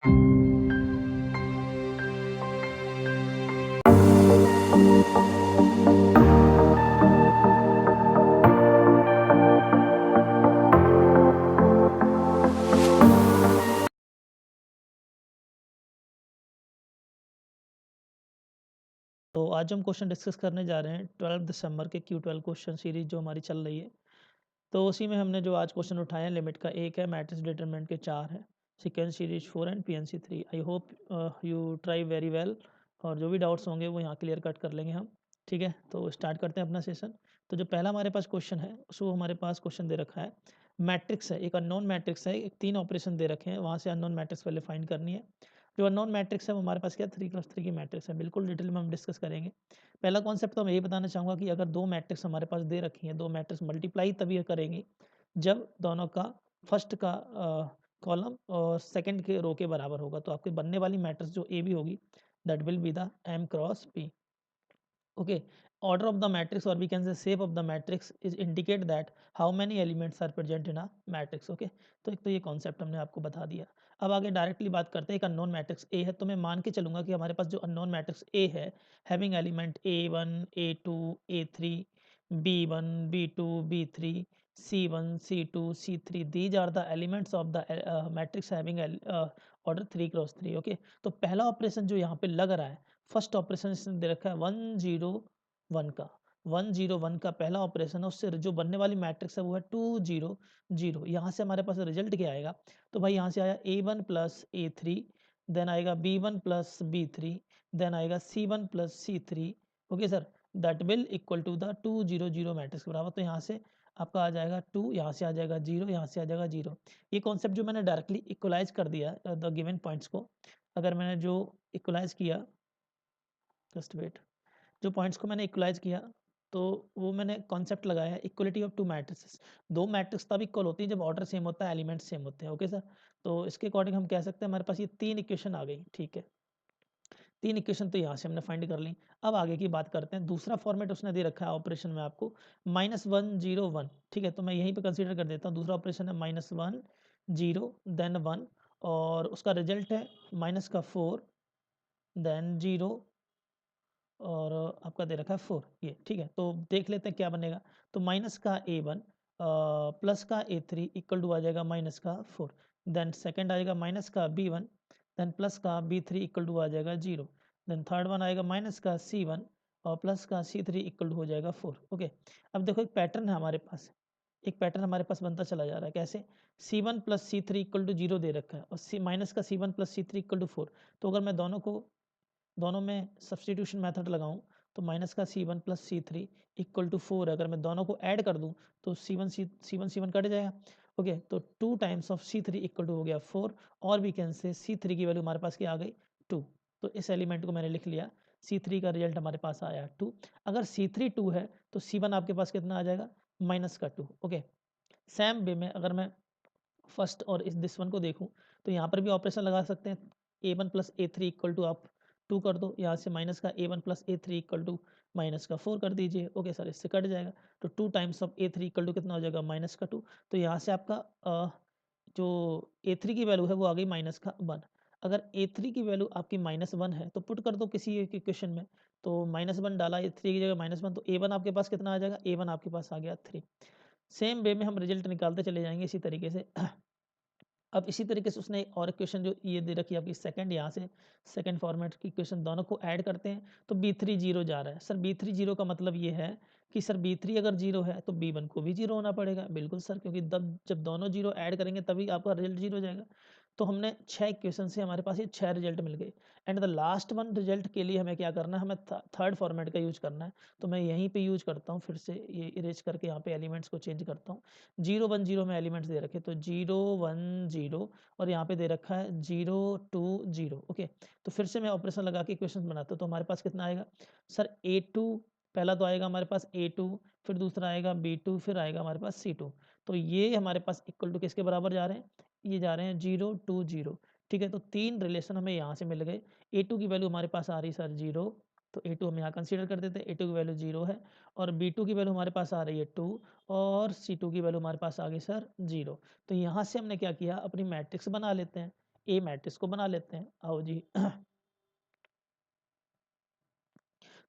तो आज हम क्वेश्चन डिस्कस करने जा रहे हैं 12 दिसंबर के Q12 क्वेश्चन सीरीज जो हमारी चल रही है। तो उसी में हमने जो आज क्वेश्चन उठाए हैं, लिमिट का 1 है, मैट्रिक्स डिटरमिनेंट के 4 है, sequence series 4 and PNC 3। I hope you try very well, और जो भी डाउट्स होंगे वो यहाँ क्लियर कट कर लेंगे हम। ठीक है, तो स्टार्ट करते हैं अपना सेशन। तो जो पहला हमारे पास क्वेश्चन है, उसको हमारे पास क्वेश्चन दे रखा है, मैट्रिक्स है, एक अननोन मैट्रिक्स है, एक 3 ऑपरेशन दे रखे हैं, वहाँ से अननोन मैट्रिक्स पहले फाइंड करनी है। जो अननोन मैट्रिक्स है वो हमारे पास क्या 3x3 की मैट्रिक्स है, बिल्कुल डिटेल में हम डिस्कस करेंगे। पहला कॉन्सेप्ट तो मैं यही बताना चाहूँगा कि अगर 2 मैट्रिक्स हमारे पास दे रखी हैं, 2 मैट्रिक्स मल्टीप्लाई तभी करेंगी जब दोनों का फर्स्ट का कॉलम और सेकंड के रो के बराबर होगा। तो आपके बनने वाली मैट्रिक्स जो ए बी होगी, that will be the m cross p। okay, order of the matrix, or we can say shape of the matrix is indicate that how many elements are present in a matrix। okay, तो एक तो ये concept हमने आपको बता दिया। अब आगे डायरेक्टली बात करते हैं, एक अननोन मैट्रिक्स ए है, तो मैं मान के चलूंगा कि हमारे पास जो अननोन मैट्रिक्स ए है, having element a1 a2 a3 b1 b2 b3 c1 c2 c3, these are the elements of the matrix having order 3x3। okay, तो पहला ऑपरेशन जो यहाँ पे लग रहा है, फर्स्ट ऑपरेशन इसने दे रखा है 101 का, 101 का पहला ऑपरेशन है, उससे जो बनने वाली मैट्रिक्स है वो है 200। यहाँ से हमारे पास रिजल्ट क्या आएगा, तो भाई यहाँ से आया a1 प्लस a3, देन आएगा b1 प्लस b3, देन आएगा c1 plus c3। Okay sir, that will equal to the 200 matrix के बराबर। तो यहाँ से आपका आ जाएगा 2, यहाँ से आ जाएगा 0, यहाँ से आ जाएगा 0। ये कॉन्सेप्ट जो मैंने डायरेक्टली इक्वलाइज कर दिया द गिवन पॉइंट्स को, अगर मैंने जो इक्वलाइज किया, जस्ट वेट, जो पॉइंट्स को मैंने इक्वलाइज किया, तो वो मैंने कॉन्सेप्ट लगाया है इक्वलिटी ऑफ 2 मैट्रिसेस। 2 मैट्रिक्स तब इक्वल होती है जब ऑर्डर सेम होता है, एलिमेंट सेम होते हैं। ओके सर, तो इसके अकॉर्डिंग हम कह सकते हैं हमारे पास ये 3 इक्वेशन आ गई। ठीक है, 3 इक्वेशन तो यहाँ से हमने फाइंड कर ली। अब आगे की बात करते हैं, दूसरा फॉर्मेट उसने दे रखा है ऑपरेशन में आपको -101। ठीक है, तो मैं यहीं पे कंसीडर कर देता हूँ, दूसरा ऑपरेशन है -10 देन 1, और उसका रिजल्ट है -4 देन 0 और आपका दे रखा है 4। ये ठीक है, तो देख लेते हैं क्या बनेगा। तो माइनस का a1 प्लस का a3 इक्वल टू आ जाएगा माइनस का 4, देन सेकंड आएगा माइनस का b1, देन प्लस का b3 इक्वल टू आ जाएगा 0, देन थर्ड वन आएगा माइनस का c1 और प्लस का c3 इक्वल टू हो जाएगा 4। ओके, अब देखो एक पैटर्न है हमारे पास, एक पैटर्न हमारे पास बनता चला जा रहा है। कैसे, c1 plus c3 equal to 0 दे रखा है, और माइनस का c1 plus c3 equal to 4। तो अगर मैं दोनों में सब्सटीट्यूशन मेथड लगाऊं, तो माइनस का c1 plus c3 equal to 4, अगर मैं दोनों को ऐड कर दूं तो c1 कट जाएगा। ओके, तो 2 times of c3 equal to हो गया 4, और वी कैन से c3 की वैल्यू हमारे पास क्या आ गई 2। तो इस एलिमेंट को मैंने लिख लिया, c3 का रिजल्ट हमारे पास आया 2। अगर c3 2 है तो c1 आपके पास कितना आ जाएगा, माइनस का 2। ओके, सेम वे में अगर मैं फर्स्ट और इस दिस वन को देखूं, तो यहाँ पर भी ऑपरेशन लगा सकते हैं, a1 plus a3 equal to आप 2 कर दो, यहाँ से माइनस का a1 plus a3 equal to minus का 4 कर दीजिए। ओके सर, इससे कट जाएगा, तो 2 times of a3 equal to कितना हो जाएगा, माइनस का 2। तो यहाँ से आपका जो a3 की वैल्यू है वो आ गई माइनस का 1। अगर a3 की वैल्यू आपकी -1 है तो पुट कर दो किसी एक इक्वेशन में, तो -1 डाला a3 की जगह -1, तो a1 आपके पास कितना आ जाएगा, a1 आपके पास आ गया 3। सेम वे में हम रिजल्ट निकालते चले जाएंगे इसी तरीके से। अब इसी तरीके से उसने एक और इक्वेशन जो ये दे रखी है आपकी सेकंड, यहाँ से सेकंड फॉर्मेट की इक्वेशन दोनों को ऐड करते हैं, तो b3 0 जा रहा है। सर b3 0 का मतलब ये है कि सर b3 अगर 0 है तो b1 को भी 0 होना पड़ेगा। बिल्कुल सर, क्योंकि जब दोनों 0 ऐड करेंगे तभी आपका रिजल्ट 0 जाएगा। तो हमने 6 इक्वेशन से हमारे पास ये 6 रिजल्ट मिल गए, and the last one result के लिए हमें क्या करना है, हमें थर्ड फॉर्मेट का यूज करना है। तो मैं यहीं पे यूज करता हूँ, फिर से ये इरेज करके यहाँ पे एलिमेंट्स को चेंज करता हूँ। 0 1 0 में एलिमेंट्स दे रखे, तो 0 1 0, और यहाँ पे दे रखा है 0 2 0। ओके, तो फिर से मैं ऑपरेशन लगा के इक्वेशन बनाता हूँ, तो हमारे पास कितना आएगा सर, a2 पहला तो आएगा हमारे पास a2, फिर दूसरा आएगा b2, फिर आएगा हमारे पास c2। तो ये हमारे पास इक्वल टू किसके बराबर जा रहे हैं, ये जा रहे हैं 0 2 0। ठीक है, तो 3 रिलेशन हमें यहाँ से मिल गए। a2 की वैल्यू हमारे पास आ रही सर 0, तो a2 हम यहाँ कंसीडर कर देते हैं, a2 की वैल्यू 0 है, और b2 की वैल्यू हमारे पास आ रही है 2, और c2 की वैल्यू हमारे पास आ गई सर 0। तो यहाँ से हमने क्या किया, अपनी मैट्रिक्स बना लेते हैं। ए मैट्रिक्स को बना लेते हैं। आओ जी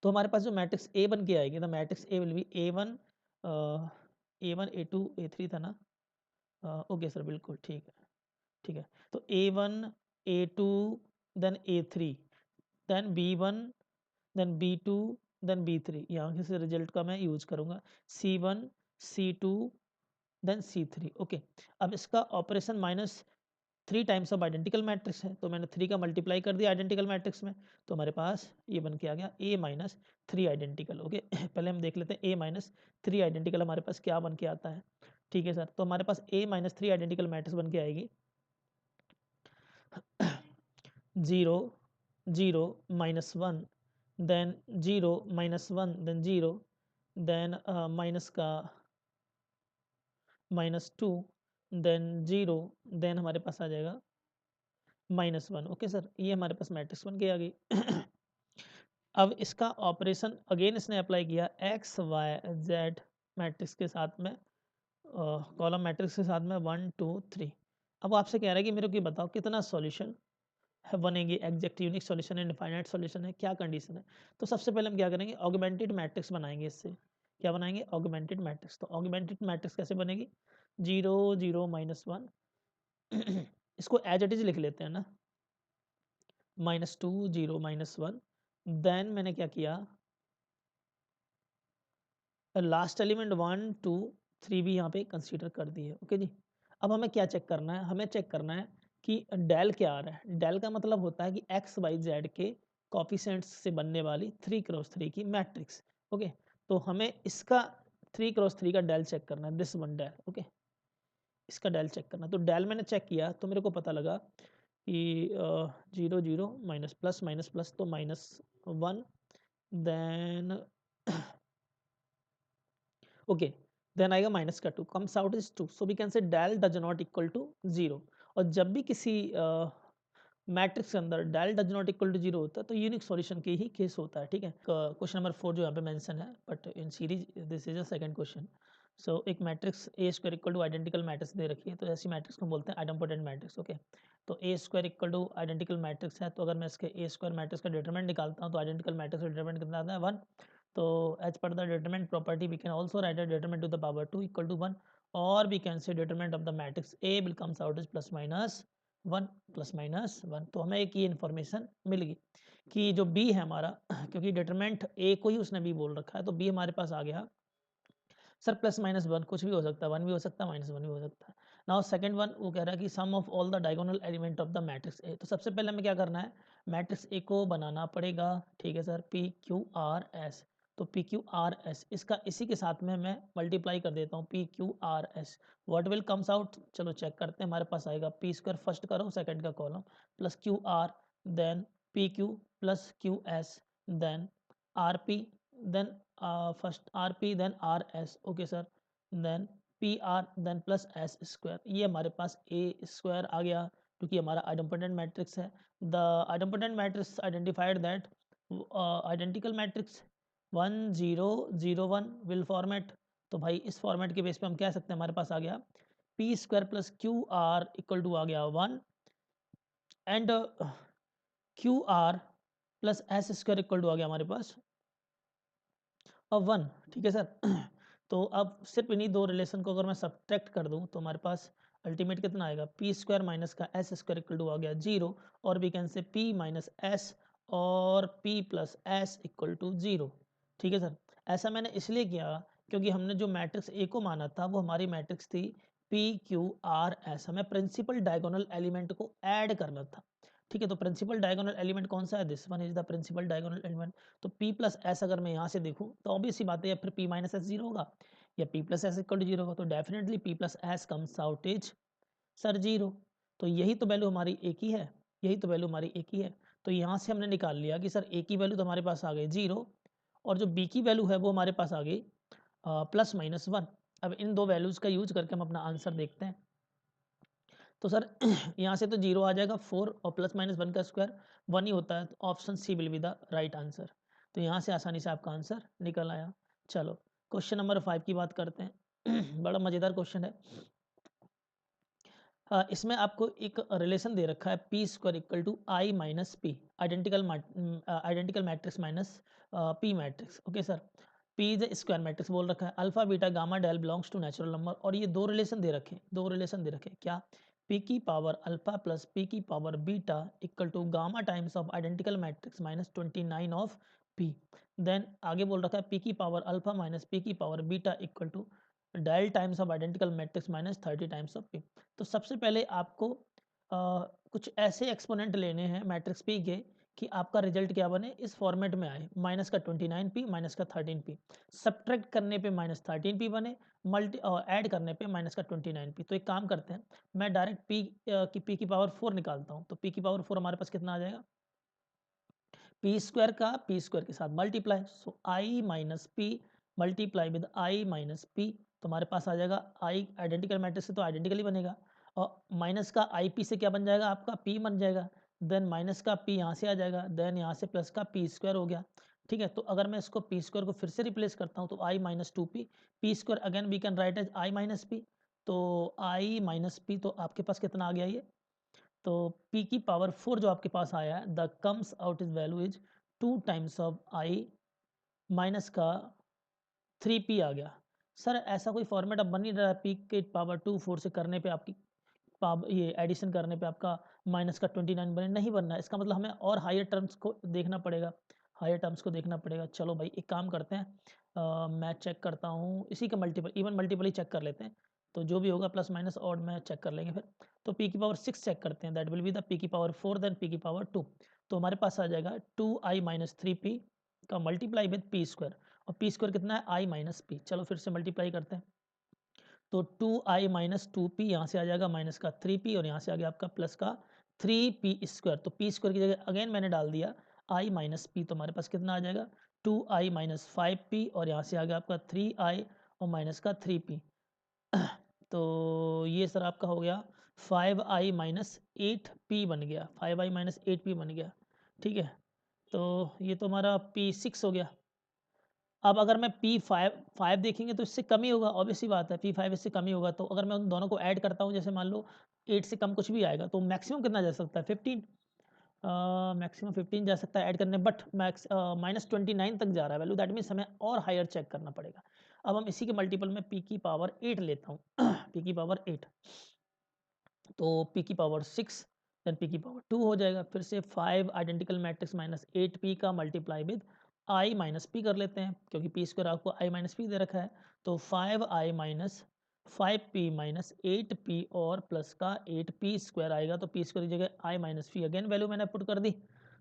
तो हमारे पास जो मैट्रिक्स ए बन के आएगी, the matrix A will B A1 A1 A2 A3 था ना। ओके सर, बिल्कुल ठीक है, ठीक है। तो A1 A2 then A3 then B1 then B2 then B3, यहाँ से रिजल्ट का मैं यूज करूँगा C1 C2 then C3। Okay, अब इसका operation minus 3 times of identical matrix है, तो मैंने 3 का मल्टीप्लाई कर दिया आइडेंटिकल मैट्रिक्स में, तो हमारे पास ये बन के आ गया A माइनस 3 आइडेंटिकल। ओके पहले हम देख लेते हैं A माइनस 3 आइडेंटिकल हमारे पास क्या बन के आता है। ठीक है सर, तो हमारे पास A माइनस 3 आइडेंटिकल मैट्रिक्स बन के आएगी 0 0 minus 1 then 0 minus 1 then 0 then minus का -2 देन 0 देन हमारे पास आ जाएगा -1। ओके सर, ये हमारे पास मैट्रिक्स बन के आ गई अब इसका ऑपरेशन अगेन इसने अप्लाई किया एक्स वाई जेड मैट्रिक्स के साथ में, कॉलम मैट्रिक्स के साथ में 1 2 3। अब आपसे कह रहा है कि मेरे को ये बताओ कितना सॉल्यूशन है बनेंगे, एग्जैक्ट यूनिक सॉल्यूशन है, इनफाइनाइट सॉल्यूशन है, क्या कंडीशन है। तो सबसे पहले हम क्या करेंगे, ऑगमेंटेड मैट्रिक्स बनाएंगे। इससे क्या बनाएंगे, ऑगमेंटेड मैट्रिक्स। तो ऑगमेंटेड मैट्रिक्स कैसे बनेगी, 0 0 -1 इसको एज इट इज लिख लेते हैं ना, -2 0 -1 देन मैंने क्या किया, लास्ट एलिमेंट 1 2 3 भी यहाँ पे कंसीडर कर दिए। ओके जी, अब हमें क्या चेक करना है, हमें चेक करना है कि डेल क्या आ रहा है। डेल का मतलब होता है कि एक्स वाई जेड के कॉफिशेंट्स से बनने वाली 3x3 की मैट्रिक्स। ओके, तो हमें इसका 3x3 का डेल चेक करना है, दिस वन डेल। ओके, इसका डेल चेक करना, तो डेल मैंने चेक किया तो मेरे को पता लगा कि 0 0 माइनस प्लस माइनस प्लस तो -1 देन ओके देन आएगा माइनस का 2 comes out is 2, so we can say del does not equal to 0। और जब भी किसी मैट्रिक्स के अंदर del does not equal to 0 होता है तो यूनिक सॉल्यूशन के ही केस होता है। ठीक है, क्वेश्चन नंबर 4 जो यहाँ पे मेंशन है, but in series this is a second question. So एक matrix A square equal to identical matrix दे रखी है, तो ऐसी मैट्रिक्स को बोलते हैं आइडेंपोटेंट मैट्रिक्स। ओके, तो A square equal to identical matrix है, तो अगर मैं इसके ए स्क्वायर मैट्रिक्स का डिटरमिनेंट निकालता हूँ तो आइडेंटिकल मैट्रिक्स का डिटरमिनेंट कितना आता है 1। तो as per the determinant property we can also write a determinant to the power 2 equal to 1, or we can say determinant of the matrix A will comes out as plus minus 1 plus minus 1। तो हमें एक ये information मिल गई कि जो B है हमारा क्योंकि डिटरमिनेंट A को ही उसने B बोल रखा है, तो B हमारे पास आ गया सर प्लस माइनस 1, कुछ भी हो सकता है, 1 भी हो सकता है -1 भी हो सकता है। नाउ सेकंड वन वो कह रहा है कि sum of all the diagonal element of the matrix A. तो सबसे पहले हमें क्या करना है, मैट्रिक्स ए को बनाना पड़ेगा। ठीक है sir, P Q R S, तो पी क्यू आर एस इसका इसी के साथ में मैं मल्टीप्लाई कर देता हूँ, P Q R S what will comes out, चलो चेक करते हैं। हमारे पास आएगा पी स्क्वायर फर्स्ट करो सेकंड का column plus Q R then P Q plus Q S then R P then first R P then R S. Okay sir, then P R then plus S square, ये हमारे पास A square आ गया क्योंकि हमारा identity matrix है। The identity matrix identified that identical matrix 1 0 0 1 will format. तो भाई इस फॉर्मेट के बेस पे हम कह सकते हैं हमारे पास आ गया P square plus Q R equal to आ गया 1 and Q R plus S square equal to आ गया हमारे पास अब 1। ठीक है सर तो अब सिर्फ इन्हीं दो रिलेशन को अगर मैं सब्ट्रैक्ट कर दूं तो हमारे पास अल्टीमेट कितना आएगा, पी स्क्वायर माइनस का एस स्क्वायर इक्वल टू आ गया 0, और we can say P minus S और P plus S equal to 0। ठीक है सर, ऐसा मैंने इसलिए किया क्योंकि हमने जो मैट्रिक्स ए को माना था वो हमारी मैट्रिक्स थी पी क्यू आर एस, हमें प्रिंसिपल डायगोनल एलिमेंट को ऐड करना था। ठीक है, तो प्रिंसिपल डायगोनल एलिमेंट कौन सा है, this one is the principal diagonal element. तो p प्लस एस अगर मैं यहाँ से देखूँ तो ऑब्वियस सी बात है या फिर p माइनस एस जीरो होगा या p plus S equal to zero होगा, तो definitely p plus S comes out is sir zero. तो यही तो वैल्यू हमारी एक ही है, यही तो वैल्यू हमारी एक ही है। तो यहाँ से हमने निकाल लिया कि सर a की वैल्यू तो हमारे पास आ गई 0 और जो b की वैल्यू है वो हमारे पास आ गई प्लस माइनस 1। अब इन दो वैल्यूज़ का यूज करके हम अपना आंसर देखते हैं। तो सर यहाँ से तो 0 आ जाएगा, 4 और प्लस माइनस 1 का स्क्वायर 1 ही होता है, तो option C will be the right answer. तो यहाँ से आसानी से आपका आंसर निकल आया। चलो क्वेश्चन नंबर 5 की बात करते हैं बड़ा मज़ेदार क्वेश्चन है। इसमें आपको एक रिलेशन दे रखा है P square equal to I minus P, identical matrix minus P matrix. Okay sir, P is square matrix बोल रखा है, alpha beta gamma del belongs to natural number, और ये दो रिलेशन दे रखे, दो रिलेशन दे रखे क्या, पी की पावर अल्फा प्लस पी की power beta equal to gamma times of identical matrix minus 29 of P. Then आगे बोल रखा है पी की पावर अल्फा माइनस पी की power beta equal to del times of identical matrix minus 30 times of P. तो सबसे पहले आपको कुछ ऐसे एक्सपोनेंट लेने हैं मैट्रिक्स पी के कि आपका रिजल्ट क्या बने, इस फॉर्मेट में आए, माइनस का 29p माइनस का 13p, सब्ट्रैक्ट करने पे माइनस 13p बने, मल्टी ऐड करने पे माइनस का 29p। तो एक काम करते हैं, मैं डायरेक्ट p की पावर 4 निकालता हूँ। तो p की पावर 4 हमारे पास कितना आ जाएगा, पी स्क्वायर का पी स्क्वायर के साथ multiply, so I minus P multiply with I minus P, तो हमारे पास आ जाएगा आई, आइडेंटिकल मैट्रिक्स से तो आइडेंटिकली बनेगा, और माइनस का आई पी से क्या बन जाएगा, आपका पी बन जाएगा, देन माइनस का पी यहाँ से आ जाएगा, देन यहाँ से प्लस का पी स्क्वायर हो गया। ठीक है, तो अगर मैं इसको पी स्क्वायर को फिर से रिप्लेस करता हूँ तो I minus two P square again we can write as I minus P, तो आई माइनस पी, तो आपके पास कितना आ गया ये, तो p की पावर 4 जो आपके पास आया है, the comes out is value is 2 times of I minus का 3p आ गया। सर ऐसा कोई फॉर्मेट अब बन नहीं रहा है, p के पावर 2 4 से करने पे आपकी ये एडिशन करने पे आपका माइनस का 29 बने, नहीं बनना है, इसका मतलब हमें और हायर टर्म्स को देखना पड़ेगा, हायर टर्म्स को देखना पड़ेगा। चलो भाई एक काम करते हैं, मैं चेक करता हूँ इसी का मल्टीपल, इवन मल्टीपल ही चेक कर लेते हैं, तो जो भी होगा प्लस माइनस ऑड में चेक कर लेंगे फिर। तो p की पावर 6 चेक करते हैं, that will be the p की पावर 4 देन p की पावर 2, तो हमारे पास आ जाएगा 2i माइनस 3p का मल्टीप्लाई विद पी स्क्वायर, और पी स्क्वायर कितना है आई माइनस पी, चलो फिर से मल्टीप्लाई करते हैं, तो 2i माइनस टू पी यहाँ से आ जाएगा माइनस का 3p, और यहाँ से आ गया आपका प्लस का 3p स्क्वायर, तो p स्क्वायर की जगह अगेन मैंने डाल दिया i माइनस पी, तो हमारे पास कितना आ जाएगा 2i माइनस 5p, और यहाँ से आ गया आपका 3i और माइनस का 3p। तो ये सर आपका हो गया 5i माइनस 8p बन गया, 5i माइनस 8p बन गया। ठीक है, तो ये तो हमारा p6 हो गया। अब अगर मैं P5 देखेंगे तो इससे कम ही होगा, ऑब्वियस सी बात है, P5 इससे कम ही होगा, तो अगर मैं उन दोनों को ऐड करता हूँ, जैसे मान लो 8 से कम कुछ भी आएगा, तो मैक्सिमम कितना जा सकता है 15, मैक्सिमम 15 जा सकता है ऐड करने, बट मैक्स माइनस 29 तक जा रहा है वैल्यू, दैट मीन्स हमें और हायर चेक करना पड़ेगा। अब हम इसी के मल्टीपल में p की पावर 8 लेता हूँ p की पावर 8, तो p की पावर 6 देन p की पावर 2 हो जाएगा, फिर से 5 आइडेंटिकल मैट्रिक्स माइनस 8p का multiply with i minus P कर लेते हैं, क्योंकि p स्क्वायर आपको i माइनस पी दे रखा है, तो 5i minus 5p minus 8p और प्लस का 8p स्क्वायर आएगा, तो p स्क्वायर की जगह i minus P again value मैंने पुट कर दी,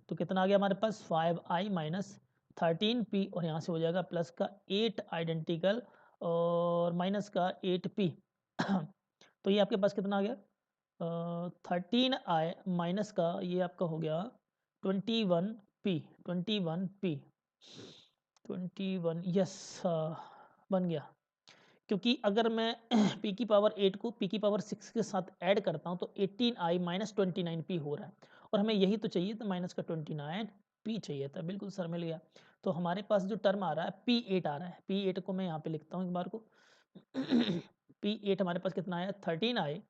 तो कितना आ गया हमारे पास 5i माइनस 13p, और यहाँ से हो जाएगा प्लस का 8 आइडेंटिकल और माइनस का 8p तो ये आपके पास कितना आ गया 13i माइनस का ये आपका हो गया 21p, 21 यस बन गया, क्योंकि अगर मैं p की पावर 8 को p की पावर 6 के साथ ऐड करता हूँ तो 18i माइनस 29p हो रहा है, और हमें यही तो चाहिए था, माइनस का 29p चाहिए था, बिल्कुल सर मिल गया। तो हमारे पास जो टर्म आ रहा है p8 आ रहा है, p8 को मैं यहाँ पे लिखता हूँ एक बार को p8 हमारे पास कितना आया 13i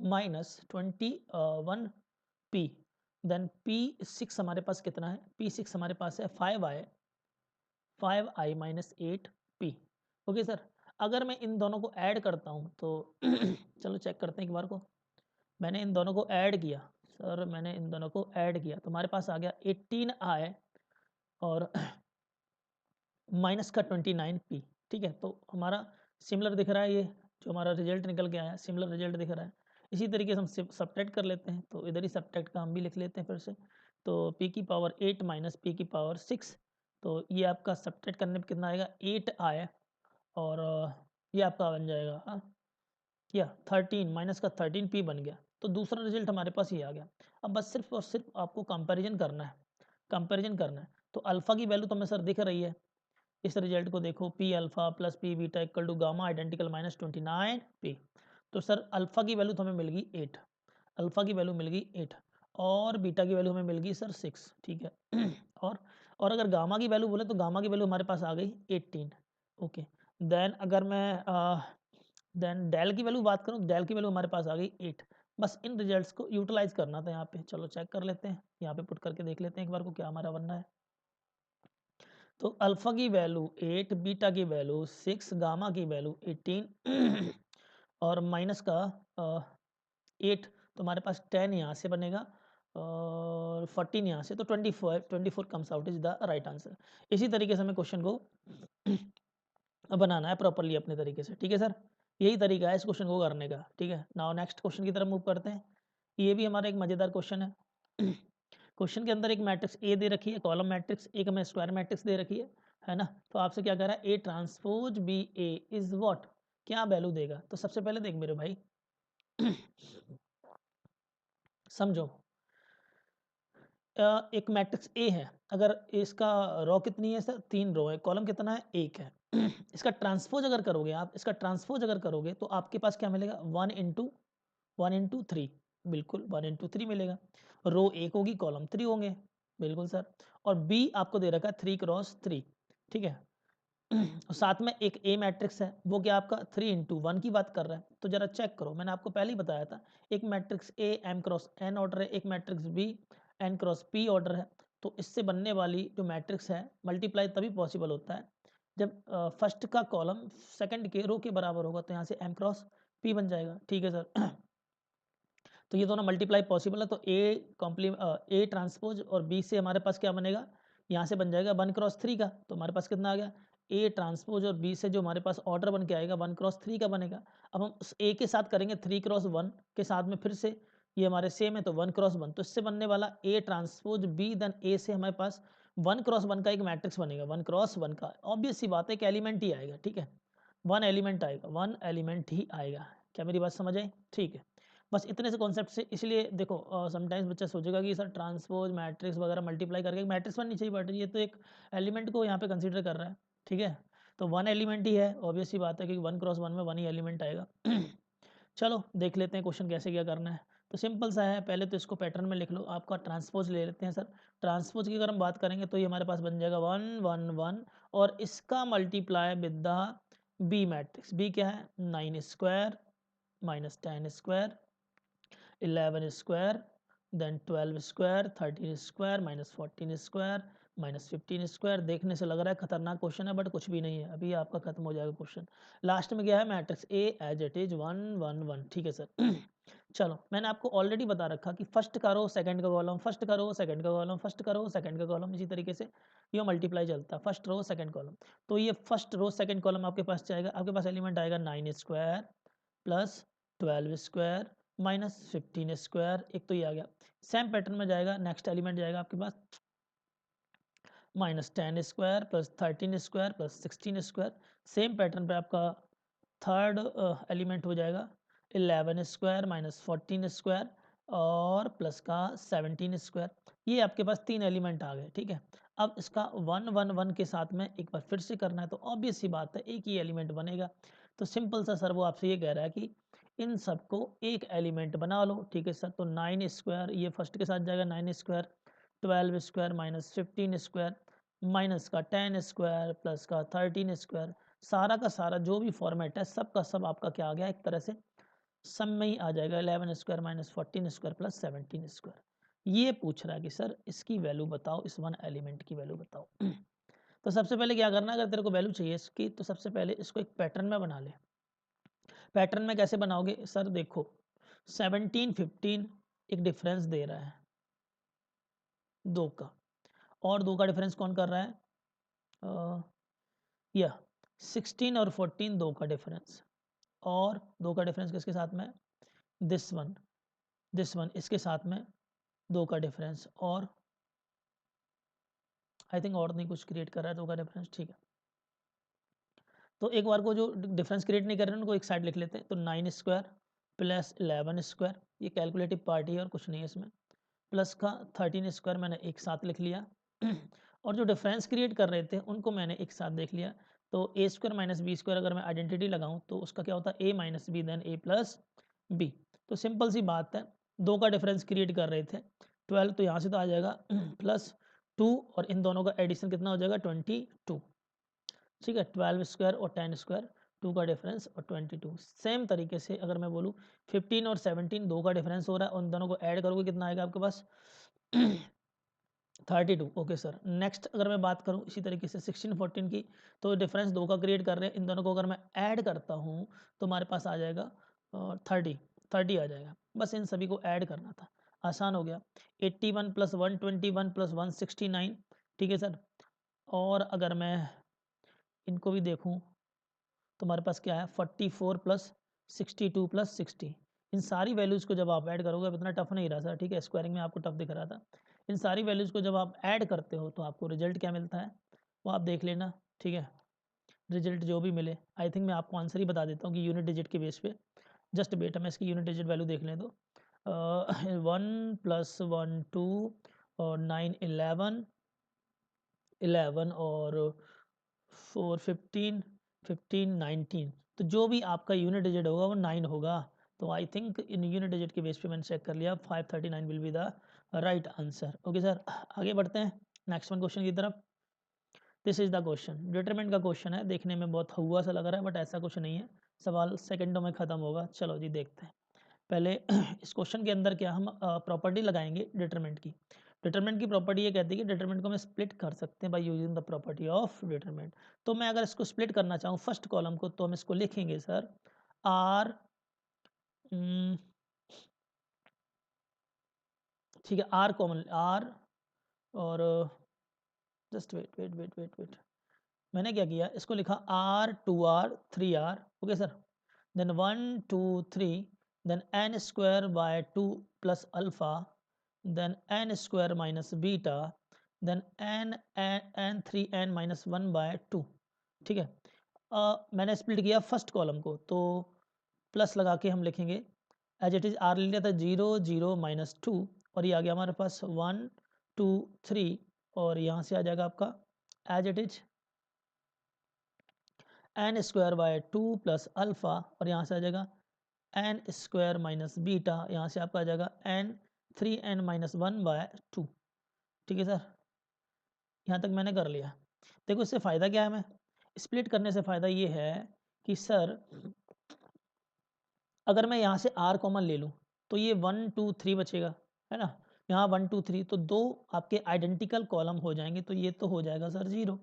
minus 21p, then p6 हमारे पास कितना है, p6 हमारे पास है 5i minus 8p। Okay sir, अगर मैं इन दोनों को ऐड करता हूँ तो चलो चेक करते हैं एक बार को, मैंने इन दोनों को ऐड किया, सर मैंने इन दोनों को ऐड किया, तो हमारे पास आ गया 18i और माइनस का 29p। ठीक है, तो हमारा सिमिलर दिख रहा है, ये जो हमारा रिजल्ट निकल के आया सिमिलर रिजल्ट दिख रहा है। इसी तरीके से हम सब्ट्रैक्ट कर लेते हैं, तो इधर ही सब्ट्रैक्ट का हम भी लिख लेते हैं फिर से, तो p की पावर 8 माइनस p की पावर 6, तो ये आपका सब्ट्रैक्ट करने पे कितना आएगा 8 आया, और ये आपका बन जाएगा क्या 13 माइनस का 13p बन गया, तो दूसरा रिजल्ट हमारे पास ये आ गया। अब बस सिर्फ और सिर्फ आपको कंपैरिजन करना है, कंपैरिजन करना है, तो अल्फ़ा की वैल्यू तो हमें सर दिख रही है, इस रिजल्ट को देखो P alpha plus P beta equal to gamma identical minus 29p, तो सर अल्फा की वैल्यू तो हमें मिल गई 8, अल्फा की वैल्यू मिल गई 8, और बीटा की वैल्यू हमें मिल गई सर 6। ठीक है और अगर गामा की वैल्यू बोले तो गामा की वैल्यू हमारे पास आ गई 18। ओके, देन अगर मैं देन डेल की वैल्यू बात करूँ, डेल की वैल्यू हमारे पास आ गई 8। बस इन रिजल्ट्स को यूटिलाइज करना था यहाँ पे। चलो चेक कर लेते हैं, यहाँ पे पुट करके देख लेते हैं एक बार को क्या हमारा बनना है। तो अल्फा की वैल्यू 8, बीटा की वैल्यू 6, गामा की वैल्यू 18 और माइनस का 8, तो हमारे पास 10 यहाँ से बनेगा और 14 यहाँ से, तो 24 comes out is the right answer. इसी तरीके से हमें क्वेश्चन को बनाना है प्रॉपरली अपने तरीके से, ठीक है सर। यही तरीका है इस क्वेश्चन को करने का, ठीक है। नाउ नेक्स्ट क्वेश्चन की तरफ मूव करते हैं। ये भी हमारा एक मज़ेदार क्वेश्चन है। क्वेश्चन के अंदर एक मैट्रिक्स ए दे रखी है, कॉलम मैट्रिक्स, एक हमें स्क्वायर मैट्रिक्स दे रखी है ना। तो आपसे क्या कह रहा है, A transpose B A is what, क्या वैल्यू देगा। तो सबसे पहले देख मेरे भाई समझो, एक मैट्रिक्स ए है, अगर इसका रो कितनी है सर, 3 रो है, कॉलम कितना है, 1 है। इसका ट्रांसपोज अगर करोगे आप, इसका ट्रांसपोज अगर करोगे तो आपके पास क्या मिलेगा, 1 इंटू 3, बिल्कुल 1 इंटू 3 मिलेगा। रो 1 होगी, कॉलम 3 होंगे, बिल्कुल सर। और बी आपको दे रखा है 3 क्रॉस 3, ठीक है। और साथ में एक ए मैट्रिक्स है, वो क्या आपका 3 इंटू 1 की बात कर रहा है। तो जरा चेक करो, मैंने आपको पहले ही बताया था, एक matrix A M cross N order है, एक matrix B N cross P order है। तो इससे बनने वाली जो मैट्रिक्स है, मल्टीप्लाई तभी पॉसिबल होता है जब फर्स्ट का कॉलम सेकंड के रो के बराबर होगा। तो यहाँ से एम क्रॉस पी बन जाएगा, ठीक है सर। तो ये दोनों मल्टीप्लाई पॉसिबल है, तो ए ट्रांसपोज और बी से हमारे पास क्या बनेगा, यहाँ से बन जाएगा 1 क्रॉस 3 का। तो हमारे पास कितना आ गया, ए ट्रांसपोज और बी से जो हमारे पास ऑर्डर बन के आएगा 1 क्रॉस 3 का बनेगा। अब हम उस ए के साथ करेंगे 3 क्रॉस 1 के साथ में, फिर से ये हमारे सेम है तो 1 क्रॉस 1, तो इससे बनने वाला ए ट्रांसपोज बी देन ए से हमारे पास 1 क्रॉस 1 का एक मैट्रिक्स बनेगा। 1 क्रॉस 1 का ऑब्वियस सी बात है, एक एलिमेंट ही आएगा, ठीक है। 1 एलिमेंट आएगा, 1 एलिमेंट ही आएगा। क्या मेरी बात समझ आई, ठीक है। बस इतने से कॉन्सेप्ट से, इसलिए देखो समटाइम्स बच्चा सोचेगा कि सर ट्रांसपोज मैट्रिक्स वगैरह मल्टीप्लाई करके मैट्रिक्स बननी चाहिए, बट ये तो एक एलिमेंट को यहाँ पे कंसीडर कर रहा है, ठीक है। तो 1 एलिमेंट ही है, ऑब्वियस सी बात है, क्योंकि 1 क्रॉस 1 में 1 ही एलिमेंट आएगा। चलो देख लेते हैं क्वेश्चन कैसे क्या करना है। तो सिंपल सा है, पहले तो इसको पैटर्न में लिख लो, आपका ट्रांसपोज ले लेते हैं सर। ट्रांसपोज की अगर हम बात करेंगे तो ये हमारे पास बन जाएगा 1 1 1, और इसका multiply with the B matrix. B क्या है, 9 square minus 10 square 11 square then 12 square 13 square minus 14 square minus 15 square. देखने से लग रहा है खतरनाक क्वेश्चन है, बट कुछ भी नहीं है, अभी आपका खत्म हो जाएगा क्वेश्चन। लास्ट में क्या है, matrix A as it is 1 1 1, ठीक है सर। चलो मैंने आपको ऑलरेडी बता रखा कि फर्स्ट का रो सेकंड का कॉलम, फर्स्ट का रो सेकंड का कॉलम, फर्स्ट का रो सेकंड का कॉलम, इसी तरीके से ये मल्टीप्लाई चलता है, फर्स्ट रो सेकंड कॉलम। तो ये फर्स्ट रो सेकंड कॉलम आपके पास जाएगा, आपके पास एलिमेंट आएगा 9 square plus 12 square minus 15 square, एक तो ये आ गया। सेम पैटर्न में जाएगा, नेक्स्ट एलिमेंट जाएगा आपके पास minus 10 square plus 13 square plus 16 square. Same pattern पे आपका थर्ड एलिमेंट हो जाएगा 11 स्क्वायर माइनस 14 स्क्वायर और प्लस का 17 स्क्वायर। ये आपके पास 3 एलिमेंट आ गए, ठीक है। अब इसका 1 1 1 के साथ में एक बार फिर से करना है, तो ऑब्वियस सी बात है एक ही एलिमेंट बनेगा। तो सिंपल सा सर वो आपसे ये कह रहा है कि इन सबको एक एलिमेंट बना लो, ठीक है सर। तो 9 स्क्वायर ये फर्स्ट के साथ जाएगा, 9 square 12 square minus 15 square minus का 10 स्क्वायर प्लस का 13 स्क्वायर। सारा का सारा जो भी फॉर्मेट है सब का सब आपका क्या आ गया, एक तरह से सब में ही आ जाएगा। 11 square minus 14 square plus 17 square. ये पूछ रहा है कि सर इसकी वैल्यू बताओ, इस 1 एलिमेंट की वैल्यू बताओ। तो सबसे पहले क्या करना है, अगर तेरे को वैल्यू चाहिए इसकी, तो सबसे पहले इसको एक पैटर्न में बना ले। पैटर्न में कैसे बनाओगे सर, देखो 17 15 एक डिफरेंस दे रहा है 2 का, और 2 का डिफरेंस कौन कर रहा है, या 16 और 14 2 का डिफरेंस, और 2 का डिफरेंस किसके साथ में, दिस वन इसके साथ में 2 का डिफरेंस, और आई थिंक और नहीं कुछ क्रिएट कर रहा है 2 का डिफरेंस, ठीक है। तो एक बार को जो डिफरेंस क्रिएट नहीं कर रहे हैं उनको एक साइड लिख लेते हैं। तो 9 स्क्वायर प्लस 11 स्क्वायर, ये कैलकुलेटिव पार्ट है और कुछ नहीं है इसमें, प्लस का 13 स्क्वायर मैंने एक साथ लिख लिया। और जो डिफरेंस क्रिएट कर रहे थे उनको मैंने एक साथ देख लिया। तो A square minus B square अगर मैं आइडेंटिटी लगाऊं तो उसका क्या होता है, ए माइनस बी देन ए प्लस बी। तो सिंपल सी बात है, 2 का डिफरेंस क्रिएट कर रहे थे 12, तो यहाँ से तो आ जाएगा प्लस 2, और इन दोनों का एडिशन कितना हो जाएगा 22, ठीक है। 12 स्क्वायर और 10 स्क्वायर 2 का डिफरेंस और 22। सेम तरीके से अगर मैं बोलूँ 15 और 17 2 का डिफरेंस हो रहा है, उन दोनों को ऐड करोगे कितना आएगा आपके पास 32। Okay sir. नेक्स्ट अगर मैं बात करूँ इसी तरीके से 16 14 की, तो डिफरेंस 2 का क्रिएट कर रहे हैं, इन दोनों को अगर मैं ऐड करता हूँ तो हमारे पास आ जाएगा 30 आ जाएगा। बस इन सभी को ऐड करना था, आसान हो गया। 81 + 121 + 169, ठीक है सर। और अगर मैं इनको भी देखूँ तो हमारे पास क्या है 44 + 62 + 60। इन सारी वैल्यूज़ को जब आप ऐड करोगे, अब इतना टफ नहीं रहा सर, ठीक है, स्क्वायरिंग में आपको टफ दिख रहा था। इन सारी वैल्यूज़ को जब आप ऐड करते हो तो आपको रिजल्ट क्या मिलता है वो आप देख लेना, ठीक है। रिजल्ट जो भी मिले, आई थिंक मैं आपको आंसर ही बता देता हूँ कि यूनिट डिजिट के बेस पे। जस्ट वेट, हमें इसकी यूनिट डिजिट वैल्यू देख लें तो 1 + 1 2 और 9 11 11 और 4 15 15 19। तो जो भी आपका यूनिट डिजिट होगा वो 9 होगा। तो I think in unit digit के बेस पे मैंने चेक कर लिया, 539 will be the right answer. Okay sir, आगे बढ़ते हैं नेक्स्ट वन क्वेश्चन की तरफ। This is the question, determinant का क्वेश्चन है, देखने में बहुत हुआ सा लग रहा है बट ऐसा कुछ नहीं है, सवाल सेकंडों में ख़त्म होगा। चलो जी देखते हैं। पहले इस क्वेश्चन के अंदर क्या हम प्रॉपर्टी लगाएंगे डिटरमिनेंट की। डिटरमिनेंट की प्रॉपर्टी ये कहती है कि डिटरमिनेंट को हम स्प्लिट कर सकते हैं by using the property of determinant. तो मैं अगर इसको स्प्लिट करना चाहूँ फर्स्ट कॉलम को, तो हम इसको लिखेंगे सर आर, ठीक है, आर कॉमन आर, और just wait wait wait wait wait, मैंने क्या किया, इसको लिखा R 2r 3r, okay sir. Then 1 2 3, then n square by 2 plus alpha, then n square minus beta, then n 3n minus 1 by 2, ठीक है। मैंने split किया फर्स्ट कॉलम को, तो प्लस लगा के हम लिखेंगे एज इट इज़, आर ले लिया था 0 0 -2, और ये आ गया हमारे पास 1 2 3, और यहाँ से आ जाएगा आपका as it is N square by 2 plus alpha, और यहाँ से आ जाएगा एन स्क्वायर माइनस बीटा, यहाँ से आपका आ जाएगा एन 3n माइनस 1 बाय 2, ठीक है सर। यहाँ तक मैंने कर लिया। देखो इससे फ़ायदा क्या है, हमें स्प्लिट करने से फ़ायदा ये है कि सर अगर मैं यहाँ से r कॉमन ले लूँ तो ये 1 2 3 बचेगा, है ना। यहाँ 1 2 3, तो दो आपके आइडेंटिकल कॉलम हो जाएंगे, तो ये तो हो जाएगा सर 0,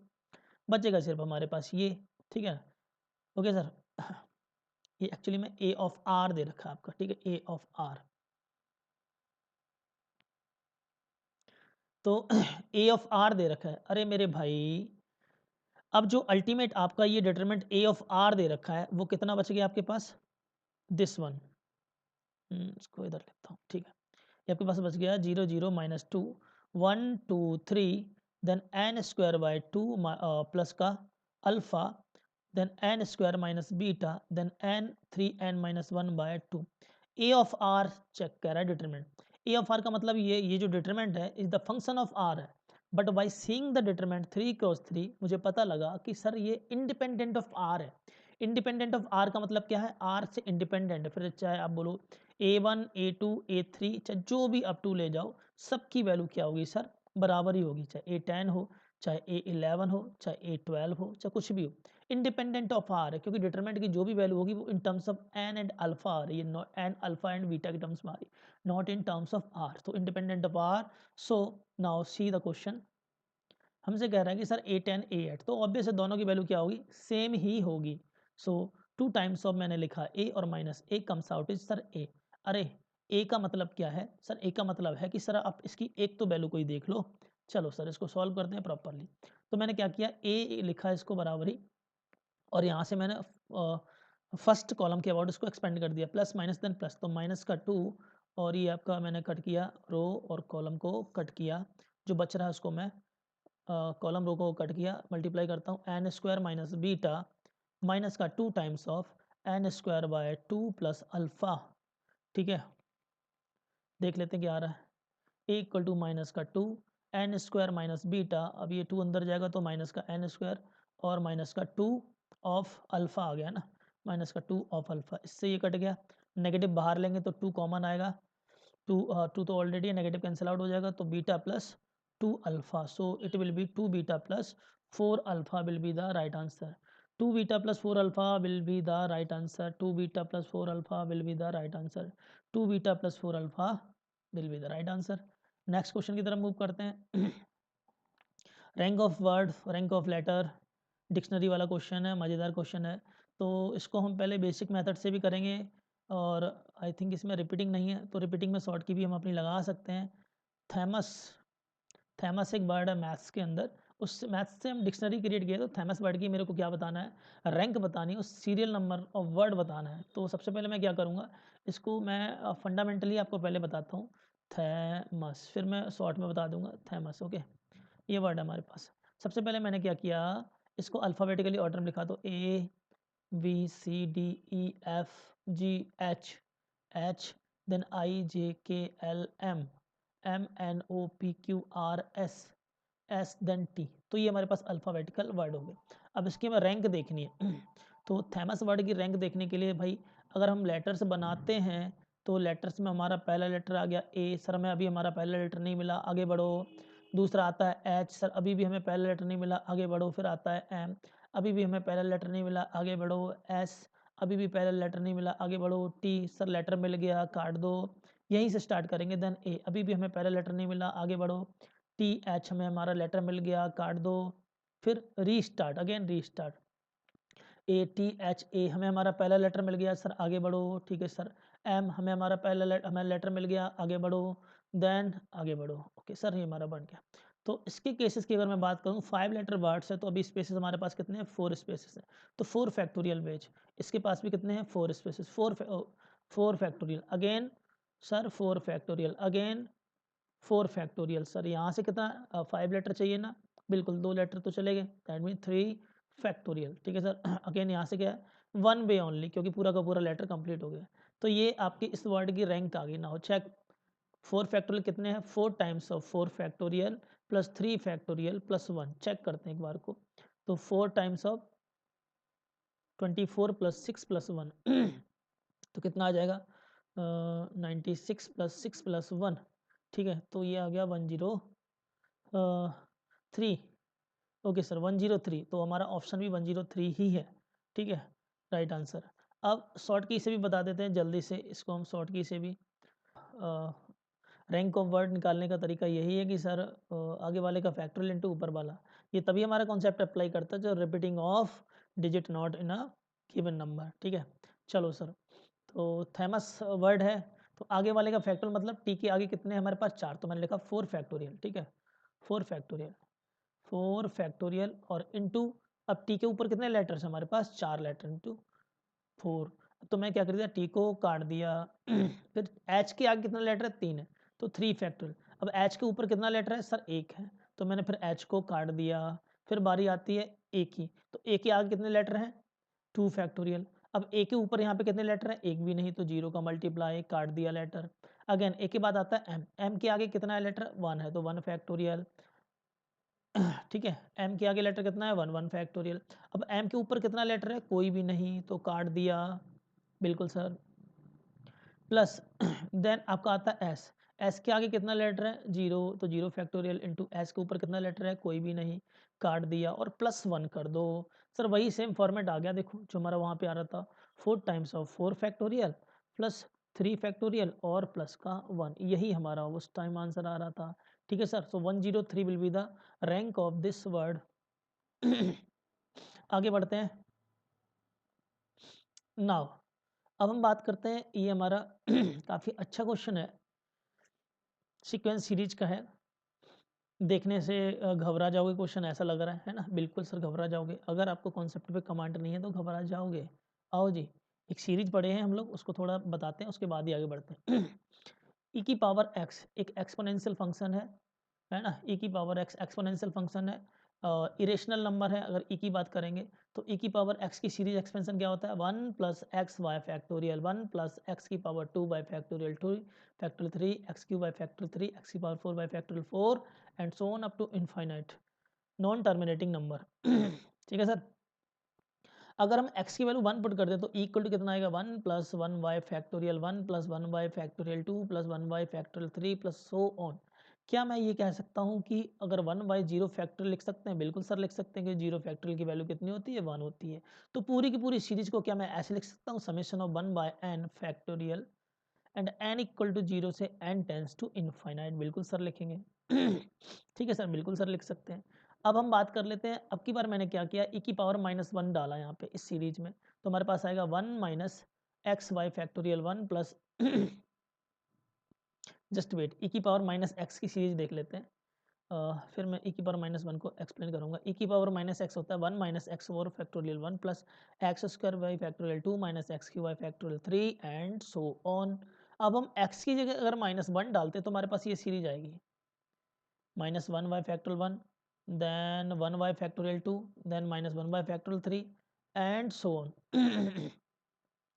बचेगा सिर्फ हमारे पास ये, ठीक है। ओके सर, ये एक्चुअली में a ऑफ r दे रखा है आपका, ठीक है, a ऑफ r। तो a ऑफ r दे रखा है, अरे मेरे भाई, अब जो अल्टीमेट आपका ये डिटरमिनेंट a ऑफ r दे रखा है वो कितना बच गया आपके पास, दिस वन, इसको इधर लिखता हूँ, ठीक है। ये आपके पास बच गया 0 0 -2 1 2 3, then n square by 2 plus का alpha, then n square minus beta, then n 3n minus 1 by 2। a of r check कर रहा है डिटरमिनेंट। a ऑफ r का मतलब ये जो डिटरमिनेंट है is the function of r है, but by seeing the determinant 3 cross 3 मुझे पता लगा कि सर ये इंडिपेंडेंट ऑफ r है। इंडिपेंडेंट ऑफ r का मतलब क्या है, r से इंडिपेंडेंट, फिर चाहे आप बोलो a1 a2 a3, चाहे जो भी अप टू ले जाओ, सबकी वैल्यू क्या होगी सर, बराबर ही होगी, चाहे a10 हो, चाहे a11 हो, चाहे a12 हो, चाहे कुछ भी हो, इंडिपेंडेंट ऑफ आर है, क्योंकि डिटरमिनेंट की जो भी वैल्यू होगी वो in terms of N and alpha आ रही है, एन अल्फा एंड बीटा के टर्म्स में आ रही है, not in terms of R, तो independent of R. So now see the question, हमसे कह रहा है कि सर a10 a8, तो ऑब्वियस है दोनों की वैल्यू क्या होगी, सेम ही होगी। सो 2 टाइम्स ऑफ मैंने लिखा a और minus a comes out is sir a। अरे a का मतलब क्या है सर, a का मतलब है कि सर आप इसकी एक तो वैल्यू कोई देख लो। चलो सर इसको सॉल्व करते हैं प्रॉपरली। तो मैंने क्या किया, a लिखा है इसको बराबरी, और यहाँ से मैंने फर्स्ट कॉलम के अबाउट इसको एक्सपेंड कर दिया, प्लस माइनस देन प्लस, तो माइनस का 2, और ये आपका मैंने कट किया रो और कॉलम को कट किया, जो बच रहा है उसको मैं कॉलम रो को कट किया, मल्टीप्लाई करता हूँ N square minus beta minus का 2 times of N square by 2 plus alpha, ठीक है। देख लेते हैं क्या आ रहा है, ए इक्वल टू माइनस का 2 एन स्क्वायर माइनस बीटा, अब ये 2 अंदर जाएगा तो माइनस का एन स्क्वायर और माइनस का 2 ऑफ अल्फ़ा आ गया ना, माइनस का 2 ऑफ अल्फ़ा, इससे ये कट गया, नेगेटिव बाहर लेंगे तो 2 कॉमन आएगा, 2 तो ऑलरेडी नेगेटिव कैंसिल आउट हो जाएगा, तो beta plus 2 alpha, so it will be 2 beta plus 4 alpha will be the right answer. 2 beta plus 4 alpha will be the right answer. 2 beta plus 4 alpha will be the right answer. 2 beta plus 4 alpha will be the right answer. Next question की तरफ move करते हैं. Rank of word, rank of letter, dictionary वाला question है, मज़ेदार question है. तो इसको हम पहले बेसिक मेथड से भी करेंगे और आई थिंक इसमें रिपीटिंग नहीं है, तो रिपीटिंग में शॉर्ट की भी हम अपनी लगा सकते हैं. थैमस, थैमस एक वर्ड है मैथ्स के अंदर, उस मैथ्स से हम डिक्शनरी क्रिएट किए. तो थैमस वर्ड की मेरे को क्या बताना है, रैंक बतानी है, उस सीरियल नंबर ऑफ वर्ड बताना है. तो सबसे पहले मैं क्या करूँगा, इसको मैं फंडामेंटली आपको पहले बताता हूँ. थैमस, फिर मैं शॉर्ट में बता दूंगा थैमस. ओके, ये वर्ड है हमारे पास. सबसे पहले मैंने क्या किया, इसको अल्फ़ाबेटिकली ऑर्डर में लिखा. तो A B C D E F G H, H then I J K L M, M N O P Q R S, S then T. तो ये हमारे पास अल्फ़ाबेटिकल वर्ड हो गए. अब इसकी हमें रैंक देखनी है. तो थैमस वर्ड की रैंक देखने के लिए भाई, अगर हम लेटर्स बनाते हैं तो लेटर्स में हमारा पहला लेटर आ गया ए. सर हमें अभी हमारा पहला लेटर नहीं मिला, आगे बढ़ो. दूसरा आता है एच. सर अभी भी हमें पहला लेटर नहीं मिला, आगे बढ़ो. फिर आता है एम. अभी भी हमें पहला लेटर नहीं मिला, आगे बढ़ो. एस. अभी भी पहला लेटर नहीं मिला, आगे बढ़ो. टी. सर लेटर मिल गया, काट दो. यहीं से स्टार्ट करेंगे. देन ए. अभी भी हमें पहला लेटर नहीं मिला, आगे बढ़ो. टी एच, हमें हमारा लेटर मिल गया, काट दो. फिर restart, again restart. A T H A, हमें हमारा पहला लेटर मिल गया, सर आगे बढ़ो. ठीक है सर. एम, हमें हमारा पहला हमें लेटर मिल गया, आगे बढ़ो. देन आगे बढ़ो. ओके सर, ये हमारा बन गया. तो इसके केसेस की अगर मैं बात करूँ, 5 लेटर वर्ड्स है तो अभी स्पेसेस हमारे पास कितने हैं, 4 स्पेसेस हैं. तो 4 फैक्टोरियल वेज. इसके पास भी कितने हैं, 4 spaces. 4 factorial again. Sir 4 factorial again. 4 factorial. Sir यहाँ से कितना, 5 लेटर चाहिए ना, बिल्कुल 2 लेटर तो चले गए. That mean 3 factorial. ठीक है सर. अगेन यहाँ से क्या है, 1 वे ओनली, क्योंकि पूरा का पूरा लेटर कंप्लीट हो गया. तो ये आपकी इस वर्ड की रैंक आ गई. ना हो चेक, 4 फैक्टोरियल कितने हैं, 4 times of 4 factorial plus 3 factorial plus 1. Check करते हैं एक बार को. तो 4 टाइम्स ऑफ 24 प्लस 6 प्लस 1 तो कितना आ जाएगा, 96 प्लस 6 प्लस 1. ठीक है, तो ये आ गया 103. Okay sir 103. तो हमारा ऑप्शन भी 103 ही है. ठीक है, राइट आंसर. अब शॉर्ट की से भी बता देते हैं जल्दी से, इसको हम शॉर्ट की से भी. रैंक ऑफ वर्ड निकालने का तरीका यही है कि सर आगे वाले का फैक्टोरियल इनटू ऊपर वाला. ये तभी हमारा कॉन्सेप्ट अप्लाई करता है जब repeating of digit not in a given number. ठीक है, चलो सर. तो थैमस वर्ड है, तो आगे वाले का फैक्टोरियल मतलब टी के आगे कितने हैं हमारे पास, 4. तो मैंने लिखा 4 फैक्टोरियल. ठीक है, 4 फैक्टोरियल, 4 फैक्टोरियल और इनटू. अब टी के ऊपर कितने लेटर्स हैं हमारे पास, 4 लेटर इनटू 4. तो मैं क्या कर दिया, टी को काट दिया. फिर एच के आगे कितना लेटर है, 3 है, तो 3 फैक्टोरियल. अब एच के ऊपर कितना लेटर है सर, 1 है, तो मैंने फिर एच को काट दिया. फिर बारी आती है ए की, तो ए के आगे कितने लेटर हैं, 2 फैक्टोरियल. अब ए के ऊपर यहाँ पे कितने लेटर हैं, एक भी नहीं, तो 0 का मल्टीप्लाई, काट दिया लेटर. अगेन ए के बाद आता है एम. एम के आगे कितना है लेटर, 1 है, तो 1 फैक्टोरियल. ठीक है, एम के आगे लेटर कितना है, 1, 1 फैक्टोरियल. अब एम के ऊपर कितना लेटर है, कोई भी नहीं, तो काट दिया. बिल्कुल सर. प्लस देन आपका आता है एस. एस के आगे कितना लेटर है, 0, तो 0 फैक्टोरियल इनटू एस के ऊपर कितना लेटर है, कोई भी नहीं, काट दिया और प्लस 1 कर दो. सर वही सेम फॉर्मेट आ गया, देखो जो हमारा वहाँ पे आ रहा था, 4 times of 4 factorial plus 3 factorial और प्लस का 1. यही हमारा उस टाइम आंसर आ रहा था. ठीक है sir. So 103 will be the rank of this word. आगे बढ़ते हैं. नाउ अब हम बात करते हैं, ये हमारा काफ़ी अच्छा क्वेश्चन है, सीक्वेंस सीरीज का है. देखने से घबरा जाओगे, क्वेश्चन ऐसा लग रहा है ना, बिल्कुल सर घबरा जाओगे. अगर आपको कॉन्सेप्ट पे कमांड नहीं है तो घबरा जाओगे. आओ जी, एक सीरीज पढ़े हैं हम लोग, उसको थोड़ा बताते हैं, उसके बाद ही आगे बढ़ते हैं. ई की पावर एक्स एक एक्सपोनेंशियल फंक्शन है ना. ई की पावर एक्स एक्सपोनेंशियल फंक्शन है, इरेशनल नंबर है. अगर ई की बात करेंगे तो ई की पावर एक्स की सीरीज एक्सपेंशन क्या होता है, 1 plus X by factorial, 1 plus X की power 2 by factorial 2 factorial 3 X cube by factorial 3 X की power 4 by factorial 4 and so on up to infinite non terminating number. ठीक है sir. अगर हम x की वैल्यू 1 पुट कर दें तो इक्वल टू कितना आएगा, 1 plus 1 by factorial 1 plus 1 by factorial 2 plus 1 by factorial 3 plus so on. क्या मैं ये कह सकता हूँ कि अगर 1/0 फैक्टोरियल लिख सकते हैं? बिल्कुल सर लिख सकते हैं कि 0 फैक्टोरियल की वैल्यू कितनी होती है? 1 होती है। तो पूरी की पूरी सीरीज को क्या मैं ऐसे लिख सकता हूँ? Summation of 1/n factorial and n equal to 0 से n टेंस टू इनफाइनाइट। बिल्कुल सर लिखेंगे। ठीक है सर, बिल्कुल सर लिख सकते हैं। अब हम बात कर लेते हैं, अब की बार मैंने क्या किया, e की पावर -1 डाला यहाँ पे इस सीरीज में, तो हमारे पास आएगा 1 minus x by factorial 1 plus just wait, e की पावर -x की सीरीज देख लेते हैं। फिर मैं e की पावर -1 को एक्सप्लेन करूंगा। e की पावर -x होता है 1 minus X over factorial 1 plus X square by factorial 2 minus X की by factorial 3 and so on. अब हम x की जगह अगर -1 डालते तो हमारे पास ये सीरीज आएगी, -1 by factorial 1, then 1 by factorial 2, then -1 by factorial 3 and so on.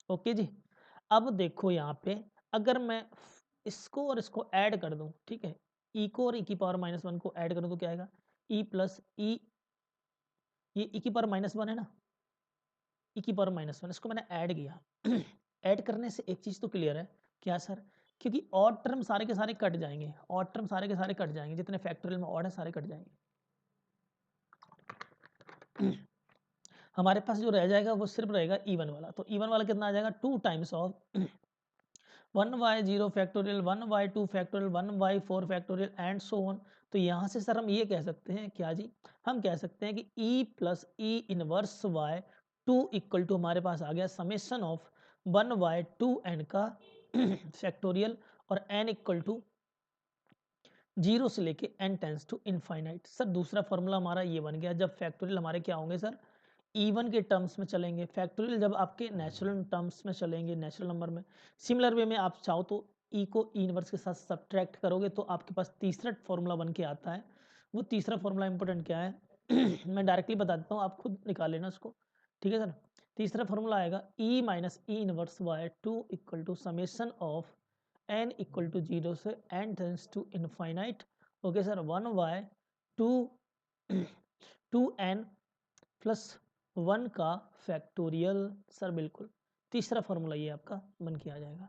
Okay जी। अब देखो यहाँ पे, अगर मैं इसको और इसको ऐड कर दूं, ठीक है, e को और e की पावर -1 को ऐड करूं तो क्या आएगा, e प्लस ई, ये e की पावर -1 है ना, e की पावर -1 इसको मैंने ऐड किया। ऐड करने से एक चीज़ तो क्लियर है, क्या सर, क्योंकि ऑड टर्म सारे के सारे कट जाएंगे, ऑड टर्म सारे के सारे कट जाएंगे, जितने फैक्टोरियल में ऑड है सारे कट जाएंगे। हमारे पास जो रह जाएगा वो सिर्फ रहेगा E1 वाला, तो E1 वाला कितना आ जाएगा, 2 times of 1/0 factorial 1/2 factorial 1/4 factorial and so on. तो यहाँ से सर हम ये कह सकते हैं, क्या जी, हम कह सकते हैं कि e plus e inverse by 2 equal to हमारे पास आ गया समेशन ऑफ 1/2n का फैक्टोरियल और n इक्वल टू 0 से लेके n tends to infinite. Sir दूसरा फॉर्मूला हमारा ये बन गया, जब फैक्टोरियल हमारे क्या होंगे सर, E1 के टर्म्स में चलेंगे, फैक्टोरियल जब आपके नेचुरल टर्म्स में चलेंगे, नेचुरल नंबर में। सिमिलर वे में आप चाहो तो E को E इनवर्स के साथ सब्ट्रैक्ट करोगे तो आपके पास तीसरा फॉर्मूला बन के आता है। वो तीसरा फॉर्मूला इंपॉर्टेंट क्या है मैं डायरेक्टली बता देता हूँ, आप खुद निकाल लेना उसको, ठीक है सर। तीसरा फॉर्मूला आएगा E minus e inverse by 2 equal to summation of n equal to 0 से n tends to infinite. Okay sir, 1/2 2n plus 1 का फैक्टोरियल। सर बिल्कुल, तीसरा फॉर्मूला ये आपका बन के आ जाएगा।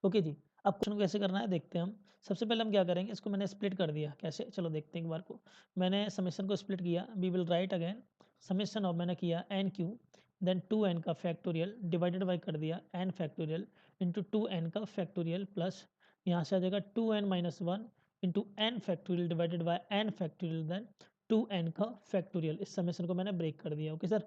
ओके जी। अब क्वेश्चन को कैसे करना है देखते हैं हम। सबसे पहले हम क्या करेंगे, इसको मैंने स्प्लिट कर दिया, कैसे, चलो देखते हैं एक बार को। मैंने समेशन को स्प्लिट किया, we will write again summation of, मैंने किया एन क्यू, देन 2n का फैक्टोरियल डिवाइडेड बाई कर दिया n फैक्टोरियल इंटू 2n का फैक्टोरियल प्लस यहाँ से आ जाएगा 2n minus 1 into n factorial divided by n factorial, then 2n का फैक्टोरियल। इस समेशन को मैंने ब्रेक कर दिया। Okay sir.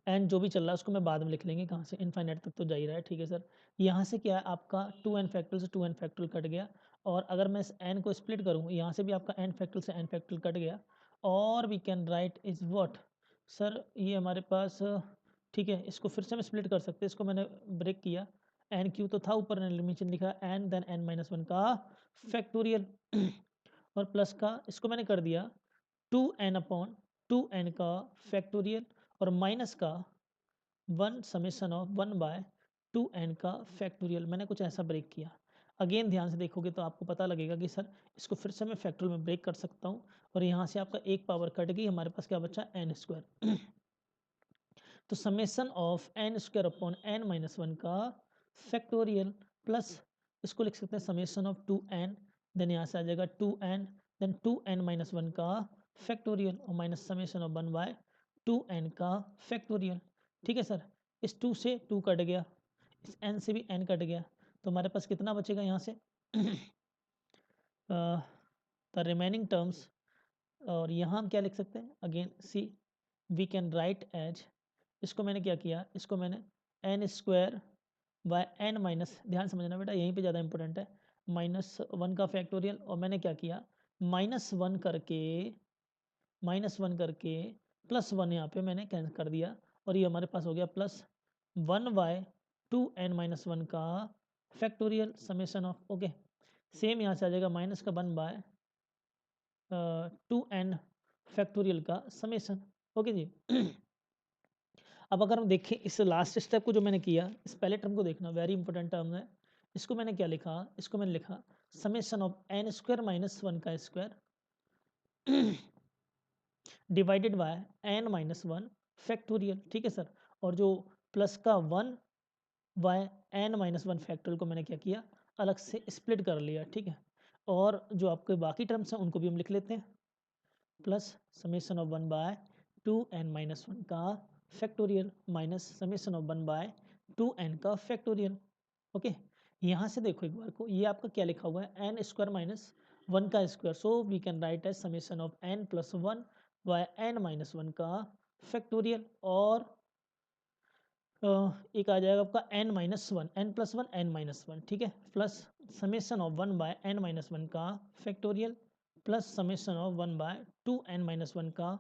एन जो भी चल रहा है उसको मैं बाद में लिख लेंगे, कहाँ से, इनफाइनाइट तक तो जा ही रहा है, ठीक है सर। यहाँ से क्या है आपका 2n फैक्टोरियल से 2n फैक्टोरियल कट गया, और अगर मैं इस n को स्प्लिट करूँ, यहाँ से भी आपका n फैक्टोरियल से n फैक्टोरियल कट गया, और we can write is what sir, ये हमारे पास, ठीक है, इसको फिर से हम स्प्लिट कर सकते हैं, इसको मैंने ब्रेक किया, एन क्यू तो था ऊपर, नीचे लिखा एन, देन n-1 का फैक्टोरियल और प्लस का इसको मैंने कर दिया 2n अपॉन 2n का फैक्टोरियल और माइनस का 1 समेशन ऑफ 1/2n का फैक्टोरियल। मैंने कुछ ऐसा ब्रेक किया। अगेन ध्यान से देखोगे तो आपको पता लगेगा कि सर इसको फिर से मैं फैक्टोरियल में ब्रेक कर सकता हूँ, और यहाँ से आपका एक पावर कट गई, हमारे पास क्या बचा, n स्क्वायर। तो summation of n square upon n-1 का फैक्टोरियल प्लस इसको लिख सकते हैं समेशन ऑफ 2n, देन यहाँ से आ जाएगा 2n, देन 2n-1 का फैक्टोरियल और माइनस समेशन ऑफ 1/2n का फैक्टोरियल। ठीक है सर, इस 2 से 2 कट गया, इस n से भी n कट गया, तो हमारे पास कितना बचेगा यहाँ से द रिमेनिंग टर्म्स। और यहाँ हम क्या लिख सकते हैं, again see we can write as, इसको मैंने क्या किया, इसको मैंने n square by n minus, ध्यान समझना बेटा यहीं पे ज़्यादा इंपॉर्टेंट है, -1 का फैक्टोरियल, और मैंने क्या किया, -1 करके +1 यहाँ पे मैंने कैंसिल कर दिया, और ये हमारे पास हो गया +1/2n-1 का factorial summation of. Okay, same यहाँ से आ जाएगा माइनस का 1/2n फैक्टोरियल का समेशन। ओके जी। अब अगर हम देखें इस लास्ट स्टेप को जो मैंने किया, इस पहले टर्म को देखना, वेरी इंपॉर्टेंट टर्म है। इसको मैंने क्या लिखा, इसको मैंने लिखा summation of n square minus 1 का square divided bye n-1 factorial. ठीक है सर, और जो प्लस का 1/n-1 फैक्टोरियल को मैंने क्या किया, अलग से स्प्लिट कर लिया, ठीक है। और जो आपके बाकी टर्म्स हैं उनको भी हम लिख लेते हैं, plus summation of 1 by 2n-1 का factorial minus summation of 1 by 2n का फैक्टोरियल। ओके, यहाँ से देखो एक बार को, ये आपका क्या लिखा हुआ है, एन स्क्वायर माइनस 1 का square, so we can write as summation of n plus 1 by n-1 का फैक्टोरियल। और एक आ जाएगा आपका n-1, n प्लस 1 n-1, ठीक है, plus summation of 1 by n-1 का factorial plus summation of 1 by 2n-1 का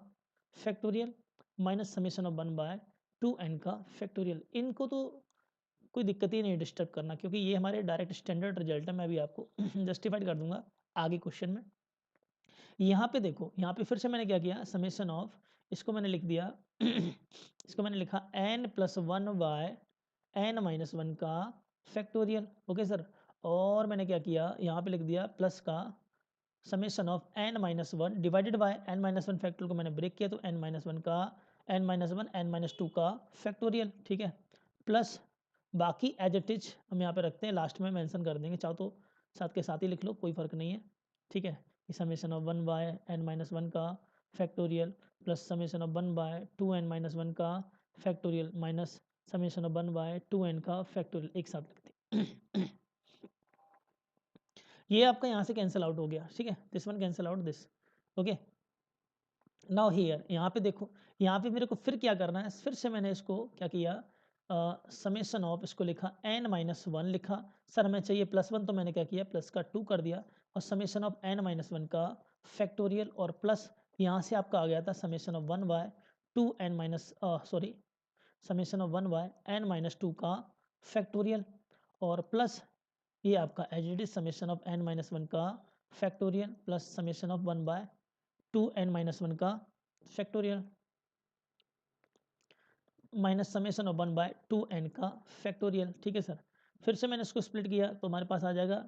factorial minus summation of 1 by 2n का फैक्टोरियल। इनको तो कोई दिक्कत ही नहीं डिस्टर्ब करना, क्योंकि ये हमारे डायरेक्ट स्टैंडर्ड रिजल्ट है, मैं भी आपको जस्टिफाइड कर दूंगा आगे क्वेश्चन में। यहाँ पे देखो, यहाँ पे फिर से मैंने क्या किया, समेशन ऑफ, इसको मैंने लिख दिया इसको मैंने लिखा n प्लस 1 बाय n-1 का फैक्टोरियल। ओके सर, और मैंने क्या किया, यहाँ पे लिख दिया प्लस का summation of n-1 divided by n-1 factorial को मैंने ब्रेक किया, तो n-1 का n-1 n-2 का फैक्टोरियल, ठीक है, प्लस बाकी एज इट इज हम यहाँ पे रखते हैं, लास्ट में मेंशन कर देंगे, चाहो तो साथ के साथ ही लिख लो, कोई फर्क नहीं है, ठीक है। समेशन ऑफ 1 बाय n-1 का factorial plus summation of 1 by 2n-1 का factorial minus summation of 1 by 2n का फैक्टोरियल, एक साथ लिखते हैं। ये आपका यहाँ से कैंसिल आउट हो गया, ठीक है, this one cancel out this. Okay, now here, यहाँ पे देखो, यहाँ पे मेरे को फिर क्या करना है, फिर से मैंने इसको क्या किया, समेशन ऑफ, इसको लिखा n-1 लिखा, सर हमें चाहिए +1, तो मैंने क्या किया, प्लस का 2 कर दिया, और समेशन ऑफ n-1 का फैक्टोरियल, और प्लस यहाँ से आपका आ गया था summation of 1 by 2n- sorry summation of 1 by n-2 का फैक्टोरियल, और प्लस ये आपका as it is summation of n-1 का factorial plus summation of 1 by 2n-1 का factorial minus summation of 1 by 2n का फैक्टोरियल, ठीक है सर। फिर से मैंने इसको स्प्लिट किया, तो हमारे पास आ जाएगा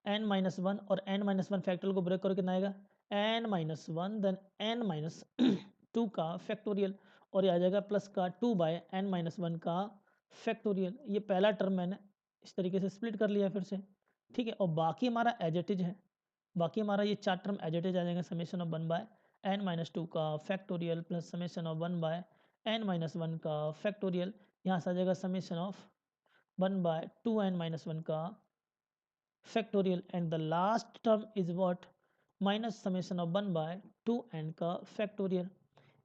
n-1, और n-1 फैक्टोरियल को ब्रेक करो कितना आएगा, n-1 देन n-2 का फैक्टोरियल, और ये आ जाएगा प्लस का 2 बाय n-1 का फैक्टोरियल। ये पहला टर्म मैंने इस तरीके से स्प्लिट कर लिया फिर से, ठीक है, और बाकी हमारा एज इट इज है, बाकी हमारा ये 4 टर्म एज इट इज आ जाएंगे, समेशन ऑफ 1 बाय n-2 का factorial plus summation of 1 by n-1 का फैक्टोरियल, यहाँ से आ जाएगा समेशन ऑफ 1 बाय 2n-1 का factorial, and the last term is what, minus summation of 1 by 2n का फैक्टोरियल।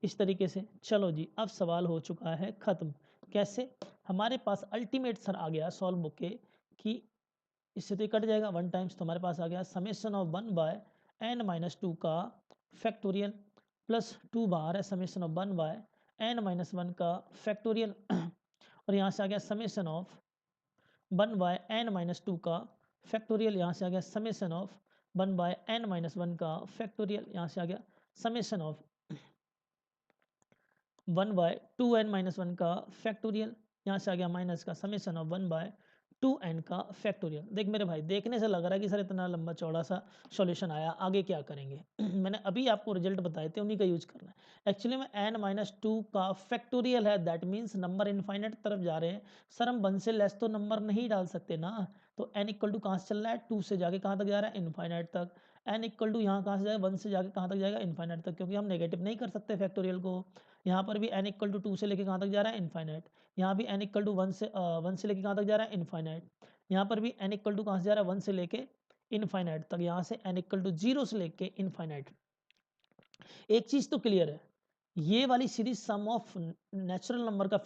इस तरीके से चलो जी, अब सवाल हो चुका है खत्म। कैसे, हमारे पास अल्टीमेट सर आ गया सॉल्व बुक के, कि इससे तो ये कट जाएगा 1 टाइम्स, तो हमारे पास आ गया समेशन ऑफ 1 बाय n-2 का फैक्टोरियल प्लस 2 बाहर है, समेशन ऑफ 1 बाय n-1 का फैक्टोरियल और यहाँ से आ गया समेशन ऑफ 1 बाय n-2 का फैक्टोरियल, यहाँ से आ गया समेशन ऑफ 1 बाय n-1 का फैक्टोरियल, यहाँ से आ गया समेशन ऑफ 1 बाय 2n-1 का फैक्टोरियल, यहाँ से आ गया माइनस का समेशन ऑफ 1 बाय 2n का फैक्टोरियल। देख मेरे भाई, देखने से लग रहा है कि सर इतना लंबा चौड़ा सा सॉल्यूशन आया, आगे क्या करेंगे। मैंने अभी आपको रिजल्ट बताए थे, उन्हीं का यूज करना है। एक्चुअली में n-2 का फैक्टोरियल है, दैट मीन्स नंबर इनफाइनाइट तरफ जा रहे हैं। सर हम 1 से लेस तो नंबर नहीं डाल सकते ना, तो n इक्वल टू कहाँ से चल रहा है, 2 से जाके कहाँ तक जा रहा है, इनफाइनाइट तक। n इक्वल टू यहाँ कहाँ से जाएगा, 1 से जाके कहाँ तक जाएगा, इनफाइनाइट तक, क्योंकि हम नेगेटिव नहीं कर सकते फैक्टोरियल को। यहाँ पर भी n इक्वल टू 2 से लेके कहाँ तक जा रहा है, इनफाइनाइट। यहाँ भी n इक्वल टू 1 से लेके कहाँ तक जा रहा है, इनफाइनाइट। यहाँ पर भी n इक्वल टू कहाँ से जा रहा है, 1 से लेके इनफाइनाइट तक। यहाँ से n इक्वल टू 0 से लेके इनफाइनाइट। एक चीज तो क्लियर है, ये वाली series sum of natural number का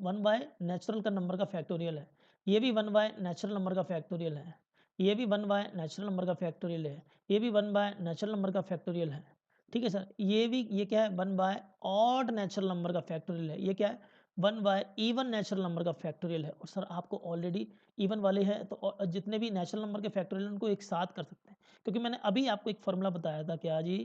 1 बाय नेचुरल का नंबर का फैक्टोरियल है, ये भी 1 बाय नेचुरल नंबर का फैक्टोरियल है, ये भी 1 बाय नेचुरल नंबर का फैक्टोरियल है, ये भी 1 बाय नेचुरल नंबर का फैक्टोरियल है, ठीक है सर। ये क्या है, 1 बाय ऑड नेचुरल नंबर का फैक्टोरियल है, ये क्या है, 1 बाय इवन नेचुरल नंबर का फैक्टोरियल है। और सर आपको ऑलरेडी इवन वाले हैं, तो जितने भी नेचुरल नंबर के फैक्टोरियल उनको एक साथ कर सकते हैं, क्योंकि मैंने अभी आपको एक फॉर्मूला बताया था, क्या जी,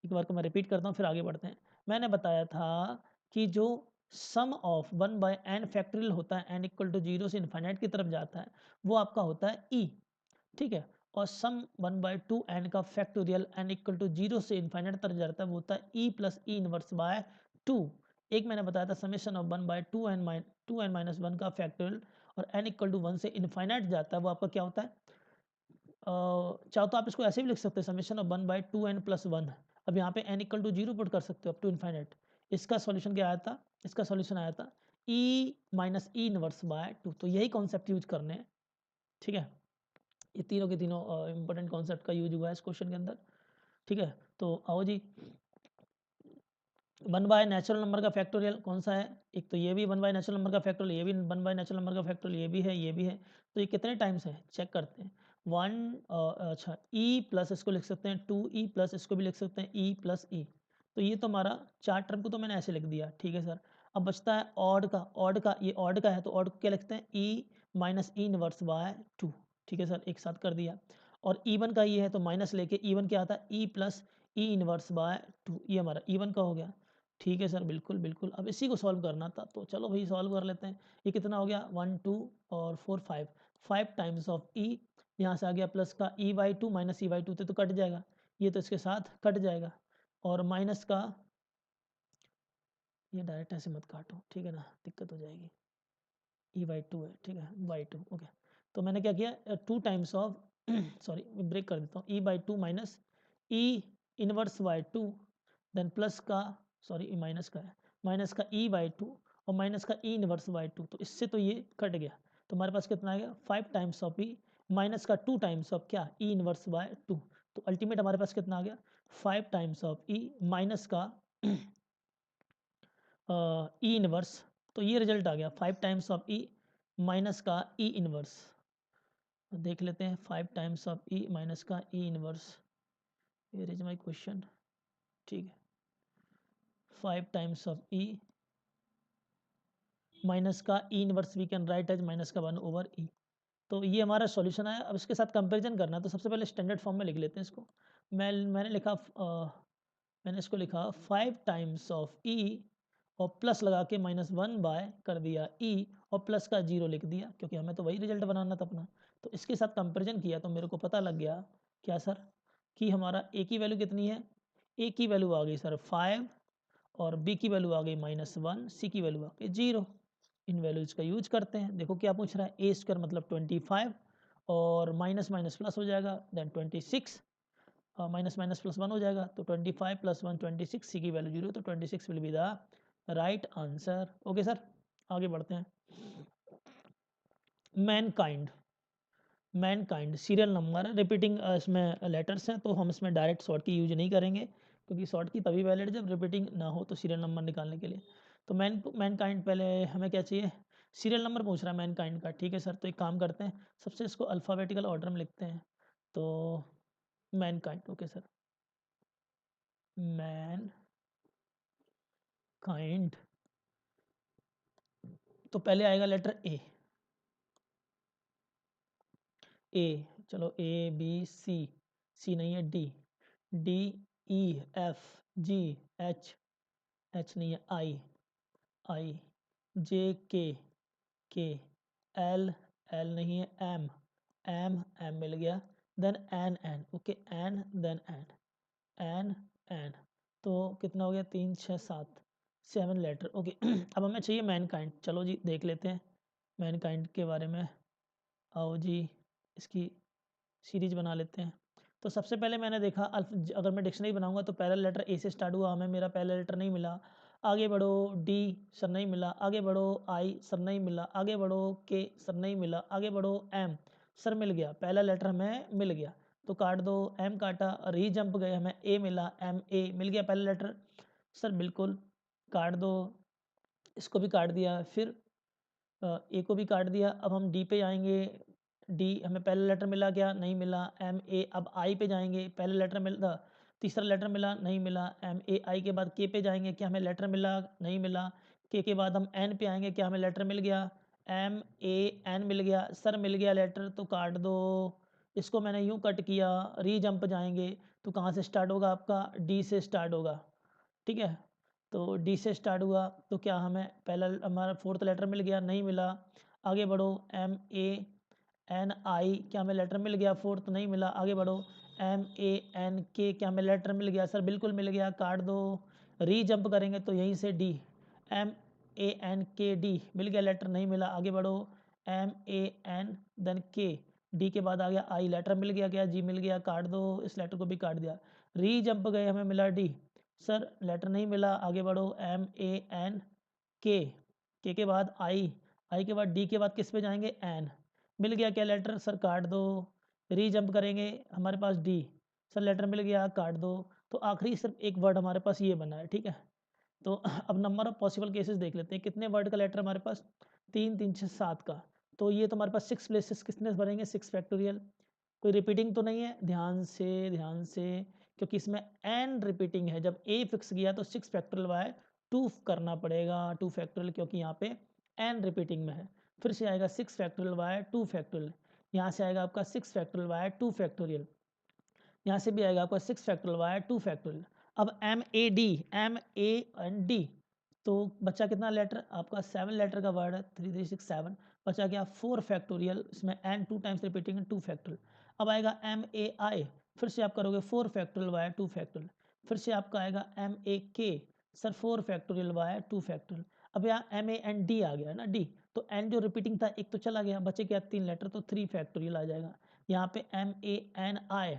एक बार को मैं रिपीट करता हूँ फिर आगे बढ़ते हैं। मैंने बताया था कि जो सम ऑफ 1 बाय n फैक्टोरियल होता है, n इक्वल टू 0 से इन्फाइनाइट की तरफ जाता है, वो आपका होता है e, ठीक है। और सम 1 बाय 2n का फैक्टोरियल n इक्वल टू 0 से इन्फाइनाइट तरफ जाता है, वो होता है e plus e inverse by 2। एक मैंने बताया था समेशन ऑफ 1 बाय 2n-1 का फैक्टोरियल, और n इक्वल टू 1 से इनफाइनाइट जाता है वो आपका क्या होता है, चाहो तो आप इसको ऐसे भी लिख सकते हैं समेशन ऑफ 1/2n+1। अब यहाँ पे n इक्वल टू 0 पुट कर सकते हो अप टू इनफाइनाइट। इसका सॉल्यूशन क्या आया था, इसका सॉल्यूशन आया था e minus e inverse by 2। तो यही कॉन्सेप्ट यूज करने हैं, ठीक है। ये तीनों के तीनों इंपॉर्टेंट कॉन्सेप्ट का यूज हुआ है इस क्वेश्चन के अंदर, ठीक है। तो आओ जी, 1 बाय नेचुरल नंबर का फैक्टोरियल कौन सा है, एक तो ये भी 1 बाय नेचुरल नंबर का फैक्टोरियल, ये भी 1 बाय नेचुरल नंबर का फैक्टोरियल, ये भी है, ये भी है। तो ये कितने टाइम्स है चेक करते हैं। 1 अच्छा ई प्लस इसको लिख सकते हैं 2e प्लस इसको भी लिख सकते हैं e प्लस ई। तो ये तो हमारा 4 टर्म को तो मैंने ऐसे लिख दिया, ठीक है सर। अब बचता है ऑड का, ऑड का, ये ऑड का है तो ऑड को क्या लिखते हैं e minus e inverse by 2, ठीक है सर, एक साथ कर दिया। और ईवन का ये है तो माइनस लेके ईवन क्या आता है e plus e inverse by 2, ये हमारा ईवन का हो गया, ठीक है सर, बिल्कुल बिल्कुल। अब इसी को सॉल्व करना था तो चलो भाई सॉल्व कर लेते हैं। ये कितना हो गया 1 2 और 4 5, 5 टाइम्स ऑफ ई, यहाँ से आ गया प्लस का e/2 माइनस e/2 से तो कट जाएगा, ये तो इसके साथ कट जाएगा। और माइनस का, ये डायरेक्ट ऐसे मत काटो, ठीक है ना, दिक्कत हो जाएगी। e/2 है, ठीक है, y2 ओके। तो मैंने क्या किया 2 टाइम्स ऑफ सॉरी ब्रेक कर देता हूँ, e/2 minus e inverse y2 then plus का, सॉरी माइनस का है, माइनस का e/2 और माइनस का ई इनवर्स y2। तो इससे तो ये कट गया, तो हमारे पास कितना आ गया 5 टाइम्स ऑफ ई माइनस का 2 टाइम्स ऑफ क्या ई इनवर्स y2। तो अल्टीमेट हमारे पास कितना आ गया 5 टाइम्स ऑफ ई माइनस का ई इनवर्स। तो ये रिजल्ट आ गया 5 टाइम्स ऑफ ई माइनस का ई इनवर्स। देख लेते हैं 5 टाइम्स ऑफ ई माइनस का e inverse, here is my question, ठीक है। 5 टाइम्स ऑफ ई माइनस का e inverse we can write as minus का 1/e। तो ये हमारा सॉल्यूशन आया। अब इसके साथ कंपैरिजन करना है तो सबसे पहले स्टैंडर्ड फॉर्म में लिख लेते हैं इसको। मैंने लिखा मैंने इसको लिखा 5 टाइम्स ऑफ ई और प्लस लगा के -1 बाय कर दिया ई और प्लस का 0 लिख दिया, क्योंकि हमें तो वही रिजल्ट बनाना था अपना। तो इसके साथ कंपैरिजन किया तो मेरे को पता लग गया क्या सर, कि हमारा ए की वैल्यू कितनी है, ए की वैल्यू आ गई सर 5 और बी की वैल्यू आ गई -1, सी की वैल्यू आ गई 0। इन वैल्यूज का यूज करते हैं। देखो क्या पूछ रहा है, ए स्क्वायर मतलब 25 और माइनस माइनस प्लस हो जाएगा देन 26, माइनस माइनस प्लस 1 हो जाएगा तो 25 + 1 26, सी की वैल्यू 0, तो 26 will be the right answer. Okay sir, आगे बढ़ते हैं। Mankind, Mankind serial number repeating इसमें लेटर्स हैं तो हम इसमें डायरेक्ट शॉर्ट की यूज नहीं करेंगे, क्योंकि शॉर्ट की तभी वैलिड जब रिपीटिंग ना हो तो सीरियल नंबर निकालने के लिए। तो मैनकाइंड पहले हमें क्या चाहिए, सीरियल नंबर पूछ रहा है मैनकाइंड का, ठीक है सर। तो एक काम करते हैं, सबसे इसको अल्फ़ाबेटिकल ऑर्डर में लिखते हैं। तो Mankind, okay sir, man kind, तो पहले आएगा लेटर ए, ए, चलो ए बी सी, सी नहीं है D, D E F G H, H नहीं है आई, आई जे के, के एल, एल नहीं है एम, एम, एम मिल गया then N, N okay, N then N, N N. तो कितना हो गया 3 6 7, 7 लेटर ओके। अब हमें चाहिए मैनकाइंड, चलो जी देख लेते हैं मैनकाइंड के बारे में। आओ जी इसकी सीरीज बना लेते हैं। तो सबसे पहले मैंने देखा अगर मैं डिक्शनरी बनाऊंगा तो पहला लेटर ए से स्टार्ट हुआ, हमें मेरा पहला लेटर नहीं मिला। आगे बढ़ो डी, सर नहीं मिला। आगे बढ़ो आई, सर नहीं मिला। आगे बढ़ो के, सर नहीं मिला। आगे बढ़ो एम, सर मिल गया, पहला लेटर हमें मिल गया तो काट दो, एम काटा, री जंप गए, हमें ए मिला, एम ए मिल गया पहला लेटर, सर बिल्कुल काट दो, इसको भी काट दिया, फिर ए को भी काट दिया। अब हम डी पे आएंगे, डी हमें पहला लेटर मिला क्या, नहीं मिला, एम ए। अब आई पे जाएंगे, पहला लेटर मिला, तीसरा लेटर मिला, नहीं मिला, एम ए। आई के बाद के पे जाएंगे, क्या हमें लेटर मिला, नहीं मिला। के बाद हम एन पे आएंगे, क्या हमें लेटर मिल गया, एम ए एन मिल गया, सर मिल गया लेटर तो काट दो। इसको मैंने यूँ कट किया, री जंप जाएंगे तो कहाँ से स्टार्ट होगा आपका, डी से स्टार्ट होगा, ठीक है। तो डी से स्टार्ट हुआ तो क्या हमें पहला हमारा फोर्थ लेटर मिल गया, नहीं मिला। आगे बढ़ो एम ए एन आई, क्या हमें लेटर मिल गया, फोर्थ नहीं मिला। आगे बढ़ो एम ए एन के, क्या हमें लेटर मिल गया, सर बिल्कुल मिल गया, काट दो। री जंप करेंगे तो यहीं से D, M A N K D मिल गया लेटर, नहीं मिला। आगे बढ़ो एम ए एन देन के, डी के बाद आ गया आई, लेटर मिल गया क्या, जी मिल गया, काट दो, इस लेटर को भी काट दिया, री जंप गए, हमें मिला डी, सर लेटर नहीं मिला, आगे बढ़ो, एम ए एन के बाद आई, आई के बाद डी के बाद किस पे जाएंगे, एन, मिल गया क्या लेटर, सर काट दो, री जंप करेंगे, हमारे पास डी, सर लेटर मिल गया, काट दो, तो आखिरी सिर्फ एक वर्ड हमारे पास ये बना है, ठीक है। तो अब नंबर ऑफ पॉसिबल केसेस देख लेते हैं, कितने वर्ड का लेटर हमारे पास, 3 3 6 7 का, तो ये तो हमारे पास 6 प्लेसेस किसने भरेंगे, 6 फैक्टोरियल, कोई रिपीटिंग तो नहीं है, ध्यान से, क्योंकि इसमें एन रिपीटिंग है, जब ए फिक्स किया तो 6 फैक्टोरियल बाय 2 करना पड़ेगा, 2 फैक्टोरियल, क्योंकि यहाँ पे एन रिपीटिंग में है, फिर से आएगा 6 फैक्टोरियल बाय 2 फैक्टोरियल, यहाँ से आएगा आपका 6 फैक्टोरियल बाय 2 फैक्टोरियल, यहाँ से भी आएगा आपका 6 फैक्टोरियल बाय 2 फैक्टोरियल। अब एम ए एन डी, तो बच्चा कितना लेटर आपका, 7 लेटर का वर्ड है, 3 3 6 7, बचा गया 4 फैक्टोरियल, इसमें एन 2 टाइम्स रिपीटिंग 2 फैक्टोरियल। अब आएगा एम ए आई, फिर से आप करोगे 4 फैक्टोरियल बाय 2 फैक्टोरियल, फिर से आपका आएगा एम ए के, सर 4 फैक्टोरियल बाय 2 फैक्टोरियल। अब यहाँ एम ए एन डी आ गया ना, डी, तो एन जो रिपीटिंग था एक तो चला गया, बचे क्या 3 लेटर, तो 3 फैक्टोरियल आ जाएगा। यहाँ पे एम ए एन आई,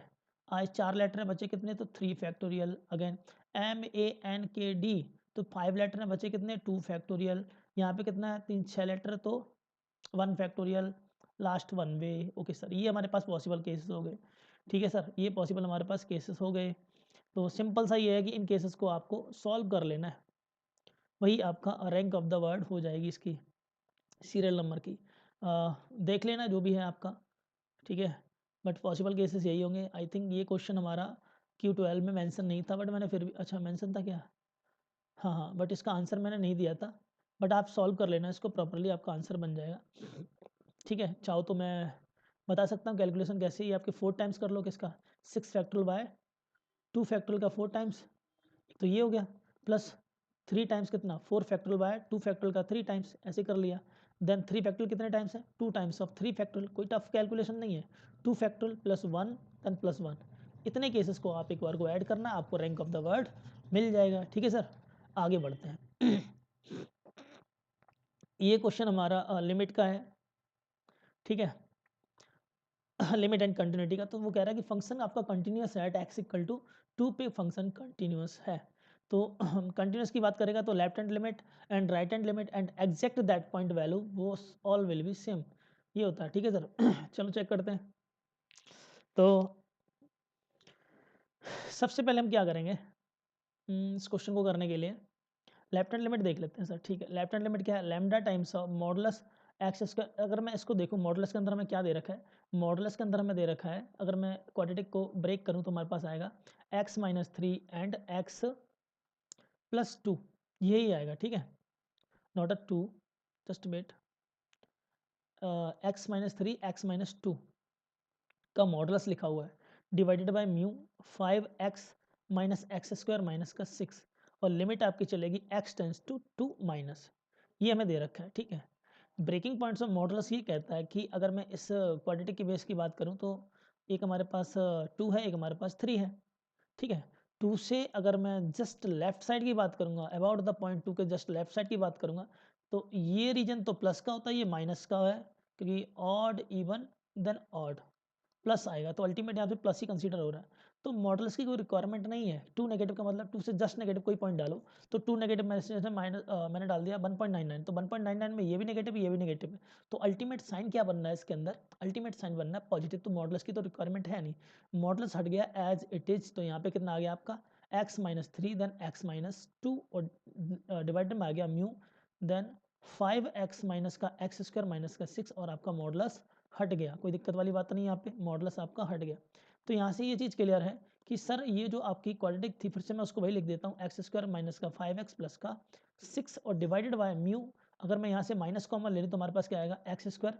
आज 4 लेटर है, बचे कितने, तो 3 factorial, again M A N K D, तो 5 लेटर है, बचे कितने, 2 फैक्टोरियल, यहाँ पे कितना है 3 6 लेटर, तो 1 फैक्टोरियल, लास्ट 1 वे। ओके सर, ये हमारे पास पॉसिबल केसेस हो गए, ठीक है सर, ये पॉसिबल हमारे पास केसेस हो गए। तो सिंपल सा ये है कि इन केसेस को आपको सॉल्व कर लेना है, वही आपका रैंक ऑफ द वर्ड हो जाएगी इसकी सीरियल नंबर की। देख लेना जो भी है आपका, ठीक है, बट पॉसिबल केसेस यही होंगे। आई थिंक ये क्वेश्चन हमारा Q12 में मेंशन नहीं था, बट मैंने फिर भी, अच्छा मेंशन था क्या, हाँ, बट इसका आंसर मैंने नहीं दिया था, बट आप सॉल्व कर लेना इसको प्रॉपरली, आपका आंसर बन जाएगा, ठीक है। चाहो तो मैं बता सकता हूँ कैलकुलेशन कैसे, ही आपके 4 टाइम्स कर लो किसका, 6 फैक्टोरियल बाय 2 फैक्टोरियल का 4 टाइम्स, तो ये हो गया, प्लस 3 टाइम्स कितना, 4 फैक्टोरियल बाय 2 फैक्टोरियल का 3 टाइम्स, ऐसे कर लिया, देन 3 फैक्टोरियल कितने टाइम्स है, 2 टाइम्स ऑफ 3 फैक्टोरियल, कोई टफ कैलकुलेशन नहीं है, 2 फैक्टोरियल प्लस 1 देन प्लस 1, इतने केसेस को आप एक बार को ऐड करना, आपको रैंक ऑफ द वर्ड मिल जाएगा, ठीक है सर। आगे बढ़ते हैं। ये क्वेश्चन हमारा लिमिट का है, ठीक है, लिमिट एंड कंटिन्यूटी का, तो वो कह रहा है कि फंक्शन आपका कंटिन्यूस है, एट एक्स इक्वल टू 2 पे फंक्शन कंटिन्यूस है। तो कंटिन्यूस की बात करेगा तो left hand limit and right hand limit and exact that point value वो ऑल विल बी सेम, ये होता है, ठीक है सर। चलो चेक करते हैं। तो सबसे पहले हम क्या करेंगे, इस क्वेश्चन को करने के लिए लेफ्ट हैंड लिमिट देख लेते हैं सर, ठीक है। लेफ्ट हैंड लिमिट क्या है, lambda times of modulus x square, अगर मैं इसको देखूँ मॉडुलस के अंदर हमें क्या दे रखा है, मॉडुलस के अंदर हमें दे रखा है, अगर मैं क्वाड्रेटिक को ब्रेक करूँ तो हमारे पास आएगा x minus 3 and x plus 2, यही आएगा, ठीक है, not a 2, just wait, x minus 3 x minus 2 का मॉडुलस लिखा हुआ है, divided by mu 5x minus x square minus का 6, और लिमिट आपकी चलेगी x टेंस टू 2 माइनस, ये हमें दे रखा है, ठीक है। ब्रेकिंग पॉइंट्स ऑफ मॉडुलस ये कहता है कि अगर मैं इस क्वाड्रेटिक की बेस की बात करूं तो एक हमारे पास 2 है, एक हमारे पास 3 है, ठीक है। 2 से अगर मैं जस्ट लेफ्ट साइड की बात करूंगा, अबाउट द पॉइंट 2 के जस्ट लेफ्ट साइड की बात करूंगा, तो ये रीजन तो प्लस का होता है, ये माइनस का है, क्योंकि odd even then odd plus आएगा, तो अल्टीमेट यहाँ पे प्लस ही कंसीडर हो रहा है। तो मॉडल्स की कोई रिक्वायरमेंट नहीं है, 2 नेगेटिव का मतलब 2 से जस्ट नेगेटिव कोई पॉइंट डालो, तो 2 नेगेटिव माइनस मैंने डाल दिया 1.99, तो 1.99 में ये भी नेगेटिव ये भी नेगेटिव है, तो अल्टीमेट साइन क्या बनना है इसके अंदर, अल्टीमेट साइन बनना है पॉजिटिव, तो मॉडल्स की तो रिक्वायरमेंट है नहीं, मॉडल्स हट गया एज इट इज, तो यहाँ पे कितना आ गया आपका x minus 3 then x minus 2, और डिवाइडर में आ गया म्यू देन 5x माइनस का एक्स स्क्वायर माइनस का 6, और आपका मॉडल्स हट गया, कोई दिक्कत वाली बात नहीं, यहाँ पे मॉडुलस आपका हट गया। तो यहाँ से ये चीज़ क्लियर है कि सर ये जो आपकी क्वाड्रेटिक थी, फिर से मैं उसको वही लिख देता हूँ, एक्स स्क्वायर माइनस का 5x प्लस का 6 और डिवाइडेड बाय म्यू, अगर मैं यहाँ से माइनस कॉमन ले लूँ तो हमारे पास क्या आएगा, एक्स स्क्वायर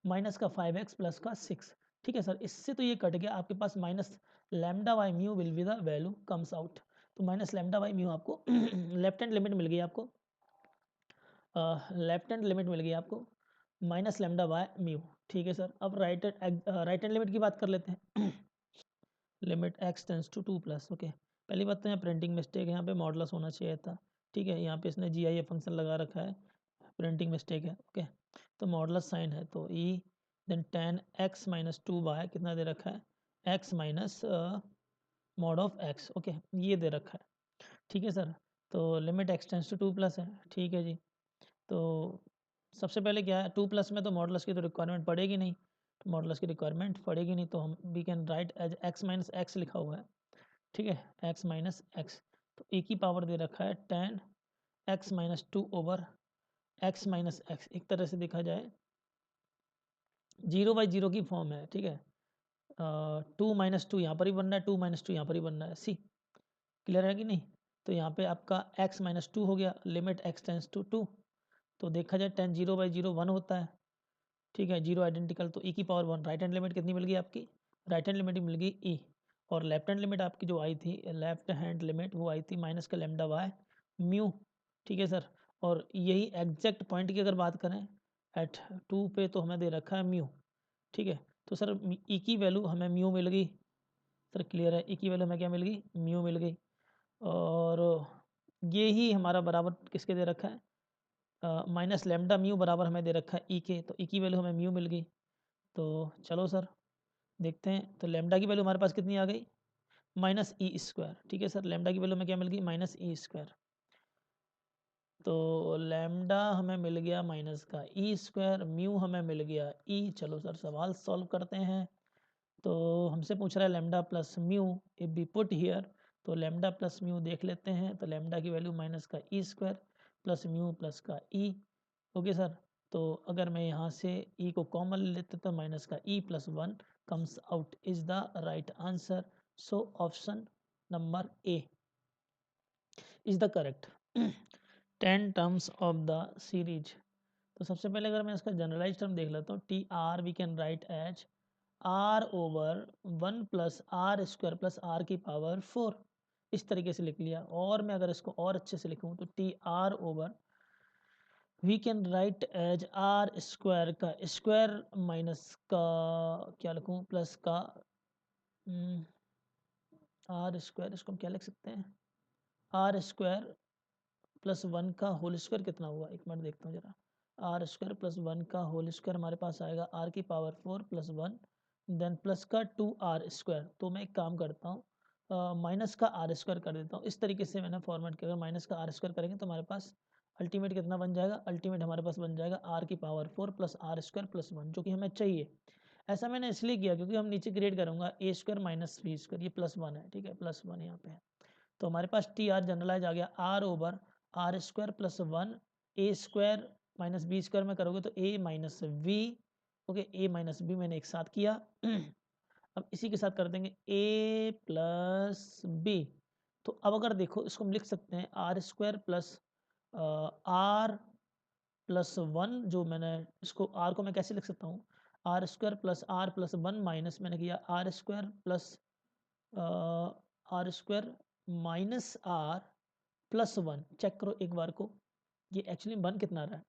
माइनस का 5x प्लस का 6, ठीक है सर। इससे तो ये कट गया, आपके पास minus lambda by mu will be the value comes out, तो माइनस लैम्डा बाई म्यू आपको लेफ्ट हैंड लिमिट मिल गई आपको, लेफ्ट हैंड लिमिट मिल गई आपको माइनस लेमडा बाय म्यू, ठीक है सर। अब राइट हैंड लिमिट की बात कर लेते हैं। Limit x tends to 2 plus, okay, पहली बात तो यहाँ प्रिंटिंग मिस्टेक है, यहाँ पे मॉडुलस होना चाहिए था, ठीक है, यहाँ पे इसने जी आई फंक्शन लगा रखा है, प्रिंटिंग मिस्टेक है, ओके। तो मॉडुलस साइन है तो e then tan x minus 2y कितना दे रखा है x minus mod of x okay ये दे रखा है ठीक है सर। तो limit x tends to 2 plus है ठीक है जी। तो सबसे पहले क्या है 2 प्लस में तो मॉडुलस की तो रिक्वायरमेंट पड़ेगी नहीं, तो मॉडुलस की रिक्वायरमेंट पड़ेगी नहीं तो हम we can write as x minus x लिखा हुआ है ठीक है x माइनस एक्स। तो e की पावर दे रखा है tan x minus 2 over x minus x, एक तरह से देखा जाए 0/0 की फॉर्म है ठीक है। 2 माइनस टू यहाँ पर ही बनना है, 2 माइनस टू यहाँ पर ही बनना है, सी क्लियर है कि नहीं। तो यहाँ पे आपका x माइनस 2 हो गया, लिमिट x टेंस टू 2, तो देखा जाए tan 0/0 1 होता है ठीक है, जीरो आइडेंटिकल तो e की पावर 1। राइट हैंड लिमिट कितनी मिल गई आपकी, राइट हैंड लिमिट मिल गई e, और लेफ्ट हैंड लिमिट आपकी जो आई थी, लेफ्ट हैंड लिमिट वो आई थी माइनस का लैम्डा वाई म्यू ठीक है सर। और यही एग्जैक्ट पॉइंट की अगर बात करें एट 2 पे तो हमें दे रखा है म्यू ठीक है। तो सर ई की वैल्यू हमें म्यू मिल गई सर, क्लियर है, ई की वैल्यू हमें क्या मिल गई, म्यू मिल गई। और ये ही हमारा बराबर किसके दे रखा है माइनस लैम्डा म्यू बराबर हमें दे रखा है ई के, तो ई की वैल्यू हमें म्यू मिल गई। तो चलो सर देखते हैं, तो लैम्डा की वैल्यू हमारे पास कितनी आ गई माइनस ई स्क्वायर ठीक है सर। लैम्डा की वैल्यू में क्या मिल गई माइनस ई स्क्वायर, तो लैम्डा हमें मिल गया माइनस का ई स्क्वायर, म्यू हमें मिल गया ई। चलो सर सवाल सॉल्व करते हैं। तो हमसे पूछ रहा है lambda plus mu if B put here, तो लैम्डा प्लस म्यू देख लेते हैं। तो लैम्डा की वैल्यू माइनस का E square plus mu plus का ई ओके सर। तो अगर मैं यहाँ से ई को कॉमन लेते तो माइनस का E plus 1 comes out is the right answer. So option number A is the correct. 10 terms of the series, तो सबसे पहले अगर मैं इसका जनरलाइज टर्म देख लेता हूँ t r we can write as r over 1 plus r square plus r की पावर 4, इस तरीके से लिख लिया। और मैं अगर इसको और अच्छे से लिखूँ तो t r over we can write as r square का स्क्वायर माइनस का क्या लिखूँ प्लस का आर स्क्वायर, इसको हम क्या लिख सकते हैं आर स्क्वायर प्लस 1 का होल स्क्वायर कितना हुआ, एक मिनट देखता हूँ जरा। आर स्क्वायर प्लस 1 का होल स्क्वायर हमारे पास आएगा आर की पावर 4 प्लस 1 देन प्लस का 2r स्क्वायर। तो मैं एक काम करता हूँ माइनस का आर स्क्वायर कर देता हूँ, इस तरीके से मैंने फॉर्मेट किया। अगर माइनस का आर स्क्वायर करेंगे तो हमारे पास अल्टीमेट कितना बन जाएगा, अल्टीमेट हमारे पास बन जाएगा आर की power 4 plus r square plus 1, जो कि हमें चाहिए। ऐसा मैंने इसलिए किया क्योंकि हम नीचे क्रिएट करूँगा ए स्क्वायर माइनस बी स्क्वायर, ये प्लस 1 है ठीक है, प्लस 1 यहाँ पे है। तो हमारे पास टी आर जनरलाइज आ गया R over R square plus 1 A square minus B square में करोगे तो A minus V okay, A minus B मैंने एक साथ किया। अब इसी के साथ कर देंगे ए प्लस बी। तो अब अगर देखो इसको हम लिख सकते हैं r square plus are plus 1, जो मैंने इसको आर को मैं कैसे लिख सकता हूँ r square plus are plus 1 minus मैंने किया r square plus r square minus are plus 1। Check करो एक बार को, ये एक्चुअली बन कितना रहा है,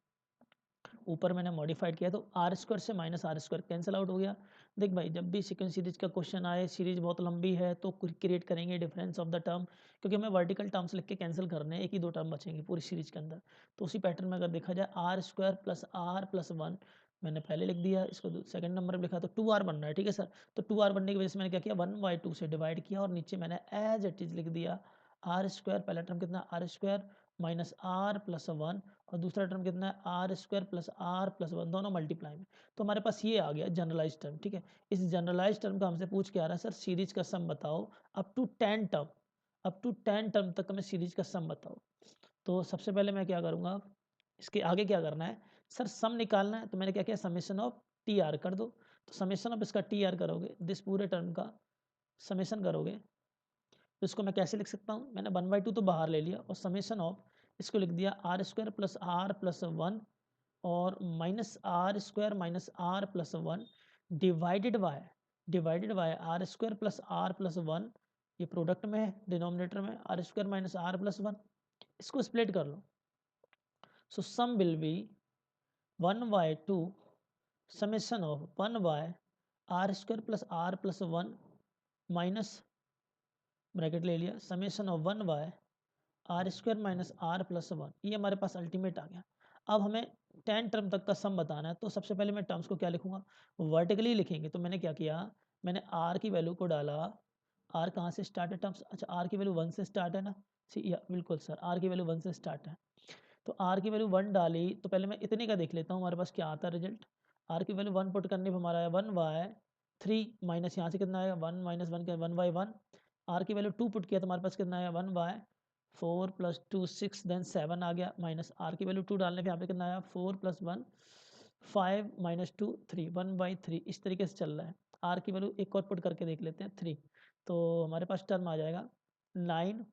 ऊपर मैंने मॉडिफाइड किया तो आर स्क्वायर से minus are square cancel out हो गया। देख भाई जब भी सेकंड सीरीज का क्वेश्चन आए, सीरीज बहुत लंबी है तो क्रिएट करेंगे डिफरेंस ऑफ द टर्म, क्योंकि हमें वर्टिकल टर्म्स लिख के कैंसिल करने हैं, एक ही दो टर्म बचेंगे पूरी सीरीज के अंदर। तो उसी पैटर्न में अगर देखा जाए r square plus are plus 1 मैंने पहले लिख दिया, इसको सेकंड नंबर पर लिखा तो 2r बन रहा है ठीक है सर। तो 2r बनने की वजह से मैंने क्या किया 1/2 से डिवाइड किया और नीचे मैंने एज इट इज लिख दिया आर स्क्वायर, पहला टर्म कितना r square minus are plus 1 और दूसरा टर्म कितना है r square plus are plus 1, दोनों मल्टीप्लाई में। तो हमारे पास ये आ गया जनरलाइज टर्म ठीक है। इस जनरलाइज टर्म का हमसे पूछ के आ रहा है सर सीरीज का सम बताओ up to 10 term, up to 10 term तक हमें सीरीज का सम बताओ। तो सबसे पहले मैं क्या करूँगा, इसके आगे क्या करना है सर, सम निकालना है। तो मैंने क्या किया समेशन ऑफ टी आर कर दो, तो समेशन ऑफ इसका टी आर करोगे, दिस पूरे टर्म का समेशन करोगे तो इसको मैं कैसे लिख सकता हूँ, मैंने 1/2 तो बाहर ले लिया और समेशन ऑफ इसको लिख दिया are square plus are plus 1 और minus are square minus are plus 1 divided by are square plus are plus 1, ये प्रोडक्ट में है डिनोमिनेटर में R square minus are plus 1, इसको स्प्लिट कर लो। So sum will be 1/2 summation of 1 by are square plus are plus 1 minus bracket ले लिया summation of 1 by are square minus are plus 1, ये हमारे पास अल्टीमेट आ गया। अब हमें 10 टर्म तक का सम बताना है तो सबसे पहले मैं टर्म्स को क्या लिखूंगा, वर्टिकली लिखेंगे। तो मैंने क्या किया, मैंने आर की वैल्यू को डाला। आर कहाँ से स्टार्ट है टर्म्स, अच्छा आर की वैल्यू 1 से स्टार्ट है ना, या बिल्कुल सर आर की वैल्यू 1 से स्टार्ट है। तो आर की वैल्यू 1 डाली तो पहले मैं इतने का देख लेता हूँ हमारे पास क्या आता है रिजल्ट। आर की वैल्यू 1 पुट करने पर हमारा है 1/3 माइनस यहाँ से कितना आएगा 1 - 1 का 1/1। आर की वैल्यू 2 पुट किया तो हमारे पास कितना आया 1/4 + 2 6 देन 7 आ गया, माइनस आर की वैल्यू 2 डालने पे यहाँ पे कितना आया 4 + 1 5 - 2 3 1/3। इस तरीके से चल रहा है। आर की वैल्यू एक और पुट करके देख लेते हैं 3, तो हमारे पास टर्म आ जाएगा 9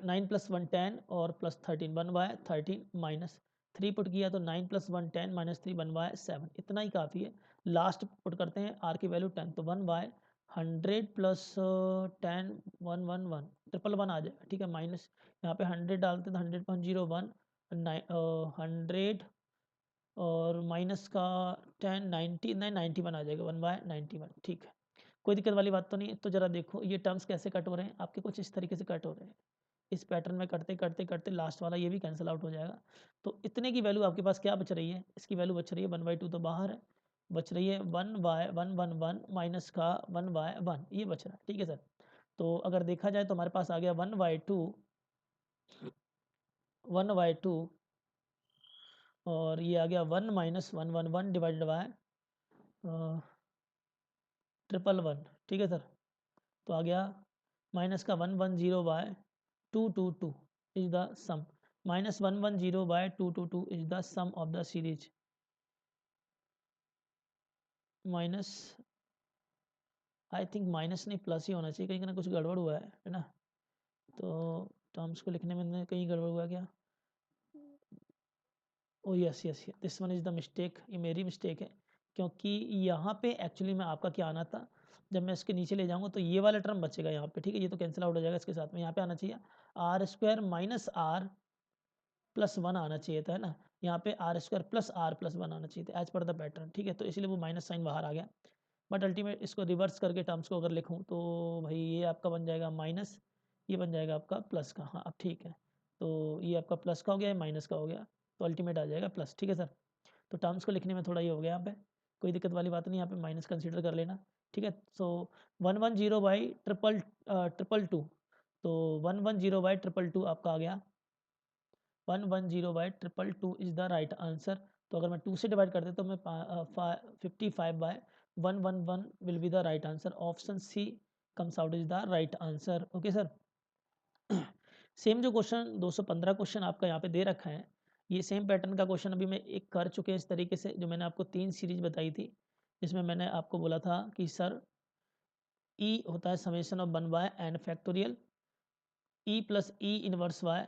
9 + 1 10 और प्लस 13 1/13 माइनस 3 पुट किया तो 9 + 1 10 माइनस 3 1/7। इतना ही काफ़ी है। लास्ट पुट करते हैं आर की वैल्यू 10 तो 1/100 + 10 111 ट्रिपल वन आ जाएगा, ठीक है। माइनस यहाँ पे 100 डालते हैं तो 100.01 100 और माइनस का 10 90 नहीं 91 आ जाएगा 1/91, ठीक है। कोई दिक्कत वाली बात तो नहीं है। तो ज़रा देखो ये टर्म्स कैसे कट हो रहे हैं आपके, कुछ इस तरीके से कट हो रहे हैं। इस पैटर्न में करते करते करते लास्ट वाला ये भी कैंसिल आउट हो जाएगा। तो इतने की वैल्यू आपके पास क्या बच रही है, इसकी वैल्यू बच रही है 1/2 तो बाहर है, बच रही है 1/111 माइनस का 1/1 ये बच रहा है, ठीक है सर। तो अगर देखा जाए तो हमारे पास आ गया 1/2 और ये आ गया 1 - 111 डिवाइडेड बाय 111, ठीक है सर। तो आ गया माइनस का 110/222 is the sum, -110/222 is the sum of the series. Minus I think minus नहीं प्लस ही होना चाहिए, कहीं ना कुछ गड़बड़ हुआ है ना। तो टर्म्स को लिखने में कहीं गड़बड़ हुआ क्या, ओ yes yes this one is the mistake, ये मेरी मिस्टेक है। क्योंकि यहाँ पे एक्चुअली में आपका क्या आना था, जब मैं इसके नीचे ले जाऊँगा तो ये वाला टर्म बचेगा यहाँ पे, ठीक है। ये तो कैंसिल आउट हो जाएगा, इसके साथ में यहाँ पे आना चाहिए r² - r +1 आना चाहिए था, है ना। यहाँ पे r² + r +1 आना चाहिए था एज पर द पैटर्न, ठीक है। तो इसलिए वो माइनस साइन बाहर आ गया। बट अल्टीमेट इसको रिवर्स करके टर्म्स को अगर लिखूँ तो भाई ये आपका बन जाएगा माइनस, ये बन जाएगा आपका प्लस का, हाँ अब ठीक है। तो ये आपका प्लस का हो गया, माइनस का हो गया, तो अल्टीमेट आ जाएगा प्लस, ठीक है सर। तो टर्म्स को लिखने में थोड़ा ये हो गया यहाँ पे, कोई दिक्कत वाली बात नहीं, यहाँ पे माइनस कंसीडर कर लेना, ठीक है। सो 110/222, तो 110/222 आपका आ गया 110/222 इज़ द राइट आंसर। तो अगर मैं 2 से डिवाइड करते तो मैं 55/111 will be the right answer. Option C comes out is the right answer, okay sir. Same जो क्वेश्चन 215 क्वेश्चन आपका यहाँ पे दे रखा है, ये सेम पैटर्न का क्वेश्चन अभी मैं एक कर चुके हैं इस तरीके से, जो मैंने आपको 3 सीरीज बताई थी, जिसमें मैंने आपको बोला था कि सर ई होता है summation of 1/n e plus e inverse by,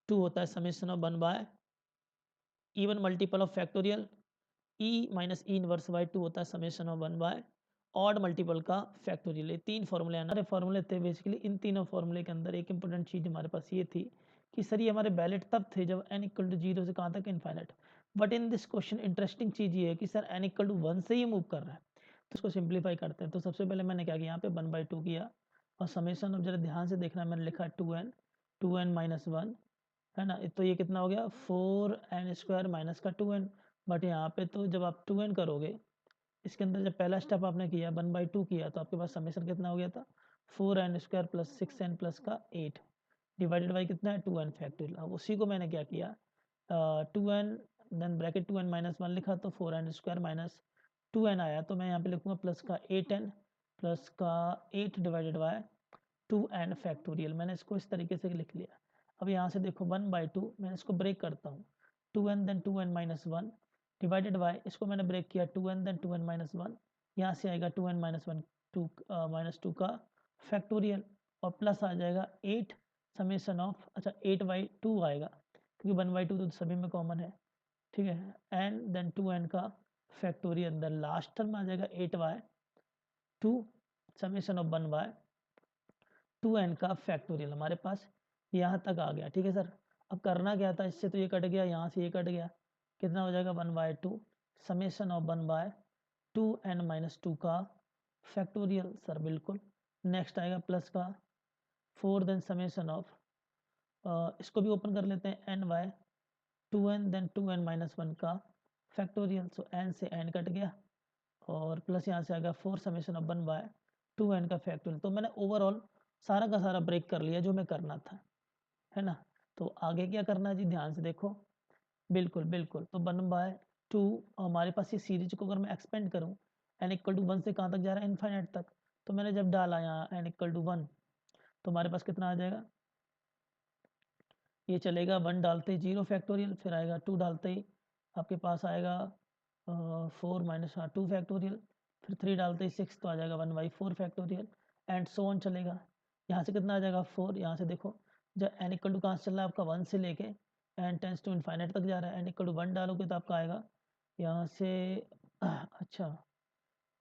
2 होता है summation of 1 even multiple of factorial e minus e inverse by, 2 होता है समेशन ऑफ 1 ऑड मल्टीपल का फैक्टोरियल। ये 3 फॉर्मूले हमारे फॉर्मूले थे बेसिकली। इन तीनों फॉर्मूले के अंदर एक इंपॉर्टेंट चीज़ हमारे पास ये थी कि सर ये हमारे वैलिड तब थे जब n = 0 से कहाँ तक infinite. But in this question interesting चीज़ ये है कि सर n = 1 से ही मूव कर रहा है। तो इसको सिंप्लीफाई करते हैं। तो सबसे पहले मैंने क्या किया, यहाँ पे 1/2 किया और समेशन ऑफ, जरा ध्यान से देखना, मैंने लिखा 2n - 1, है ना। तो ये कितना हो गया 4n² माइनस का 2n। बट यहाँ पे तो जब आप 2n करोगे, इसके अंदर जब पहला स्टेप आपने किया 1/2 किया, तो आपके पास समेशन कितना हो गया था 4n² + 6n + का 8 डिवाइडेड बाई कितना है 2n फैक्टोरियल। अब उसी को मैंने क्या किया 2n देन ब्रैकेट 2n - 1 लिखा तो 4n² माइनस 2n आया, तो मैं यहाँ पे लिखूँगा प्लस का 8n प्लस का 8 डिवाइडेड बाय 2n फैक्टोरियल। मैंने इसको इस तरीके से लिख लिया। अब यहाँ से देखो 1/2 मैं इसको ब्रेक करता हूँ, 2n then 2n - 1 divided bye, इसको मैंने ब्रेक किया 2n देन 2n - 1, यहाँ से आएगा 2n - 1 -2 का फैक्टोरियल और प्लस आ जाएगा 8 समेशन ऑफ, अच्छा 8/2 आएगा क्योंकि 1/2 तो सभी में कॉमन है, ठीक है। एन देन 2n का फैक्टोरियल, द लास्ट टर्म आ जाएगा 8/2 समेशन ऑफ 1/2n का फैक्टोरियल। हमारे पास यहाँ तक आ गया, ठीक है सर। अब करना क्या था, इससे तो ये कट गया, यहाँ से ये कट गया, कितना हो जाएगा 1/2 समेशन ऑफ 1/2n - 2 का फैक्टोरियल सर, बिल्कुल। नेक्स्ट आएगा प्लस का 4 देन समेशन ऑफ, इसको भी ओपन कर लेते हैं, ny 2n then 2n minus 1 का फैक्टोरियल, सो n से n कट गया और प्लस यहाँ से आ गया 4 समेशन ऑफ 1 बाय 2n का फैक्टोरियल। तो मैंने ओवरऑल सारा का सारा ब्रेक कर लिया जो मैं करना था, है ना। तो आगे क्या करना है जी, ध्यान से देखो। बिल्कुल बिल्कुल, तो 1/2 हमारे पास ये सीरीज को अगर मैं एक्सपेंड करूँ, n इक्वल टू 1 से कहाँ तक जा रहा है, इनफाइनाइट तक। तो मैंने जब डाला यहाँ n इक्वल टू 1, तो हमारे पास कितना आ जाएगा, ये चलेगा 1 डालते ही 0 फैक्टोरियल, फिर आएगा 2 डालते ही आपके पास आएगा 4 माइनस 2 फैक्टोरियल, फिर 3 डालते ही 6, तो आ जाएगा 1/4 फैक्टोरियल, एंड सो ऑन चलेगा। यहाँ से कितना आ जाएगा 4, यहाँ से देखो जब n इक्वल टू कहाँ से चल रहा है आपका 1 से लेके n टेंस टू इनफाइनाइट तक जा रहा है, n इक्वल टू 1 डालोगे तो आपका आएगा यहाँ से अच्छा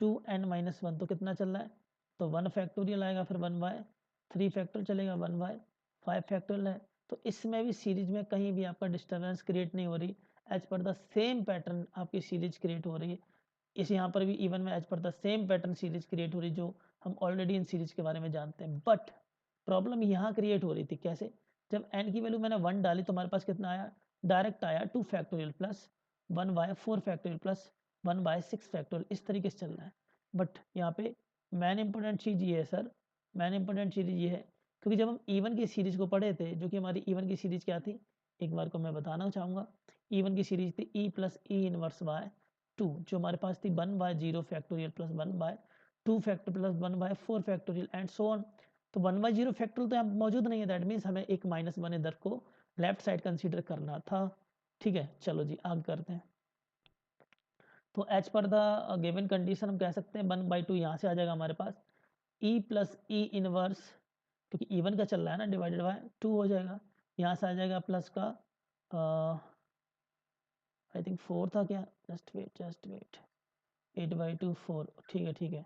2n माइनस 1, तो कितना चल रहा है, तो 1 फैक्टोरियल आएगा, फिर 1/3 फैक्टोरियल चलेगा, 1/5 फैक्टोरियल है। तो इसमें भी सीरीज में कहीं भी आपका डिस्टर्बेंस क्रिएट नहीं हो रही, as per the same pattern आपकी सीरीज क्रिएट हो रही है। इस यहाँ पर भी इवन में as per the same pattern series create हो रही जो हम ऑलरेडी इन सीरीज के बारे में जानते हैं। बट प्रॉब्लम यहाँ क्रिएट हो रही थी कैसे, जब n की वैल्यू मैंने 1 डाली तो हमारे पास कितना आया, डायरेक्ट आया 2 factorial plus 1/4 factorial plus 1/6 factorial, इस तरीके से चल रहा है। बट यहाँ पे मैन इंपॉर्टेंट चीज़ ये है सर, मैन इंपॉर्टेंट चीज़ ये है, क्योंकि जब हम इवन की सीरीज को पढ़े थे, जो कि हमारी इवन की सीरीज क्या थी, एक बार को मैं बताना चाहूँगा। इवन की सीरीज थी e plus e inverse by 2, जो हमारे पास थी 1/0 factorial plus 1/2 factor plus 1/4 factorial and so on. तो 1/0 फैक्टोरियल तो यहाँ मौजूद नहीं है, दैट मीन्स हमें एक -1 इधर को लेफ्ट साइड कंसीडर करना था। ठीक है, चलो जी आगे करते हैं। तो as per the given condition हम कह सकते हैं 1/2 यहाँ से आ जाएगा हमारे पास e प्लस ई इनवर्स, क्योंकि इवन का चल रहा है ना, डिवाइडेड बाय 2 हो जाएगा। यहाँ से आ जाएगा प्लस का आई थिंक 4 था क्या, जस्ट वेट 8/2 4, ठीक है ठीक है।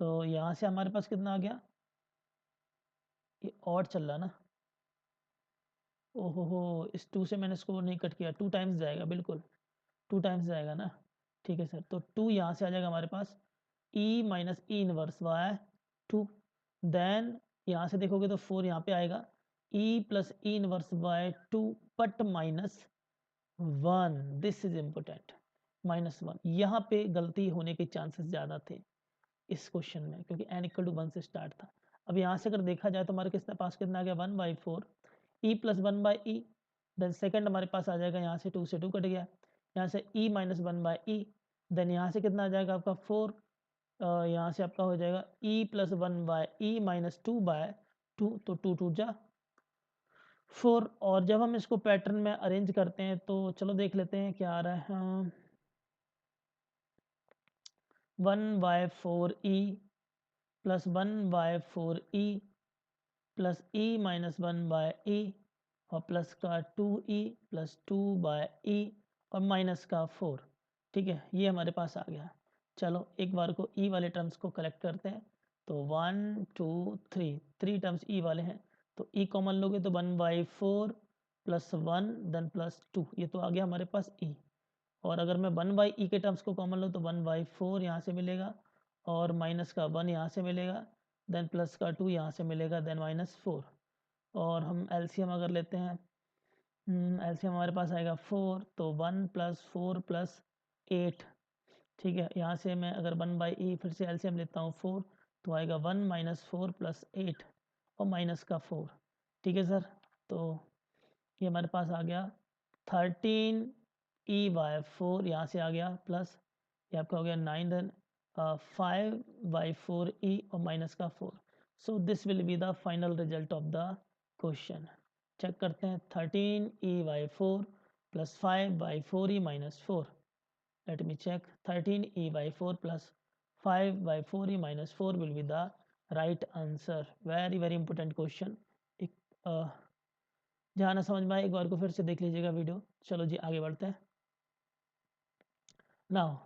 तो यहाँ से हमारे पास कितना आ गया, ये और चल रहा ना, ओहो हो, इस 2 से मैंने इसको नहीं कट किया, 2 टाइम्स जाएगा, बिल्कुल 2 टाइम्स जाएगा ना। ठीक है सर, तो 2 यहाँ से आ जाएगा हमारे पास e minus e inverse by 2, then यहाँ से देखोगे तो 4 यहाँ पे आएगा e plus e inverse by 2 but -1, this is important, -1। यहाँ पे गलती होने के चांसेस ज़्यादा थे इस क्वेश्चन में, क्योंकि n इक्वल टू 1 से स्टार्ट था। अब यहाँ से अगर देखा जाए तो हमारे किसने पास कितना आ गया 1/4 e plus 1/e, then second हमारे पास आ जाएगा यहाँ से 2 से 2 कट गया, यहाँ से e माइनस 1/e, देन यहाँ से कितना आ जाएगा आपका 4, यहाँ से आपका हो जाएगा e प्लस 1/e माइनस 2/2, तो 2 2 जा 4। और जब हम इसको पैटर्न में अरेंज करते हैं तो चलो देख लेते हैं क्या आ रहा है। 1/4e plus 1/4e plus e minus 1/e और प्लस का 2e प्लस 2/e और माइनस का 4। ठीक है, ये हमारे पास आ गया। चलो एक बार को e वाले टर्म्स को कलेक्ट करते हैं, तो 1 2 3 टर्म्स e वाले हैं, तो e कॉमन लोगे तो 1/4 प्लस 1 देन प्लस 2, ये तो आ गया हमारे पास e। और अगर मैं 1/e के टर्म्स को कॉमन लूँ तो 1/4 यहाँ से मिलेगा और माइनस का 1 यहाँ से मिलेगा, देन प्लस का 2 यहाँ से मिलेगा, देन -4। और हम एलसीएम अगर लेते हैं, एलसीएम हमारे पास आएगा 4, तो 1 प्लस 4 प्लस 8। ठीक है, यहाँ से मैं अगर 1/e फिर से एलसीएम लेता हूँ 4, तो आएगा 1 माइनस 4 प्लस 8 और माइनस का 4। ठीक है सर, तो ये हमारे पास आ गया 13e/4, यहाँ से आ गया प्लस, ये आपका हो गया 9, देन 5/4e और माइनस का 4। So this will be the final result of the question. Check करते हैं, 13e/4 plus 5/4e minus 4। Let me check, 13e/4 plus 5/4e minus 4 will be the right answer. Very very important question. एक जहाँ ना समझ में आए एक बार को फिर से देख लीजिएगा वीडियो। चलो जी आगे बढ़ते हैं। Now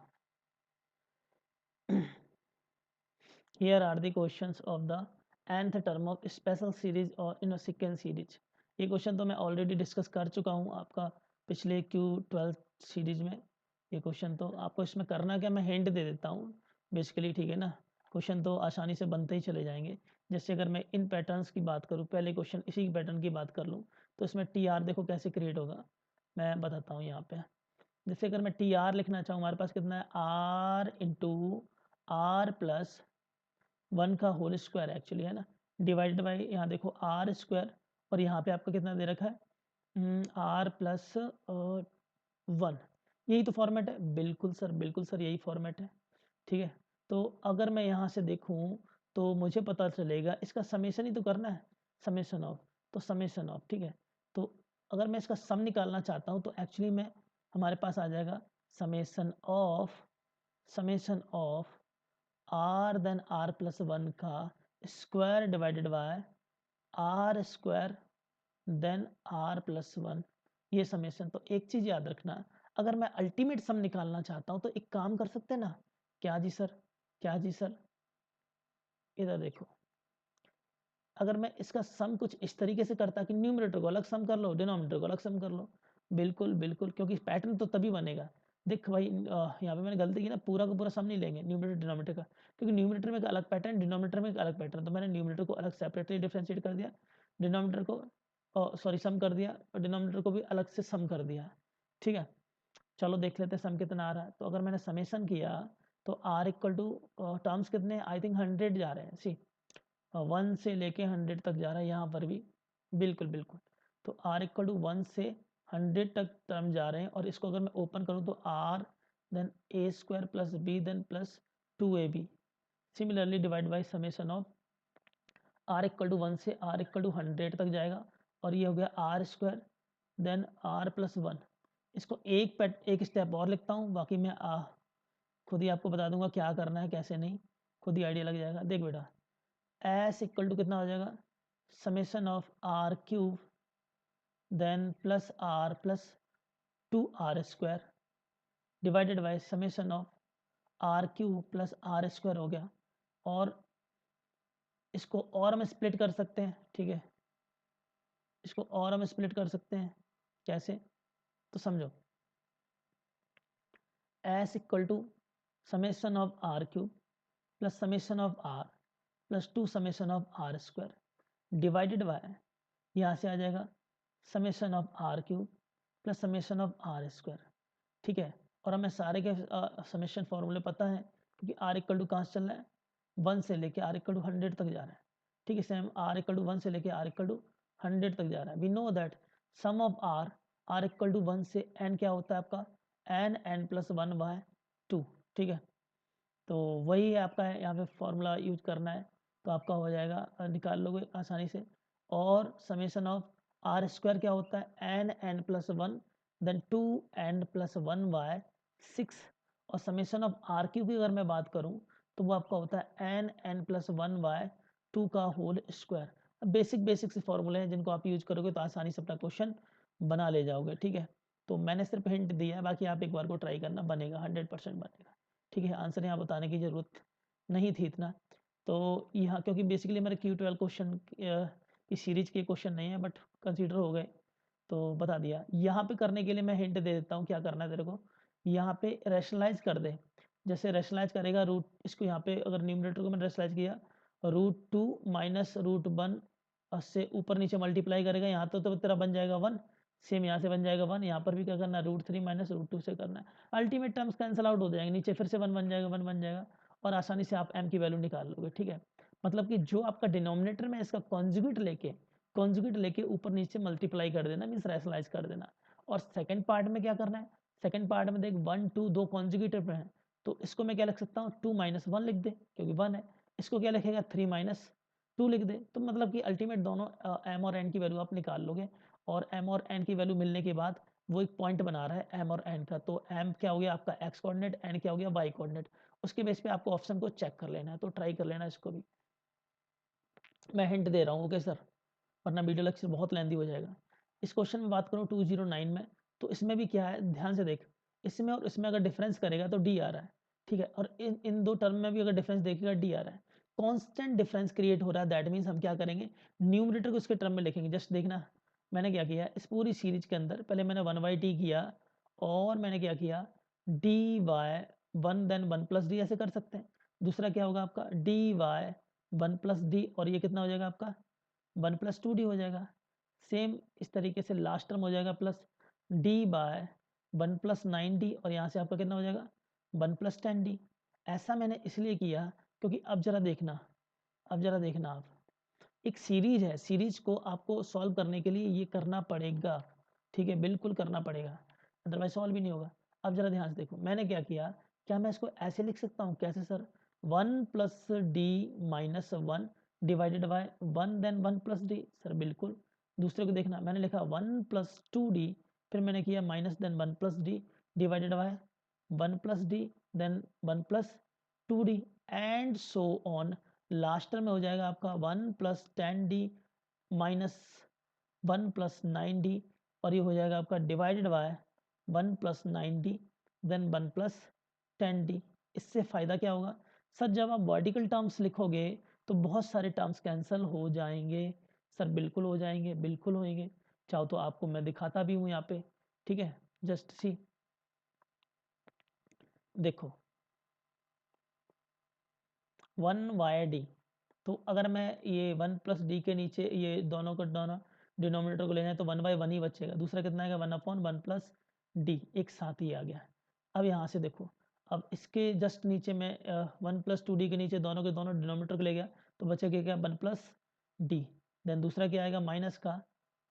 here are the questions of the nth term of special series और in a sequence series। ये क्वेश्चन तो मैं ऑलरेडी डिस्कस कर चुका हूँ आपका पिछले Q12 सीरीज में। ये क्वेश्चन तो आपको इसमें करना क्या, मैं हिंट दे देता हूँ बेसिकली, ठीक है ना। क्वेश्चन तो आसानी से बनते ही चले जाएंगे। जैसे अगर मैं इन पैटर्न्स की बात करूँ, पहले क्वेश्चन इसी पैटर्न की बात कर लूँ, तो इसमें टी आर देखो कैसे क्रिएट होगा। मैं बताता हूँ यहाँ पे। जैसे अगर मैं टी आर लिखना चाहूँ, हमारे पास कितना है आर इंटू आर प्लस 1 का होल स्क्वायर एक्चुअली है ना, डिवाइडेड बाई यहाँ देखो आर स्क्वायर, और यहाँ पे आपका कितना दे रखा है आर प्लस 1। यही तो फॉर्मेट है। बिल्कुल सर यही फॉर्मेट है। ठीक है, तो अगर मैं यहाँ से देखूँ तो मुझे पता चलेगा इसका समेशन ही तो करना है, समेशन ऑफ, तो समेशन ऑफ, ठीक है। तो अगर मैं इसका सम निकालना चाहता हूँ तो एक्चुअली मैं, हमारे पास आ जाएगा summation of r then r plus 1 का square divided by are square then r plus 1, ये समेशन। तो एक चीज़ याद रखना, अगर मैं अल्टीमेट सम निकालना चाहता हूँ तो एक काम कर सकते हैं ना। क्या जी सर, क्या जी सर, इधर देखो, अगर मैं इसका सम कुछ इस तरीके से करता कि न्यूमरेटर को अलग सम कर लो, डिनोमिनेटर को अलग सम कर लो। बिल्कुल बिल्कुल, क्योंकि पैटर्न तो तभी बनेगा। देख भाई यहाँ पे मैंने गलती की ना, पूरा का पूरा सम नहीं लेंगे न्यूमरेटर डिनोमिनेटर का, क्योंकि न्यूमरेटर में एक अलग पैटर्न, डिनोमिनेटर में एक अलग पैटर्न, तो मैंने न्यूमरेटर को अलग सेपरेटली डिफ्रेंशिएट कर दिया, डिनोमिनेटर को सॉरी सम कर दिया, और डिनोमिनेटर को भी अलग से सम कर दिया। ठीक है, चलो देख लेते हैं सम कितना आ रहा है। तो अगर मैंने समेशन किया तो आर इक्वल टू टर्म्स कितने, आई थिंक 100 जा रहे हैं, सी 1 से लेके 100 तक जा रहा है यहाँ पर भी। बिल्कुल बिल्कुल, तो आर इक्वल टू 1 से 100 तक टर्म जा रहे हैं, और इसको अगर मैं ओपन करूँ तो r then a square plus b then plus 2ab, similarly divide by summation of r equal to 1 से आर इक्वल टू 100 तक जाएगा, और ये हो गया r square then r plus 1। इसको एक स्टेप और लिखता हूँ, बाकी मैं खुद ही आपको बता दूंगा क्या करना है कैसे नहीं, खुद ही आइडिया लग जाएगा। देख बेटा, एस इक्वल टू कितना हो जाएगा, summation of r cube then plus are plus 2r square divided by summation of r cube plus r square हो गया। और इसको और हम स्प्लिट कर सकते हैं, ठीक है, इसको और हम स्प्लिट कर सकते हैं। कैसे, तो समझो, S equal to summation of r cube plus summation of r plus 2 summation of r square divided by, यहाँ से आ जाएगा summation of r cube plus summation of r square. ठीक है, और हमें सारे के समेशन फॉर्मूले पता है, क्योंकि आर इक्वल टू कहाँ से चल रहा है, 1 से लेके आर इक्वल टू 100 तक जा रहा है। ठीक है, सेम आर इक्वल टू 1 से लेके आर इक्वल टू 100 तक जा रहा है। We know that sum of r equal to 1 से एन क्या होता है आपका, एन प्लस 1 बाय 2। ठीक है, तो वही है आपका है, यहाँ पे फॉर्मूला यूज करना है, तो आपका हो जाएगा, निकाल लोगे आसानी से। और समेशन ऑफ आर स्क्वायर क्या होता है, n plus 1 then 2n plus 1 by 6, और समेशन ऑफ आर क्यू की अगर मैं बात करूँ तो वो आपका होता है एन प्लस 1 बाय 2 का होल स्क्वायर। बेसिक से फॉर्मूले हैं जिनको आप यूज करोगे तो आसानी से अपना क्वेश्चन बना ले जाओगे। ठीक है, तो मैंने सिर्फ हिंट दिया है, बाकी आप एक बार को ट्राई करना, बनेगा 100% बनेगा। ठीक है, आंसर यहाँ बताने की ज़रूरत नहीं थी इतना। तो यहाँ क्योंकि बेसिकली मेरे Q12 क्वेश्चन की सीरीज के क्वेश्चन नहीं है, बट कंसीडर हो गए तो बता दिया। यहाँ पे करने के लिए मैं हिंट दे देता हूँ क्या करना है तेरे को। यहाँ पे रैशनलाइज कर दे, जैसे रैशनलाइज करेगा रूट, इसको यहाँ पे अगर न्यूमरेटर को मैंने रैशनलाइज किया, √2 माइनस √1 से ऊपर नीचे मल्टीप्लाई करेगा, यहाँ तो तेरा बन जाएगा 1, सेम यहाँ से बन जाएगा 1, यहाँ पर भी क्या करना है, √3 माइनस √2 से करना है। अल्टीमेट टर्म्स कैंसिल आउट हो जाएंगे, नीचे फिर से 1 बन जाएगा, 1 बन जाएगा, और आसानी से आप m की वैल्यू निकाल लोगे। ठीक है, मतलब कि जो आपका डिनोमिनेटर में इसका कॉन्जुगेट लेके ऊपर नीचे मल्टीप्लाई कर देना, मीन्स रैशनलाइज कर देना। और सेकंड पार्ट में क्या करना है, सेकंड पार्ट में देख 1 2 दो कॉन्जुगेटिव में है, तो इसको मैं क्या लिख सकता हूँ, 2 माइनस 1 लिख दे क्योंकि 1 है। इसको क्या लिखेगा, 3 माइनस 2 लिख दे। तो मतलब कि अल्टीमेट दोनों m और n की वैल्यू आप निकाल लोगे, और m और n की वैल्यू मिलने के बाद वो एक पॉइंट बना रहा है m और n का, तो m क्या हो गया आपका x कोऑर्डिनेट, n क्या हो गया y कोऑर्डिनेट। उसके बेस पे आपको ऑप्शन को चेक कर लेना है, तो ट्राई कर लेना इसको भी। मैं हिंट दे रहा हूँ, ओके सर, वरना वीडियो लेक्चर बहुत लेंदी हो जाएगा। इस क्वेश्चन में बात करूँ 209 में, तो इसमें भी क्या है, ध्यान से देख, इसमें और इसमें अगर डिफरेंस करेगा तो डी आ रहा है। ठीक है, और इन दो टर्म में भी अगर डिफरेंस देखेगा डी आ रहा है, कांस्टेंट डिफरेंस क्रिएट हो रहा है। दैट मीन्स हम क्या करेंगे, न्यूमरेटर को इसके टर्म में लिखेंगे। जस्ट देखना मैंने क्या किया, इस पूरी सीरीज के अंदर पहले मैंने 1/t किया, और मैंने क्या किया, d y 1 then 1 plus d, ऐसे कर सकते हैं। दूसरा क्या होगा आपका, डी वाई 1 प्लस डी, और ये कितना हो जाएगा आपका 1 प्लस 2d हो जाएगा। सेम इस तरीके से लास्ट टर्म हो जाएगा plus D bye 1 plus 9d और यहाँ से आपका कितना हो जाएगा 1 प्लस 10d। ऐसा मैंने इसलिए किया क्योंकि अब जरा देखना आप, एक सीरीज है, सीरीज को आपको सॉल्व करने के लिए ये करना पड़ेगा, ठीक है, बिल्कुल करना पड़ेगा, अदरवाइज सॉल्व भी नहीं होगा। अब जरा ध्यान से देखो मैंने क्या किया, क्या मैं इसको ऐसे लिख सकता हूँ, कैसे sir, 1 plus d minus 1 divided by 1 then 1 plus d, sir बिल्कुल। दूसरे को देखना, मैंने लिखा 1 प्लस 2d, फिर मैंने किया minus then 1 plus d divided by 1 plus d then 1 plus 2d and so on. Last term में हो जाएगा आपका 1 plus 10d minus 1 plus 9d और ये हो जाएगा आपका divided by 1 plus 9d then 1 plus 10d। इससे फ़ायदा क्या होगा सर, जब आप वर्टिकल टर्म्स लिखोगे तो बहुत सारे टर्म्स कैंसिल हो जाएंगे, सर बिल्कुल हो जाएंगे, बिल्कुल होंगे। चाहो तो आपको मैं दिखाता भी हूँ यहाँ पे, ठीक है, जस्ट सी, देखो 1y_d, तो अगर मैं ये 1 प्लस डी के नीचे ये दोनों को दोनों डिनोमिनेटर को लेना है तो 1/1 ही बचेगा, दूसरा कितना आएगा 1/1 प्लस डी, एक साथ ही आ गया। अब यहाँ से देखो, अब इसके जस्ट नीचे में 1 प्लस 2d के नीचे दोनों के दोनों डिनोमिनेटर को ले गया तो बचेगा क्या 1 प्लस डी, देन दूसरा क्या आएगा माइनस का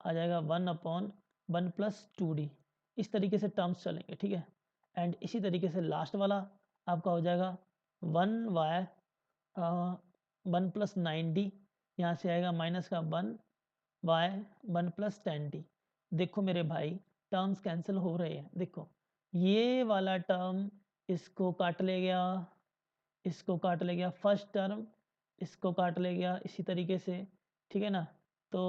आ जाएगा 1/1 प्लस 2d। इस तरीके से टर्म्स चलेंगे, ठीक है। एंड इसी तरीके से लास्ट वाला आपका हो जाएगा 1y 1 प्लस 9d, यहाँ से आएगा माइनस का 1y 1 प्लस 10d। देखो मेरे भाई टर्म्स कैंसिल हो रहे हैं, देखो ये वाला टर्म इसको काट ले गया, इसको काट ले गया, फर्स्ट टर्म इसको काट ले गया, इसी तरीके से, ठीक है ना। तो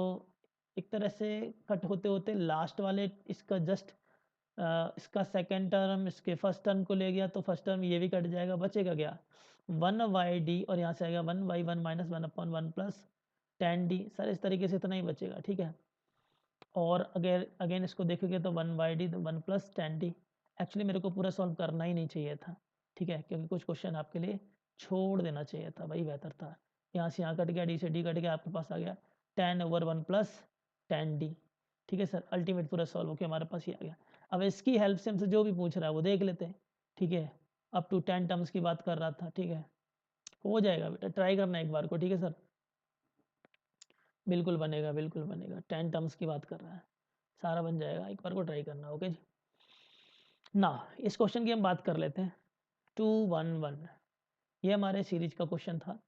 एक तरह से कट होते होते लास्ट वाले इसका जस्ट इसका सेकेंड टर्म इसके फर्स्ट टर्म को ले गया तो फर्स्ट टर्म ये भी कट जाएगा, बचेगा क्या 1/d और यहाँ से आएगा 1/1 माइनस 1/1 प्लस 10d। सर इस तरीके से इतना ही बचेगा, ठीक है। और अगर अगेन इसको देखोगे तो 1/d 1 प्लस 10d। एक्चुअली मेरे को पूरा सॉल्व करना ही नहीं चाहिए था, ठीक है, क्योंकि कुछ क्वेश्चन आपके लिए छोड़ देना चाहिए था, वही बेहतर था। यहाँ से यहाँ कट गया, डी से डी कट गया, आपके पास आ गया 10/1 प्लस 10d, ठीक है सर। अल्टीमेट पूरा सॉल्व होकर हमारे पास ही आ गया। अब इसकी हेल्प से हमसे जो भी पूछ रहा है वो देख लेते हैं, ठीक है। अप टू 10 टर्म्स की बात कर रहा था, ठीक है, हो जाएगा बेटा, ट्राई करना एक बार को, ठीक है सर, बिल्कुल बनेगा, बिल्कुल बनेगा। 10 टर्म्स की बात कर रहा है, सारा बन जाएगा, एक बार को ट्राई करना, ओके जी। ना इस क्वेश्चन की हम बात कर लेते हैं 211, ये हमारे सीरीज का क्वेश्चन था।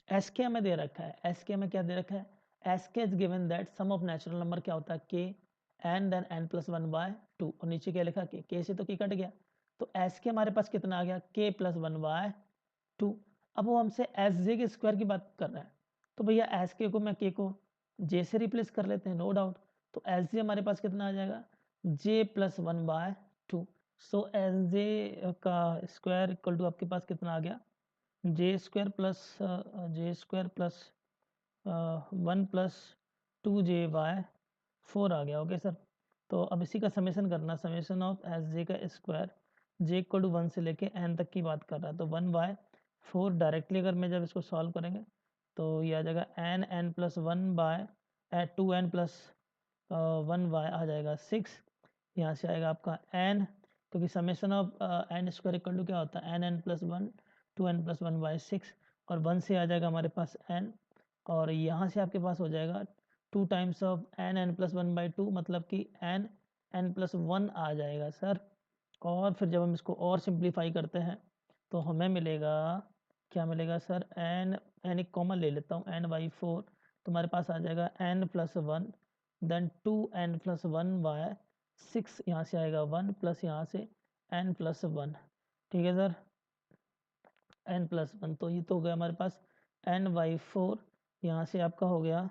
एस के हमें दे रखा है, एस के हमें क्या दे रखा है, S k is given that sum of natural number क्या होता है के एन देन एन प्लस 1/2 और नीचे क्या लिखा के से तो के कट गया, तो एस के हमारे पास कितना आ गया के प्लस 1/2। अब वो हमसे एस जे के स्क्वायर की बात कर रहा है, तो भैया एस के को मैं के को जे से रिप्लेस कर लेते हैं, नो डाउट। तो एस जे हमारे पास कितना आ जाएगा जे प्लस 1/2। सो एस जे का स्क्वायर इक्वल टू आपके पास कितना आ गया J square plus 1 plus 2j/4 आ गया, ओके सर। तो अब इसी का समेशन करना, समेशन ऑफ एस जे का स्क्वायर जे इक्वल टू 1 से लेके एन तक की बात कर रहा है, तो 1/4 डायरेक्टली अगर मैं जब इसको सॉल्व करेंगे तो ये आ जाएगा N plus 1/2n plus 1y आ जाएगा 6। यहाँ से आएगा आपका n, क्योंकि summation of N square equal to क्या होता है एन प्लस 1 2n प्लस 1/6 और 1 से आ जाएगा हमारे पास n और यहाँ से आपके पास हो जाएगा 2 टाइम्स ऑफ एन प्लस 1/2 मतलब कि n प्लस 1 आ जाएगा सर। और फिर जब हम इसको और सिंप्लीफाई करते हैं तो हमें मिलेगा, क्या मिलेगा सर, एन एक कॉमन ले लेता हूँ n/4, तो हमारे पास आ जाएगा n plus 1 then 2n plus 1/6, यहाँ से आएगा 1 प्लस यहाँ से n प्लस 1, ठीक है सर, n प्लस 1। तो ये तो हो गया हमारे पास n/4, यहाँ से आपका हो गया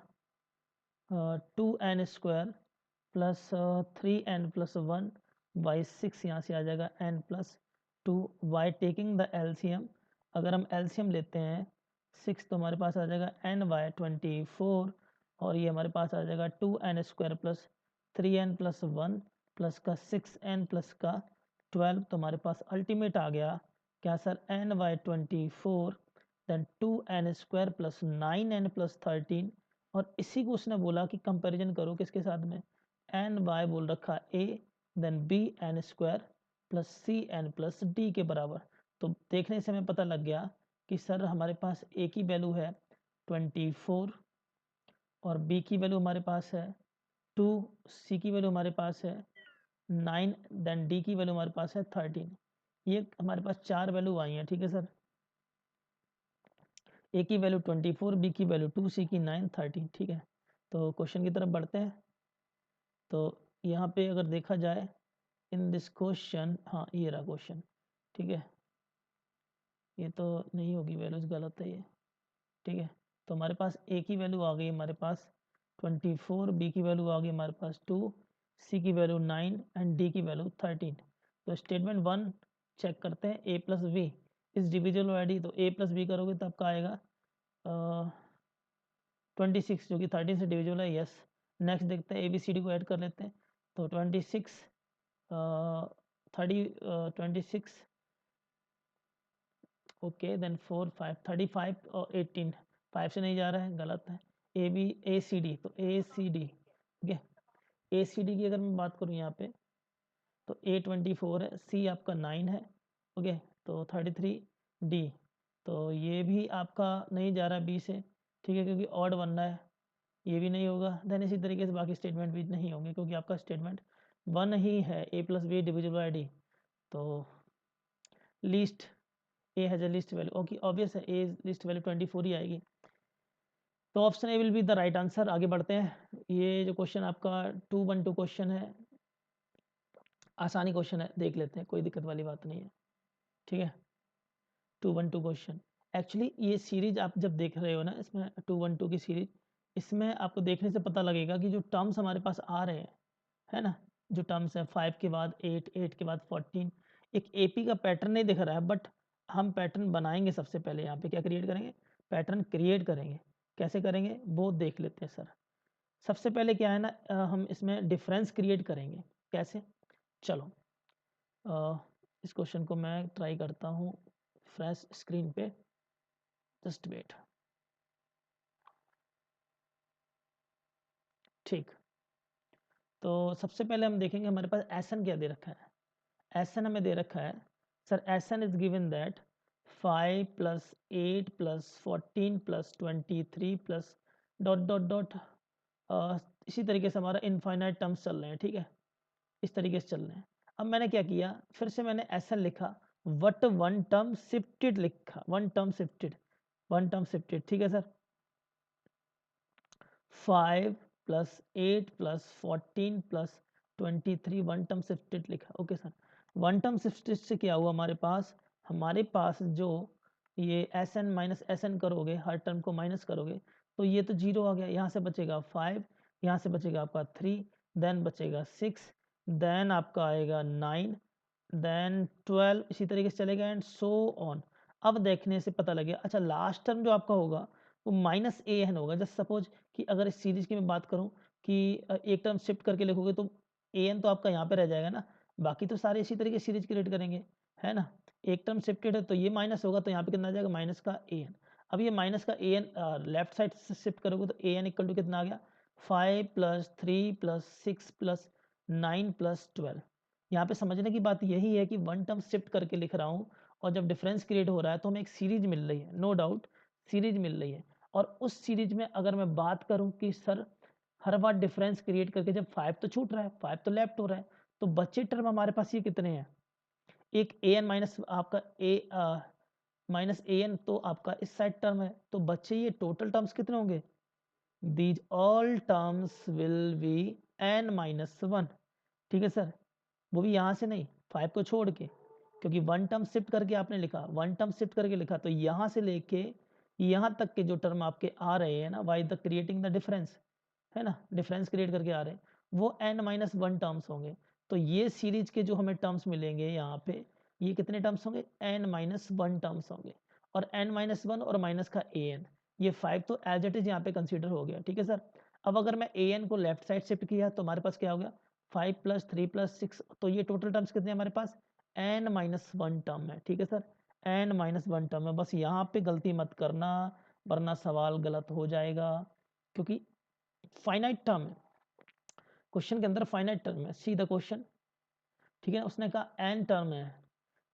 2n square plus 3n plus 1/6, यहाँ से आ जाएगा n plus 2 y taking the LCM. अगर हम एलसीएम लेते हैं 6 तो हमारे पास आ जाएगा n/24 और ये हमारे पास आ जाएगा 2n square plus 3n plus 1 plus का 6n प्लस का 12, तो हमारे पास अल्टीमेट आ गया क्या sir n/24 then 2n square plus 9n plus 13। और इसी को उसने बोला कि कंपैरिजन करो किसके साथ में, एन वाई बोल रखा A then B N square plus C N plus D के बराबर। तो देखने से हमें पता लग गया कि सर हमारे पास ए की वैल्यू है 24 और बी की वैल्यू हमारे पास है 2, सी की वैल्यू हमारे पास है 9, देन डी की वैल्यू हमारे पास है 13। ये हमारे पास 4 वैल्यू आई हैं, ठीक है सर। ए की वैल्यू 24, बी की वैल्यू 2, सी की 9, 13, ठीक है। तो क्वेश्चन की तरफ बढ़ते हैं। तो यहाँ पे अगर देखा जाए इन दिस क्वेश्चन, हाँ ये रहा क्वेश्चन, ठीक है। ये तो नहीं होगी, वैल्यूज गलत है ये, ठीक है। तो हमारे पास ए की वैल्यू आ गई हमारे पास 24, बी की वैल्यू आ गई हमारे पास 2, सी की वैल्यू 9 एंड डी की वैल्यू 13। तो स्टेटमेंट 1 चेक करते हैं, ए प्लस बी इस डिविजिबल बाय डी। तो ए प्लस बी करोगे तब का आएगा 26, जो कि 13 से डिविजिबल है, यस। नेक्स्ट देखते हैं, ए बी सी डी को ऐड कर लेते हैं। तो 26 26 ओके, देन 4 5 35 और 18, 5 से नहीं जा रहा है, गलत है। A B A C D, तो ए सी डी, ओके। ए सी डी की अगर मैं बात करूँ यहाँ पे, तो ए 24 है, सी आपका 9 है, ओके। तो 33 डी, तो ये भी आपका नहीं जा रहा बी से, ठीक है, क्योंकि ऑड बनना है, ये भी नहीं होगा। देन इसी तरीके से बाकी स्टेटमेंट भी नहीं होंगे, क्योंकि आपका स्टेटमेंट 1 ही है, A plus B divisible by D. तो least A has a least value, okay, obvious है, ए लीस्ट वैल्यू 24 ही आएगी। तो option A will be the right answer. आगे बढ़ते हैं। ये जो क्वेश्चन आपका 212 क्वेश्चन है, आसानी क्वेश्चन है, देख लेते हैं, कोई दिक्कत वाली बात नहीं है, ठीक है। 212 क्वेश्चन, एक्चुअली ये सीरीज आप जब देख रहे हो ना, इसमें 212 की सीरीज, इसमें आपको देखने से पता लगेगा कि जो टर्म्स हमारे पास आ रहे हैं, है ना, जो टर्म्स हैं 5 के बाद 8, 8 के बाद 14, एक एपी का पैटर्न नहीं दिख रहा है, बट हम पैटर्न बनाएंगे। सबसे पहले यहाँ पे क्या क्रिएट करेंगे, पैटर्न क्रिएट करेंगे। कैसे करेंगे वो देख लेते हैं सर। सबसे पहले क्या है ना, हम इसमें डिफरेंस क्रिएट करेंगे। कैसे, चलो इस क्वेश्चन को मैं ट्राई करता हूँ फ्रेश स्क्रीन पे, जस्ट वेट। ठीक, तो सबसे पहले हम देखेंगे हमारे पास एस एन क्या दे रखा है। एस एन हमें दे रखा है sir, S n is given that 5 plus 8 plus 14 plus 23 plus dot dot dot, इसी तरीके से हमारा इनफाइनाइट टर्म्स चल रहे हैं, ठीक है, इस तरीके से चल रहे हैं। अब मैंने क्या किया, फिर से मैंने एस एन लिखा, वट वन टर्म शिफ्टेड लिखा, one term shifted, one term shifted, ठीक है sir. 5 plus 8 plus 14 plus 23 one term shifted लिखा, okay sir. One term shifted से क्या हुआ, हमारे पास जो ये S N minus S N करोगे, हर टर्म को माइनस करोगे, तो ये तो जीरो आ गया, यहाँ से बचेगा 5, यहाँ से बचेगा आपका 3, देन बचेगा 6, देन आपका आएगा 9, देन 12, इसी तरीके से चलेगा एंड सो ऑन। अब देखने से पता लगे, अच्छा लास्ट टर्म जो आपका होगा वो माइनस ए एन होगा। जस्ट सपोज कि अगर इस सीरीज की मैं बात करूं कि एक टर्म शिफ्ट करके लिखोगे तो ए एन तो आपका यहाँ पे रह जाएगा ना, बाकी तो सारे इसी तरीके सीरीज क्रिएट करेंगे, है ना। एक टर्म शिफ्टेड है तो ये माइनस होगा, तो यहाँ पे कितना आ जाएगा, माइनस का ए एन। अब ये माइनस का ए एन लेफ्ट साइड से शिफ्ट करोगे तो ए एन इक्वल टू कितना आ गया, 5 प्लस 3 प्लस 6 प्लस 9 प्लस 12। यहाँ पे समझने की बात यही है कि वन टर्म शिफ्ट करके लिख रहा हूँ, और जब डिफरेंस क्रिएट हो रहा है तो हमें एक सीरीज मिल रही है, नो डाउट सीरीज मिल रही है। और उस सीरीज में अगर मैं बात करूं कि सर हर बार डिफरेंस क्रिएट करके जब 5 तो छूट रहा है, 5 तो लेफ्ट हो रहा है, तो बचे टर्म हमारे पास ये कितने हैं, एक ए एन माइनस आपका ए माइनस ए एन, तो आपका इस साइड टर्म है, तो बच्चे ये टोटल टर्म्स कितने होंगे, these all terms will be n minus 1, ठीक है सर। वो भी यहाँ से नहीं, 5 को छोड़ के, क्योंकि वन टर्म शिफ्ट करके आपने लिखा, वन टर्म शिफ्ट करके लिखा, तो यहाँ से लेके यहाँ तक के जो टर्म आपके आ रहे हैं ना, why the creating the difference, है ना, डिफरेंस क्रिएट करके आ रहे हैं, वो एन माइनस 1 टर्म्स होंगे। तो ये सीरीज के जो हमें टर्म्स मिलेंगे यहाँ पे, ये कितने टर्म्स होंगे, एन माइनस 1 टर्म्स होंगे। और एन माइनस 1 और माइनस का ए एन, ये 5 तो एज इट इज यहाँ पे कंसिडर हो गया, ठीक है सर। अब अगर मैं ए एन को लेफ्ट साइड शिफ्ट किया तो हमारे पास क्या हो गया, 5 प्लस 3 प्लस 6, तो ये टोटल टर्म्स कितने हमारे पास, एन माइनस 1 टर्म है, ठीक है सर, एन माइनस 1 टर्म है। बस यहाँ पे गलती मत करना, वरना सवाल गलत हो जाएगा, क्योंकि फाइनाइट टर्म है क्वेश्चन के अंदर, फाइनाइट टर्म है। सी द क्वेश्चन, ठीक है, उसने कहा n टर्म है,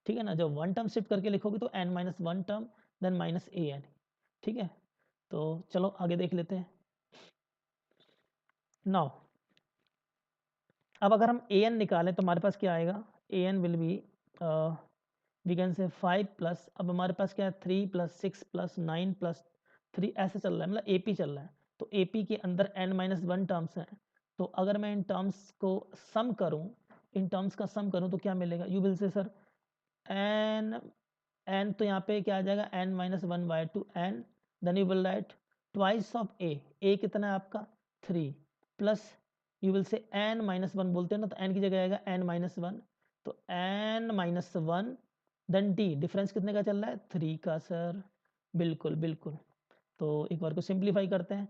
ठीक है ना, जब वन टर्म शिफ्ट करके लिखोगे तो n minus one term then minus A N, ठीक है। तो चलो आगे देख लेते हैं। नाउ अब अगर हम ए एन निकालें तो हमारे पास क्या आएगा, A N will be we can say 5 plus, अब हमारे पास क्या है 3 प्लस 6 प्लस 9 प्लस 3 ऐसे चल रहा है, मतलब ए पी चल रहा है। तो ए पी के अंदर n माइनस वन टर्म्स हैं, तो अगर मैं इन टर्म्स को सम करूं, इन टर्म्स का सम करूं तो क्या मिलेगा, you will say sir n, n तो यहाँ पे क्या आ जाएगा n minus one by two N, then you will write twice of A कितना है आपका 3 plus you will say n minus one बोलते हैं ना, तो n की जगह आएगा n माइनस वन, तो n minus one then D, difference कितने का चल रहा है 3 का सर, बिल्कुल बिल्कुल। तो एक बार को सिंप्लीफाई करते हैं,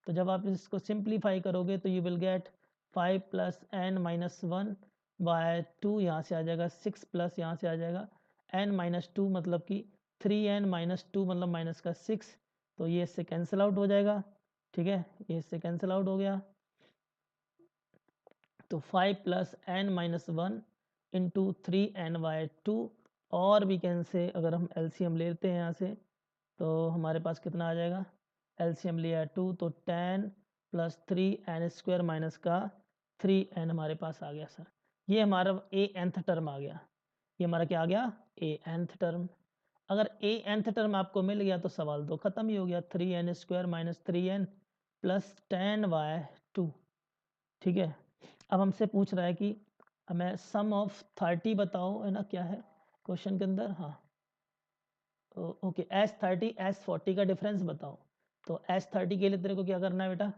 तो जब आप इसको सिंप्लीफाई करोगे तो you will get 5 plus n minus one by two, यहाँ से आ जाएगा 6 प्लस यहाँ से आ जाएगा n माइनस टू, मतलब कि 3n माइनस टू मतलब माइनस का 6, तो ये इससे कैंसिल आउट हो जाएगा, ठीक है, ये इससे कैंसिल आउट हो गया। तो 5 plus n minus one into three n by two, और भी कैन से अगर हम एलसीएम लेते हैं यहाँ से तो हमारे पास कितना आ जाएगा, एलसीएम लिया 2 तो 10 plus three n square minus का 3n हमारे पास आ गया सर। ये हमारा ए nth टर्म आ गया, ये हमारा क्या आ गया ए nth टर्म। अगर ए nth टर्म आपको मिल गया तो सवाल तो ख़त्म ही हो गया, 3n square minus 3n plus 10/2, ठीक है। अब हमसे पूछ रहा है कि हमें सम ऑफ 30 बताओ, है ना, क्या है क्वेश्चन के अंदर, हाँ ओके, S30 S40 का डिफरेंस बताओ। तो S30 के लिए तेरे को क्या करना है बेटा,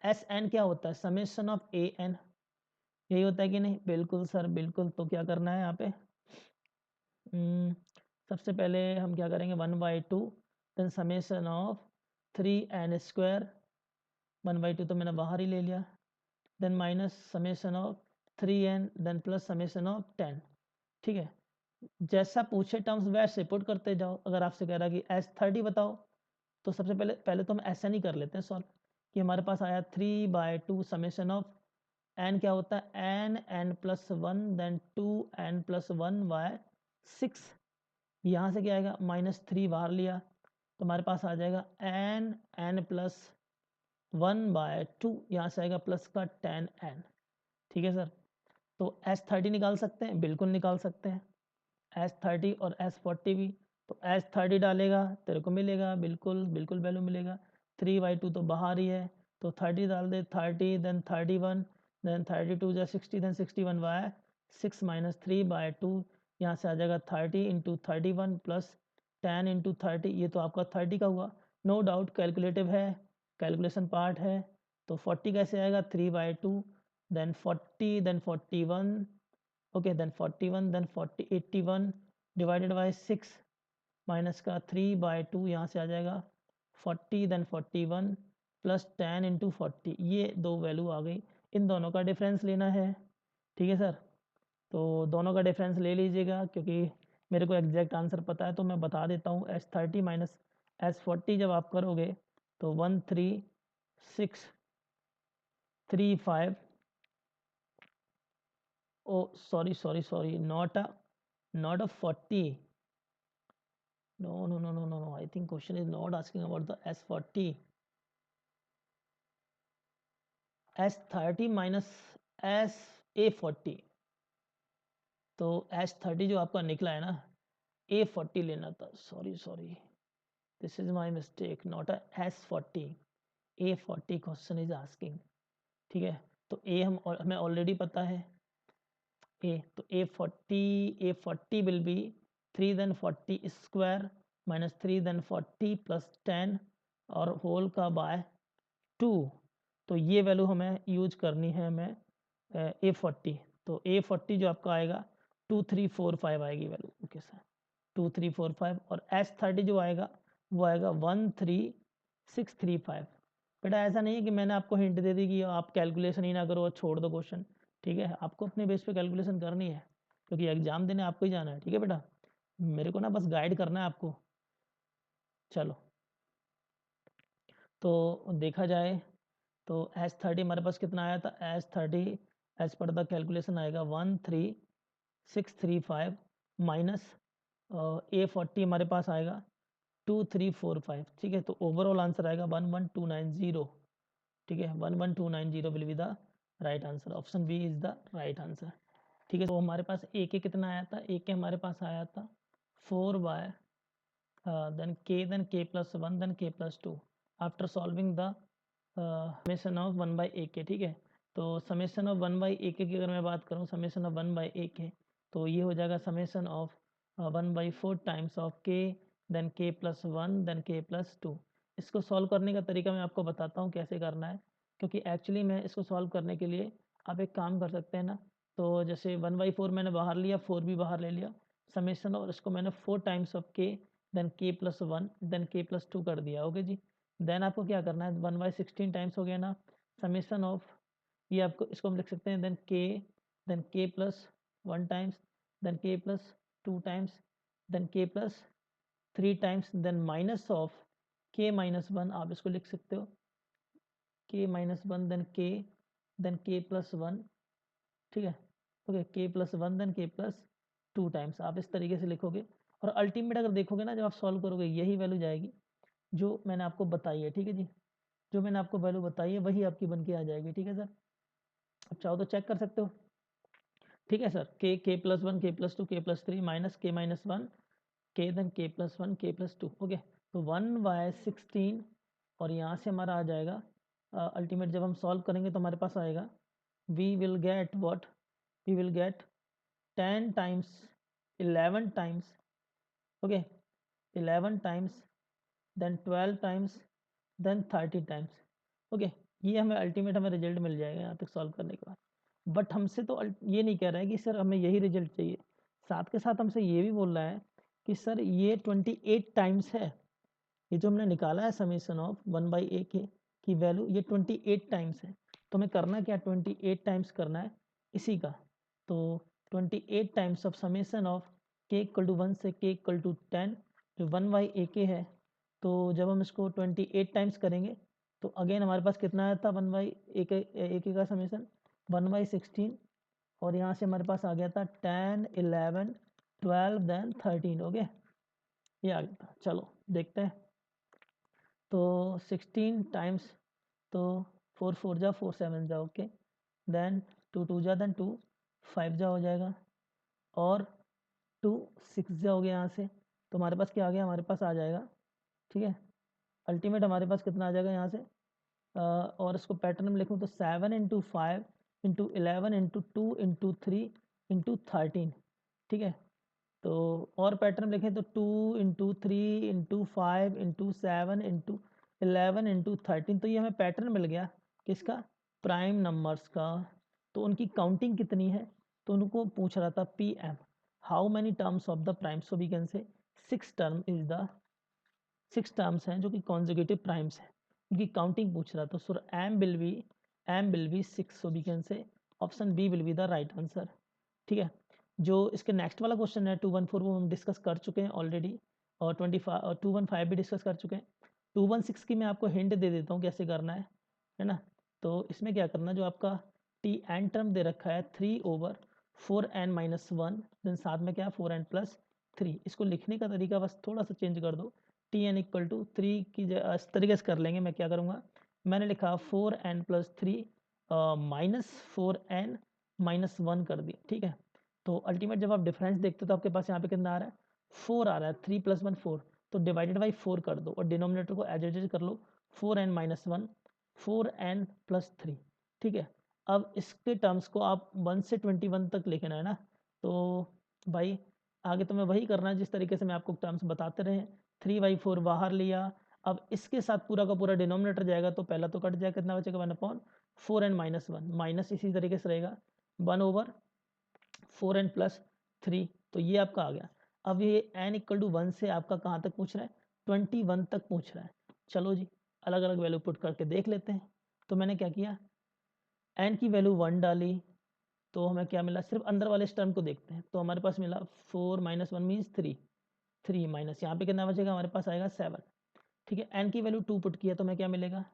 एस एन क्या होता है, समेशन ऑफ ए एन, यही होता है कि नहीं, बिल्कुल सर बिल्कुल। तो क्या करना है यहाँ पे, सबसे पहले हम क्या करेंगे 1/2 then summation of 3n square, 1/2 तो मैंने बाहर ही ले लिया, then minus summation of 3n then plus summation of 10, ठीक है। जैसा पूछे टर्म्स वैसे पुट करते जाओ। अगर आपसे कह रहा है कि S30 बताओ, तो सबसे पहले तो हम ऐसा नहीं कर लेते हैं सॉल्व, कि हमारे पास आया 3/2 समेशन ऑफ एन, क्या होता है n plus one then 2n plus one by 6, यहाँ से क्या आएगा -3 बाहर लिया, तो हमारे पास आ जाएगा एन प्लस 1/2, यहाँ से आएगा प्लस का 10n, ठीक है सर। तो S30 निकाल सकते हैं, बिल्कुल निकाल सकते हैं, S30 और S40 भी। तो S30 डालेगा तेरे को मिलेगा, बिल्कुल बिल्कुल वैल्यू मिलेगा, 3/2 तो बाहर ही है, तो 30 डाल दे, 30 देन 31 देन 32 जा 60 देन 61/6 माइनस 3/2, यहाँ से आ जाएगा 30 इंटू 31 प्लस 10 इंटू 30, ये तो आपका 30 का हुआ, नो डाउट कैलकुलेटिव है, कैलकुलेशन पार्ट है। तो 40 कैसे आएगा 3/2 then 40 then 41, okay then 41 then 40 81 divided by 6 minus का 3/2, यहाँ से आ जाएगा 40 देन 41 प्लस 10 इंटू 40, ये दो वैल्यू आ गई, इन दोनों का डिफरेंस लेना है, ठीक है सर। तो दोनों का डिफरेंस ले लीजिएगा, क्योंकि मेरे को एग्जैक्ट आंसर पता है तो मैं बता देता हूँ। S30 माइनस S40 जब आप करोगे तो 13635, oh sorry not a 40, no, I think question is not asking about the S40, S30 minus A40, तो S30 जो आपका निकला है ना, A40 लेना था, sorry this is my mistake, not a S40, A40 question is asking, ठीक है। तो A हमें ऑलरेडी पता है, तो A40 will be 3 then 40 square minus 3 then 40 plus 10 और होल का बाय 2, तो ये वैल्यू हमें यूज करनी है हमें A40, तो A40 जो आपका आएगा 2345 आएगी वैल्यू, ओके सर 2345, और S30 जो आएगा वो आएगा 13635। बेटा ऐसा नहीं है कि मैंने आपको हिंट दे दी कि आप कैलकुलेशन ही ना करो और छोड़ दो क्वेश्चन, ठीक है, आपको अपने बेस पे कैलकुलेशन करनी है, क्योंकि एग्जाम देने आपको ही जाना है, ठीक है बेटा, मेरे को ना बस गाइड करना है आपको। चलो, तो देखा जाए तो S30 हमारे पास कितना आया था, एज पर द कैलकुलेशन आएगा 13635 माइनस A40 हमारे पास आएगा 2345, ठीक है। तो ओवरऑल आंसर आएगा 11290, ठीक है। 11290 will be the right answer. Option B is the right answer, ठीक है। तो हमारे पास ए के कितना आया था, ए के हमारे पास आया था 4y then k plus 1 then k plus 2 after solving the summation of 1 by a k, ठीक है। तो समेशन ऑफ 1 बाई ए के की अगर मैं बात करूँ, समेशन ऑफ 1 बाई ए के, तो ये हो जाएगा summation of 1 by 4 times of के then k plus 1 then k plus 2। इसको सॉल्व करने का तरीका मैं आपको बताता हूँ कैसे करना है, क्योंकि एक्चुअली मैं इसको सॉल्व करने के लिए आप एक काम कर सकते हैं ना। तो जैसे 1 बाई 4 मैंने बाहर लिया, 4 भी बाहर ले लिया, समेशन और इसको मैंने 4 टाइम्स ऑफ के then k plus 1 then k plus 2 कर दिया। ओके जी। देन आपको क्या करना है, 1 बाई 16 टाइम्स हो गया ना, समेशन ऑफ, ये आपको इसको हम लिख सकते हैं then k plus 1 times then k plus 2 times then k plus 3 times then minus of k minus 1, आप इसको लिख सकते हो के माइनस 1 देन के प्लस 1, ठीक है। ओके, के plus 1 then k plus 2 times, आप इस तरीके से लिखोगे। और अल्टीमेट अगर देखोगे ना, जब आप सॉल्व करोगे यही वैल्यू जाएगी जो मैंने आपको बताई है, ठीक है जी। जो मैंने आपको वैल्यू बताई है वही आपकी बन के आ जाएगी, ठीक है सर। अब चाहो तो चेक कर सकते हो, ठीक है सर। के प्लस 1 के प्लस 2 के प्लस 3 माइनस के माइनस 1 के देन के प्लस 1 के प्लस 2। ओके, तो 1/16 और यहाँ से हमारा आ जाएगा अल्टीमेट जब हम सॉल्व करेंगे तो हमारे पास आएगा we will get what, we will get 10 times 11 times, okay 11 times then 12 times then 30 times. Okay, ये हमें अल्टीमेट हमें रिजल्ट मिल जाएगा यहाँ तक सॉल्व करने के बाद। बट हमसे तो ये नहीं कह रहा है कि सर हमें यही रिजल्ट चाहिए, साथ के साथ हमसे ये भी बोल रहा है कि सर ये 28 टाइम्स है। ये जो हमने निकाला है समेशन ऑफ 1 बाई ए के की वैल्यू, ये 28 टाइम्स है। तो हमें करना क्या, 28 टाइम्स करना है इसी का। तो 28 टाइम्स ऑफ समेशन ऑफ के इक्वल टू 1 से के इक्वल टू 10, जो 1 बाई ए के है। तो जब हम इसको 28 टाइम्स करेंगे तो अगेन हमारे पास कितना आया था 1 बाई ए के का समेशन 1/16, और यहाँ से हमारे पास आ गया था 10 11 12 देन 13। ओके, ये आ गया था। चलो देखते हैं। तो 16 टाइम्स, तो 4 4 जा 4 7 जा, ओके देन 2 2 जा देन 2 5 जा हो जाएगा, और 2 6 जा हो गया यहाँ से। तो हमारे पास क्या आ गया, हमारे पास आ जाएगा, ठीक है। अल्टीमेट हमारे पास कितना आ जाएगा यहाँ से, और इसको पैटर्न में लिखूँ तो 7 into 5 into 11 into 2 into 3 into 13, ठीक है। तो और पैटर्न लिखें तो 2 into 3 into 5 into 7 into 11 into 13। तो ये हमें पैटर्न मिल गया किसका, प्राइम नंबर्स का। तो उनकी काउंटिंग कितनी है, तो उनको पूछ रहा था P M, how many terms of the prime. So we can say 6 term is the 6 terms हैं जो कि कॉन्जिक्यूटिव प्राइम्स हैं, उनकी काउंटिंग पूछ रहा था। So M will be 6, so we can say option B will be the right answer, ठीक है। जो इसके नेक्स्ट वाला क्वेश्चन है 214, वो हम डिस्कस कर चुके हैं ऑलरेडी, और 25 और 215 भी डिस्कस कर चुके हैं। 216 की मैं आपको हिंट दे देता हूँ कैसे करना है ना। तो इसमें क्या करना, जो आपका टी एन टर्म दे रखा है 3/4n-1, देन साथ में क्या 4n+3, इसको लिखने का तरीका बस थोड़ा सा चेंज कर दो। टी एन इक्वल टू 3 की इस तरीके से कर लेंगे। मैं क्या करूँगा, मैंने लिखा 4n+3 -4n-1 कर दिया, ठीक है। तो अल्टीमेट जब आप डिफरेंस देखते हो तो आपके पास यहाँ पे कितना आ रहा है, 4 आ रहा है, 3 + 1 4, तो डिवाइडेड बाई 4 कर दो और डिनोमिनेटर को एज इट इज कर लो 4n-1 4n+3, ठीक है। अब इसके टर्म्स को आप 1 से 21 तक लिखना है ना। तो भाई आगे तो मैं वही करना है जिस तरीके से मैं आपको टर्म्स बताते रहे। 3/4 बाहर लिया, अब इसके साथ पूरा का पूरा डिनोमिनेटर जाएगा, तो पहला तो कट जाएगा, कितना बचेगा 1/4n-1, माइनस इसी तरीके से रहेगा 1/4n+3, तो ये आपका आ गया। अब ये n इक्वल टू 1 से आपका कहाँ तक पूछ रहा है, 21 तक पूछ रहा है। चलो जी, अलग अलग वैल्यू पुट करके देख लेते हैं। तो मैंने क्या किया, n की वैल्यू 1 डाली, तो हमें क्या मिला, सिर्फ अंदर वाले इस टर्म को देखते हैं। तो हमारे पास मिला 4 - 1 मीन्स 3, 3 माइनस यहाँ पे कितना बचेगा, हमारे पास आएगा 7, ठीक है। n की वैल्यू 2 पुट किया तो हमें क्या मिलेगा,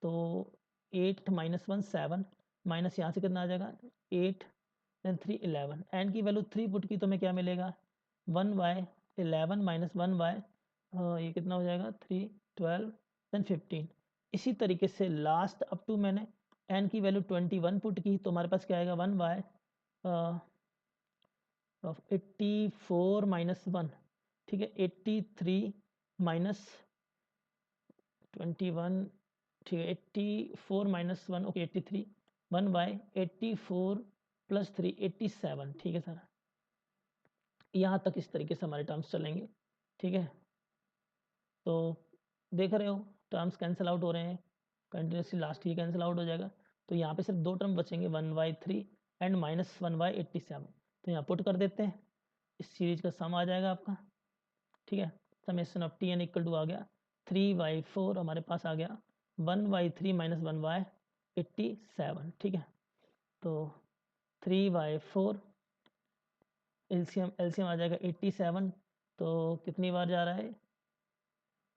तो 8 - 1 7, माइनस यहाँ से कितना आ जाएगा 8 देन 3 11 एन की वैल्यू 3 पुट की तो हमें क्या मिलेगा 1/11 माइनस 1/, ये कितना हो जाएगा 3 12 देन 15। इसी तरीके से लास्ट अप टू मैंने एन की वैल्यू 21 पुट की तो हमारे पास क्या आएगा 1/84 माइनस 1, ठीक है 83 माइनस 21, ठीक है 84 माइनस 1, ओके 83 1/84 प्लस 3 87, ठीक है सर। यहाँ तक इस तरीके से हमारे टर्म्स चलेंगे, ठीक है। तो देख रहे हो टर्म्स कैंसिल आउट हो रहे हैं कंटिन्यूसली, लास्ट ही कैंसिल आउट हो जाएगा। तो यहाँ पे सिर्फ दो टर्म बचेंगे 1/3 एंड माइनस 1/87। तो यहाँ पुट कर देते हैं, इस सीरीज का सम आ जाएगा आपका, ठीक है। Summation of T N equal to आ गया 3/4, हमारे पास आ गया 1/3 माइनस 1/87, ठीक है। तो 3/4 एलसीएम एलसीएम आ जाएगा 87, तो कितनी बार जा रहा है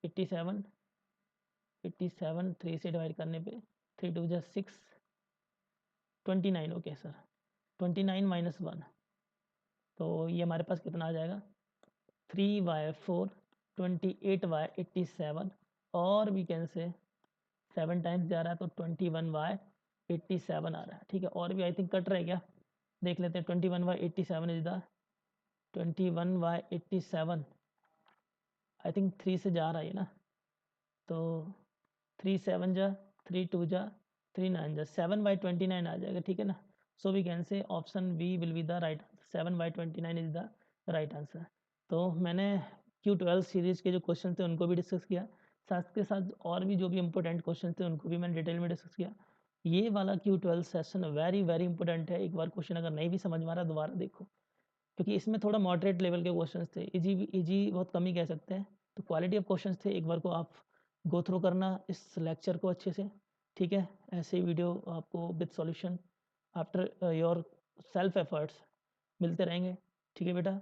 87 87 3 से डिवाइड करने पे 3 2 जा 6 29, ओके सर 29 माइनस 1, तो ये हमारे पास कितना आ जाएगा 3/4 28/87, और वी कैन से 7 टाइम्स जा रहा है तो 21/87 आ रहा है, ठीक है। और भी आई थिंक कट रहा है क्या, देख लेते हैं। 21/87 इज द 21/87 आई थिंक 3 से जा रहा है ना, तो 3 7 जा 3 2 जा 3 9 जा 7/29 आ जाएगा, ठीक है ना। So we can say option B will be the right answer, 7/29 is the right answer. तो मैंने Q12 सीरीज़ के जो क्वेश्चन थे उनको भी डिस्कस किया, साथ के साथ और भी जो भी इंपॉर्टेंट क्वेश्चन थे उनको भी मैंने डिटेल में डिस्कस किया। ये वाला Q12 session very very important है, एक बार क्वेश्चन अगर नहीं भी समझ में आ रहा दोबारा देखो, क्योंकि इसमें थोड़ा मॉडरेट लेवल के क्वेश्चंस थे, इजी बहुत कम ही कह सकते हैं। तो क्वालिटी ऑफ क्वेश्चंस थे, एक बार को आप गो थ्रू करना इस लेक्चर को अच्छे से, ठीक है। ऐसे ही वीडियो आपको with solution after your self efforts मिलते रहेंगे, ठीक है बेटा।